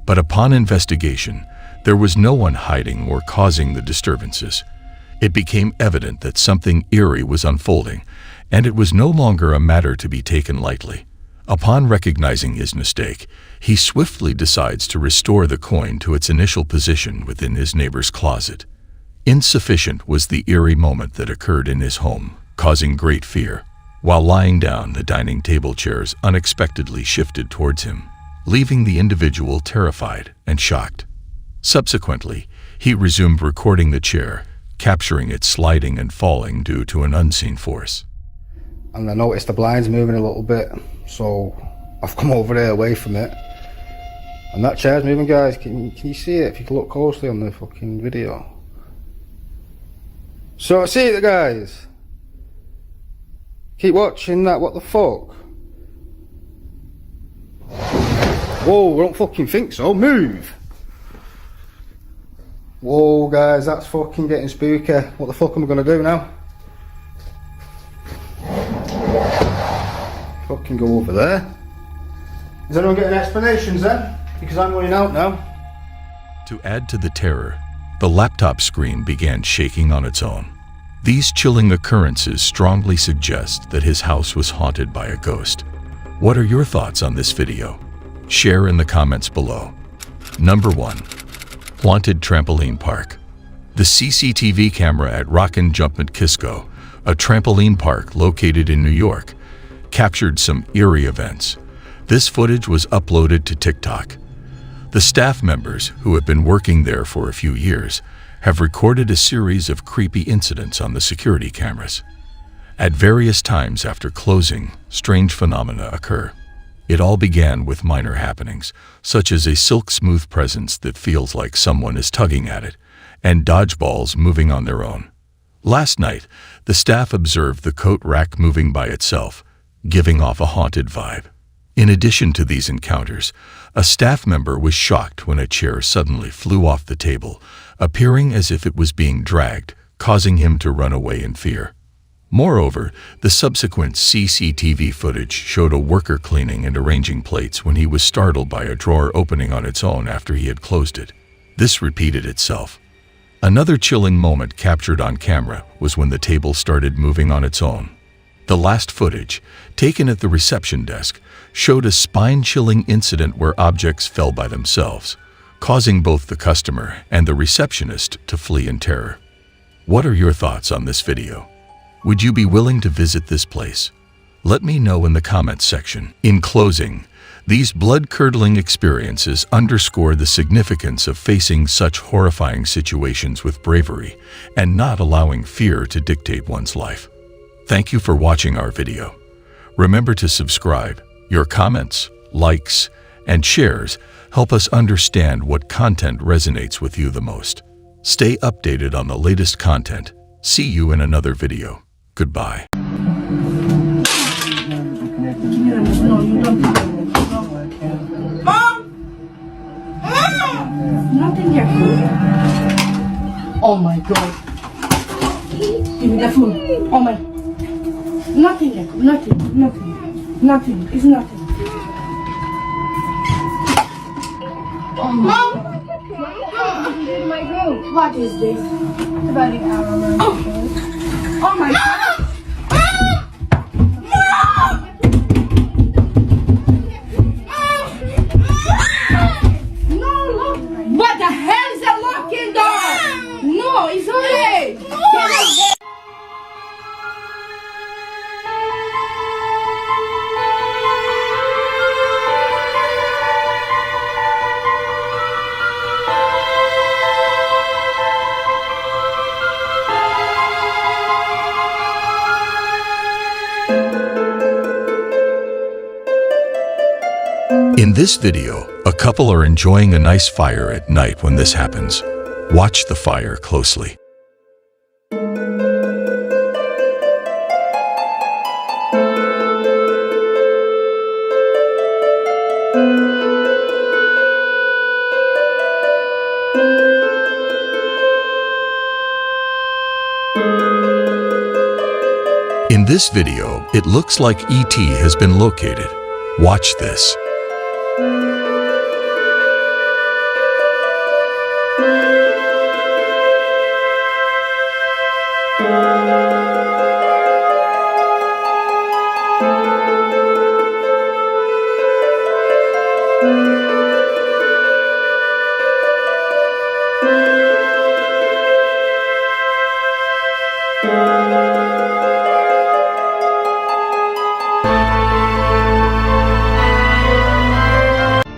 But upon investigation, there was no one hiding or causing the disturbances. It became evident that something eerie was unfolding, and it was no longer a matter to be taken lightly. Upon recognizing his mistake, he swiftly decides to restore the coin to its initial position within his neighbor's closet. Insufficient was the eerie moment that occurred in his home, causing great fear. While lying down, the dining table chairs unexpectedly shifted towards him, leaving the individual terrified and shocked. Subsequently, he resumed recording the chair, capturing it sliding and falling due to an unseen force. And I noticed the blinds moving a little bit, so I've come over there away from it. And that chair's moving, guys. Can you see it? If you can look closely on the fucking video. So see it, guys. Keep watching that. What the fuck? Whoa, I don't fucking think so. Move! Whoa, guys, that's fucking getting spooky. What the fuck am I gonna do now? Fucking go over there. Is anyone getting explanations then? Because I'm running out now. To add to the terror, the laptop screen began shaking on its own. These chilling occurrences strongly suggest that his house was haunted by a ghost. What are your thoughts on this video? Share in the comments below. Number 1. Haunted Trampoline Park. The CCTV camera at Rockin' Jumpment Kisco, a trampoline park located in New York, captured some eerie events. This footage was uploaded to TikTok. The staff members, who have been working there for a few years, have recorded a series of creepy incidents on the security cameras. At various times after closing, strange phenomena occur. It all began with minor happenings, such as a silk-smooth presence that feels like someone is tugging at it, and dodgeballs moving on their own. Last night, the staff observed the coat rack moving by itself, giving off a haunted vibe. In addition to these encounters, a staff member was shocked when a chair suddenly flew off the table, appearing as if it was being dragged, causing him to run away in fear. Moreover, the subsequent CCTV footage showed a worker cleaning and arranging plates when he was startled by a drawer opening on its own after he had closed it. This repeated itself. Another chilling moment captured on camera was when the table started moving on its own. The last footage, taken at the reception desk, showed a spine-chilling incident where objects fell by themselves, causing both the customer and the receptionist to flee in terror. What are your thoughts on this video? Would you be willing to visit this place? Let me know in the comments section. In closing, these blood-curdling experiences underscore the significance of facing such horrifying situations with bravery and not allowing fear to dictate one's life. Thank you for watching our video. Remember to subscribe. Your comments, likes, and shares help us understand what content resonates with you the most. Stay updated on the latest content. See you in another video. Goodbye. Nothing here. Oh my god. Give me the phone. Oh my. Nothing here. Nothing. It's nothing. Oh Mom! In my room. What is this? It's about an hour. Oh my god. What the hell is that locking door? No, it's okay. Get out there. In this video, a couple are enjoying a nice fire at night when this happens. Watch the fire closely. In this video, it looks like ET has been located. Watch this.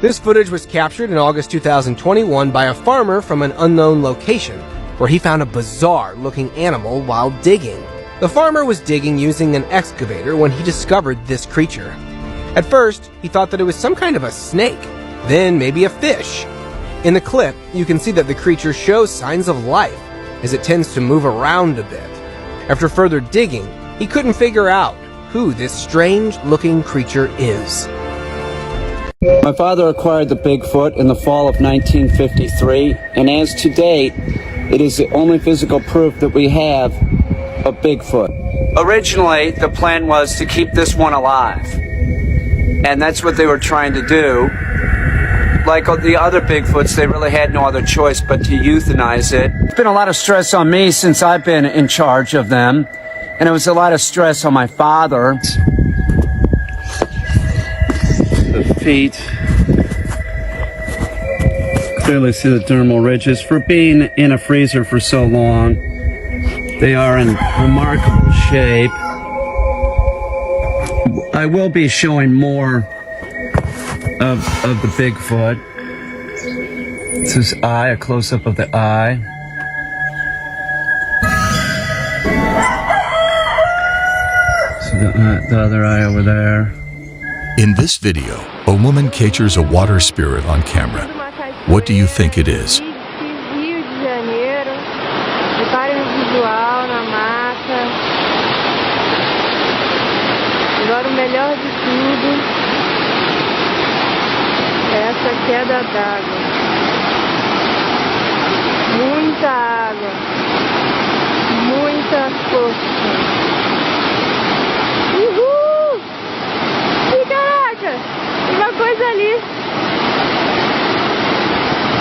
This footage was captured in August 2021 by a farmer from an unknown location, where he found a bizarre-looking animal while digging. The farmer was digging using an excavator when he discovered this creature. At first, he thought that it was some kind of a snake, then maybe a fish. In the clip, you can see that the creature shows signs of life, as it tends to move around a bit. After further digging, he couldn't figure out who this strange-looking creature is. My father acquired the Bigfoot in the fall of 1953, and as to date, it is the only physical proof that we have of Bigfoot. Originally, the plan was to keep this one alive, and that's what they were trying to do. Like the other Bigfoots, they really had no other choice but to euthanize it. It's been a lot of stress on me since I've been in charge of them, and it was a lot of stress on my father. The feet. Clearly see the dermal ridges. For being in a freezer for so long, they are in remarkable shape. I will be showing more of the Bigfoot. It's his eye, a close-up of the eye. So the other eye over there. In this video, a woman captures a water spirit on camera. What do you think it is? Rio de Janeiro, reparem no visual, na mata. Agora o melhor de tudo é essa queda d'água. Muita água, muita força. Uhul! Ih, caraca! Tem uma coisa ali.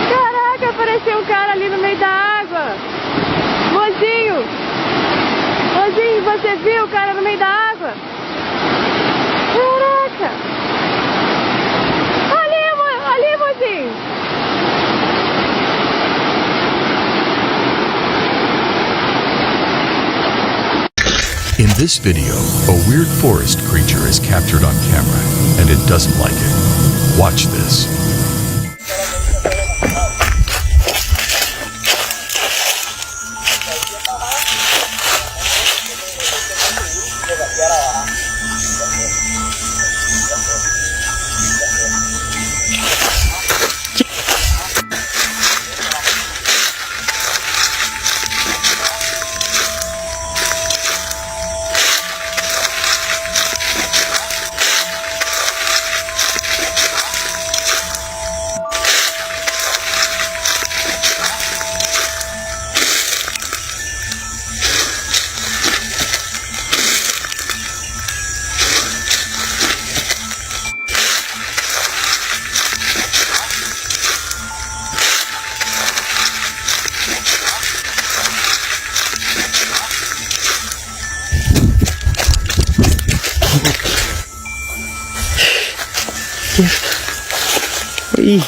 Caraca, apareceu um cara ali no meio da água. Mozinho! Mozinho, você viu o cara no meio da água? Caraca! Ali, mozinho! In this video, a weird forest creature is captured on camera, and it doesn't like it. Watch this. Ih.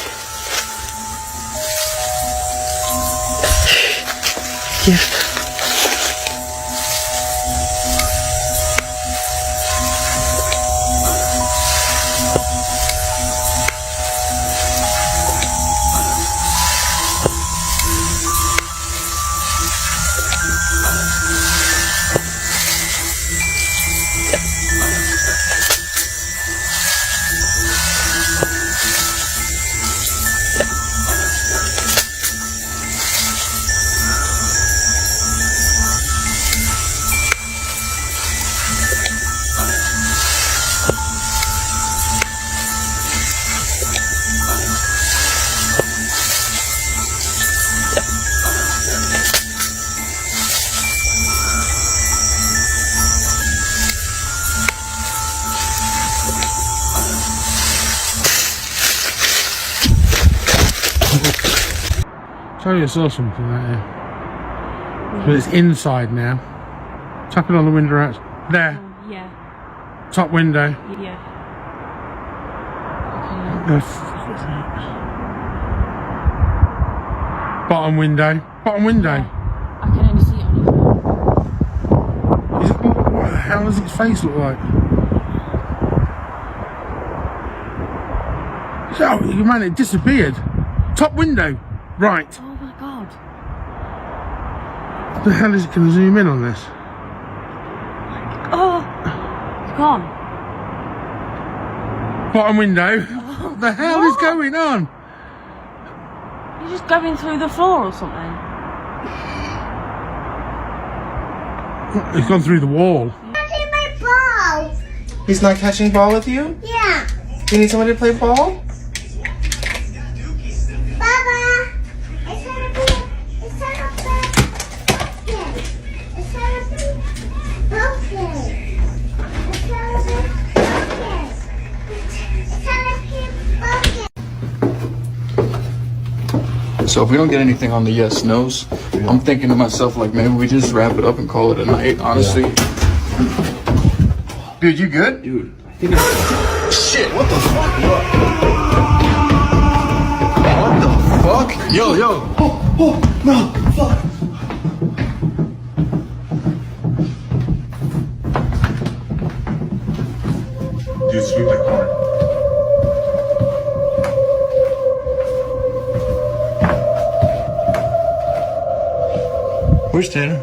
Tell you I saw something right here. But it's inside now. Tap it on the window out. There. Yeah. Top window. Yeah. Bottom window. Bottom window. I can only see it on your phone. Is it, what the hell does its face look like? Oh, man, it disappeared. Top window. Right. Oh my god. What the hell is it going to zoom in on this? Oh! It's gone. Bottom window. What the hell is going on? You're just going through the floor or something. It's gone through the wall. Catching my ball. He's not catching ball with you? Yeah. You need somebody to play ball? So if we don't get anything on the yes nos, I'm thinking to myself like maybe we just wrap it up and call it a night. Honestly, dude, you good? Dude, I think shit. What the fuck? What the fuck? Yo. Oh, no, fuck. Dude, sweep that corner. Where's Tanner?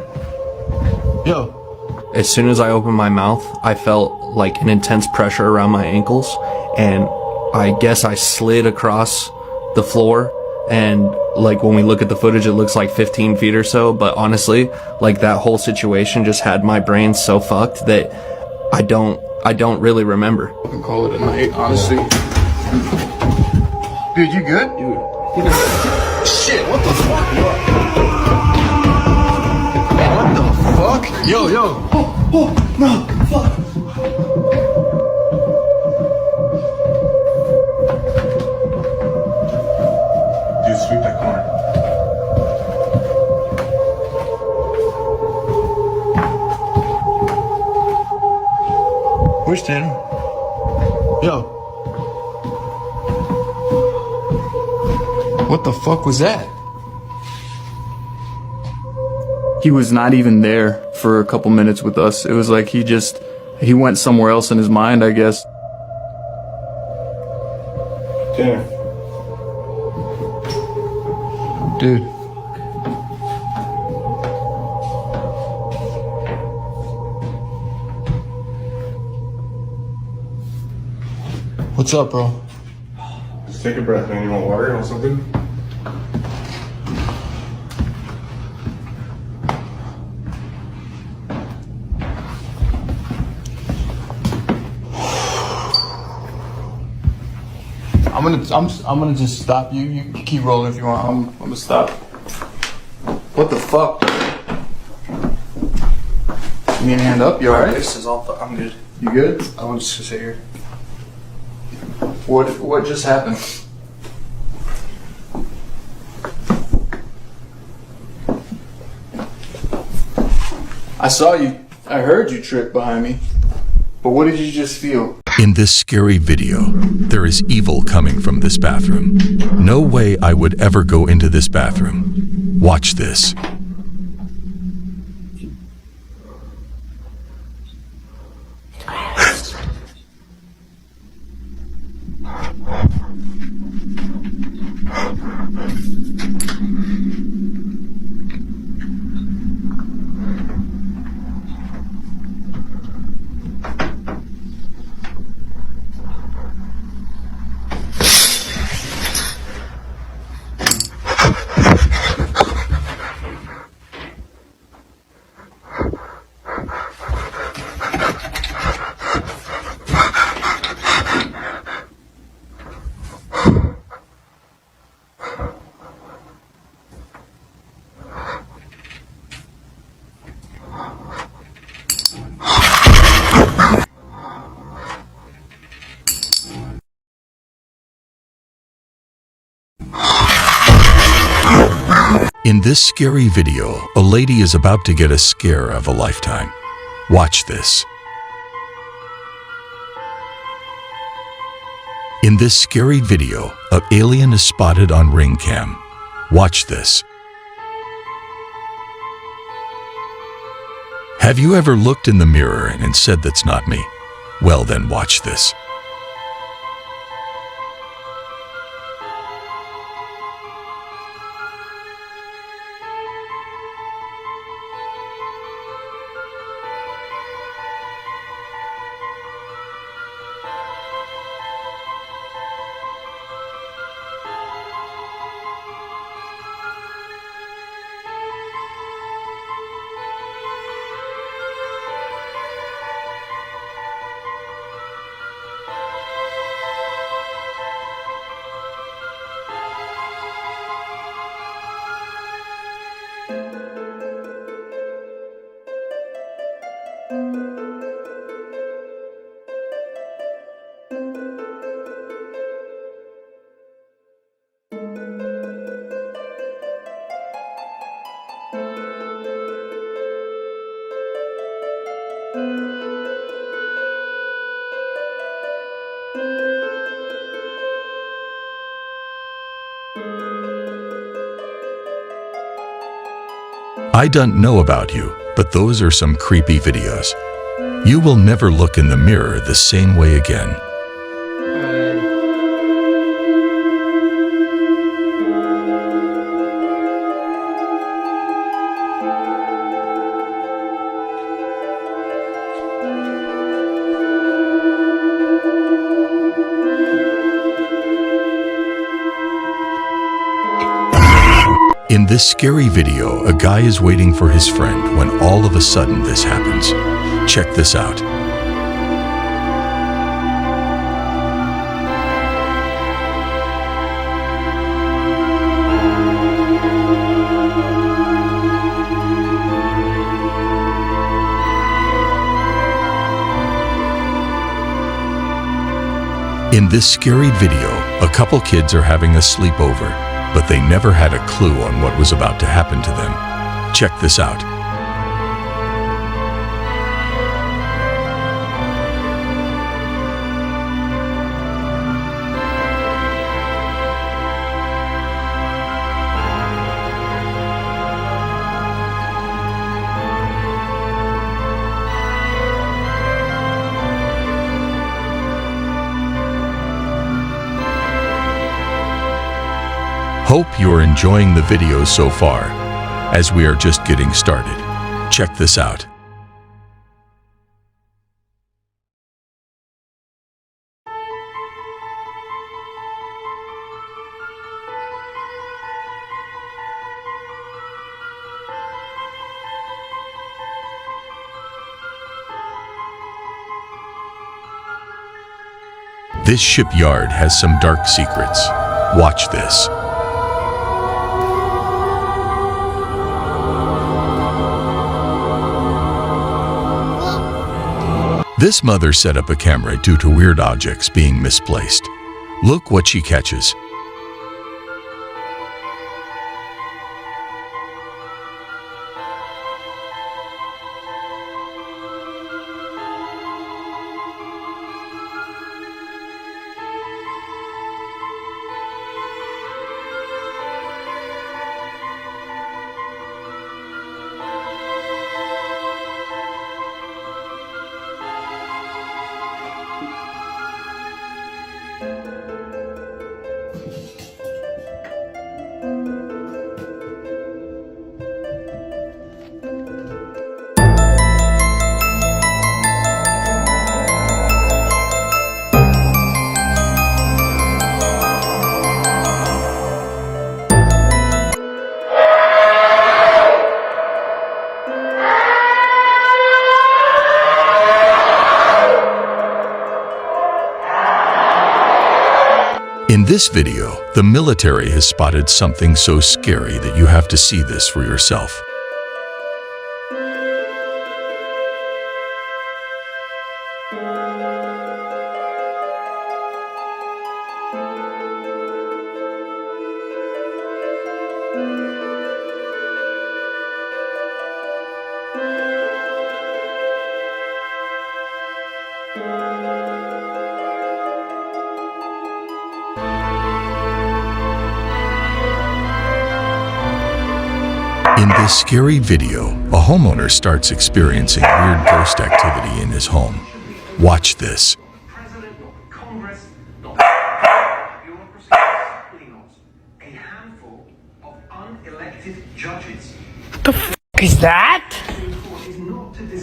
Yo. As soon as I opened my mouth, I felt like an intense pressure around my ankles, and I guess I slid across the floor, and like when we look at the footage, it looks like 15 feet or so, but honestly, like that whole situation just had my brain so fucked that I don't really remember. I can call it a night, honestly. Dude, you good? Dude. Shit, what the fuck? What the fuck? Yo. Oh, no, fuck. Dude, sweep that corner. Where's Tanner? Yo. What the fuck was that? He was not even there for a couple minutes with us. It was like he went somewhere else in his mind, I guess. Tanner. Dude. What's up, bro? Just take a breath, man. You want water or something? I'm gonna just stop you. You keep rolling if you want. I'm gonna stop. What the fuck? You need a hand up? You alright? This is all. I'm good. You good? I want to sit here. What just happened? I saw you. I heard you trip behind me. But what did you just feel? In this scary video, there is evil coming from this bathroom. No way I would ever go into this bathroom. Watch this. In this scary video, a lady is about to get a scare of a lifetime. Watch this. In this scary video, an alien is spotted on ring cam. Watch this. Have you ever looked in the mirror and said, "That's not me"? Well, then watch this. I don't know about you, but those are some creepy videos. You will never look in the mirror the same way again. In this scary video, a guy is waiting for his friend when all of a sudden this happens. Check this out. In this scary video, a couple kids are having a sleepover, but they never had a clue on what was about to happen to them. Check this out. Hope you're enjoying the video so far, as we are just getting started. Check this out. This shipyard has some dark secrets. Watch this. This mother set up a camera due to weird objects being misplaced. Look what she catches. In this video, the military has spotted something so scary that you have to see this for yourself. In this scary video, a homeowner starts experiencing weird ghost activity in his home. Watch this. What the f*** is that?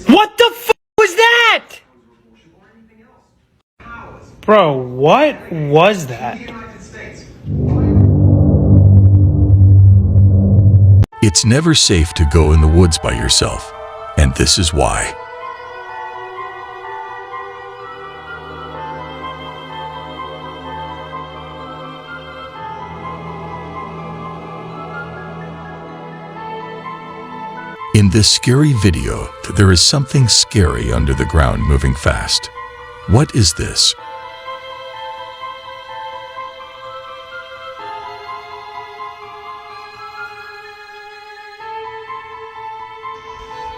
What the f*** was that? Bro, what was that? It's never safe to go in the woods by yourself, and this is why. In this scary video, there is something scary under the ground moving fast. What is this?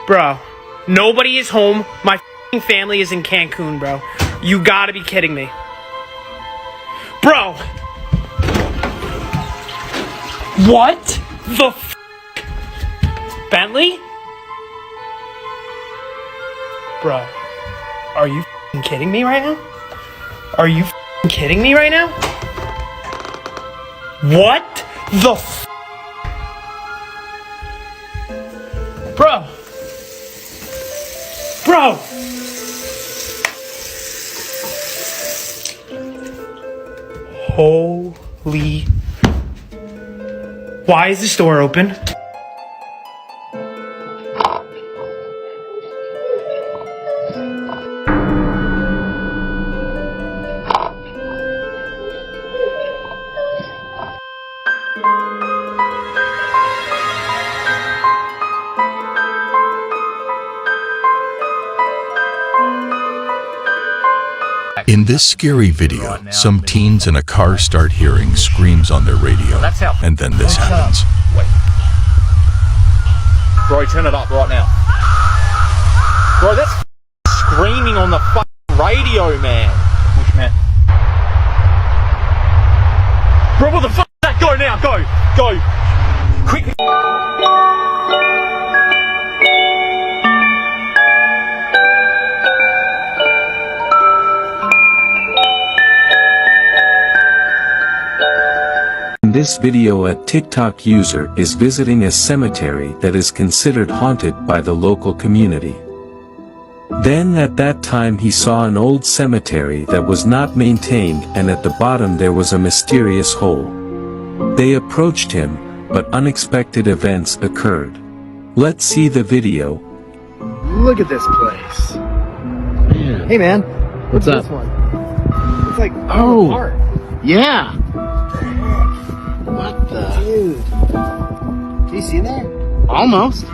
Bro, nobody is home. My f***ing family is in Cancun, bro. You gotta be kidding me. Bro! What the f***? Bentley? Bro, are you f***ing kidding me right now? Are you f***ing kidding me right now? What the f***? Bro! Bro! Holy Why is this door open? In this scary video, some teens in a car start hearing screams on their radio, and then this happens. Bro, turn it up right now. Bro, that's screaming on the radio, man. Which man? Bro, what the fuck is that? Go now, go! Go! Quick! In this video, a TikTok user is visiting a cemetery that is considered haunted by the local community. Then at that time he saw an old cemetery that was not maintained, and at the bottom there was a mysterious hole. They approached him, but unexpected events occurred. Let's see the video. Look at this place. Man. Hey man, What's up? This one? It's like Oh. apart. Yeah! What the? Dude. Can you see that? Almost.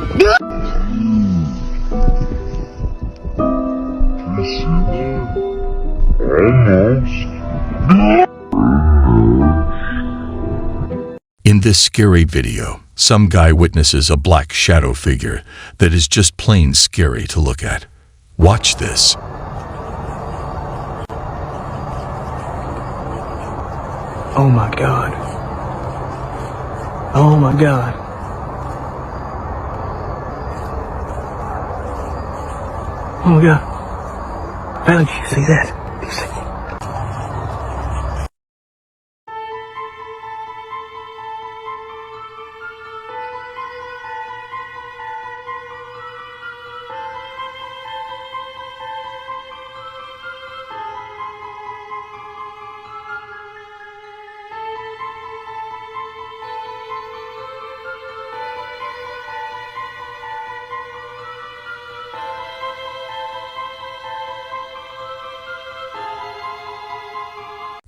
In this scary video, some guy witnesses a black shadow figure that is just plain scary to look at. Watch this. Oh my god. Oh my god. Oh my god. Valerie, did you see that? Did you see that?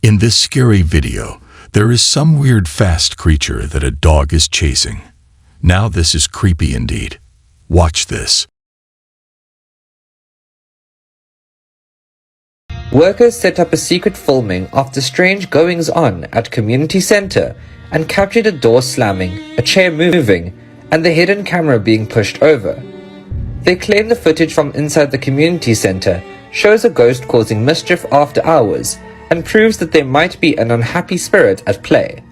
In this scary video, there is some weird fast creature that a dog is chasing. Now this is creepy indeed. Watch this. Workers set up a secret filming of the strange goings-on at community center and captured a door slamming, a chair moving, and the hidden camera being pushed over. They claim the footage from inside the community center shows a ghost causing mischief after hours and proves that there might be an unhappy spirit at play.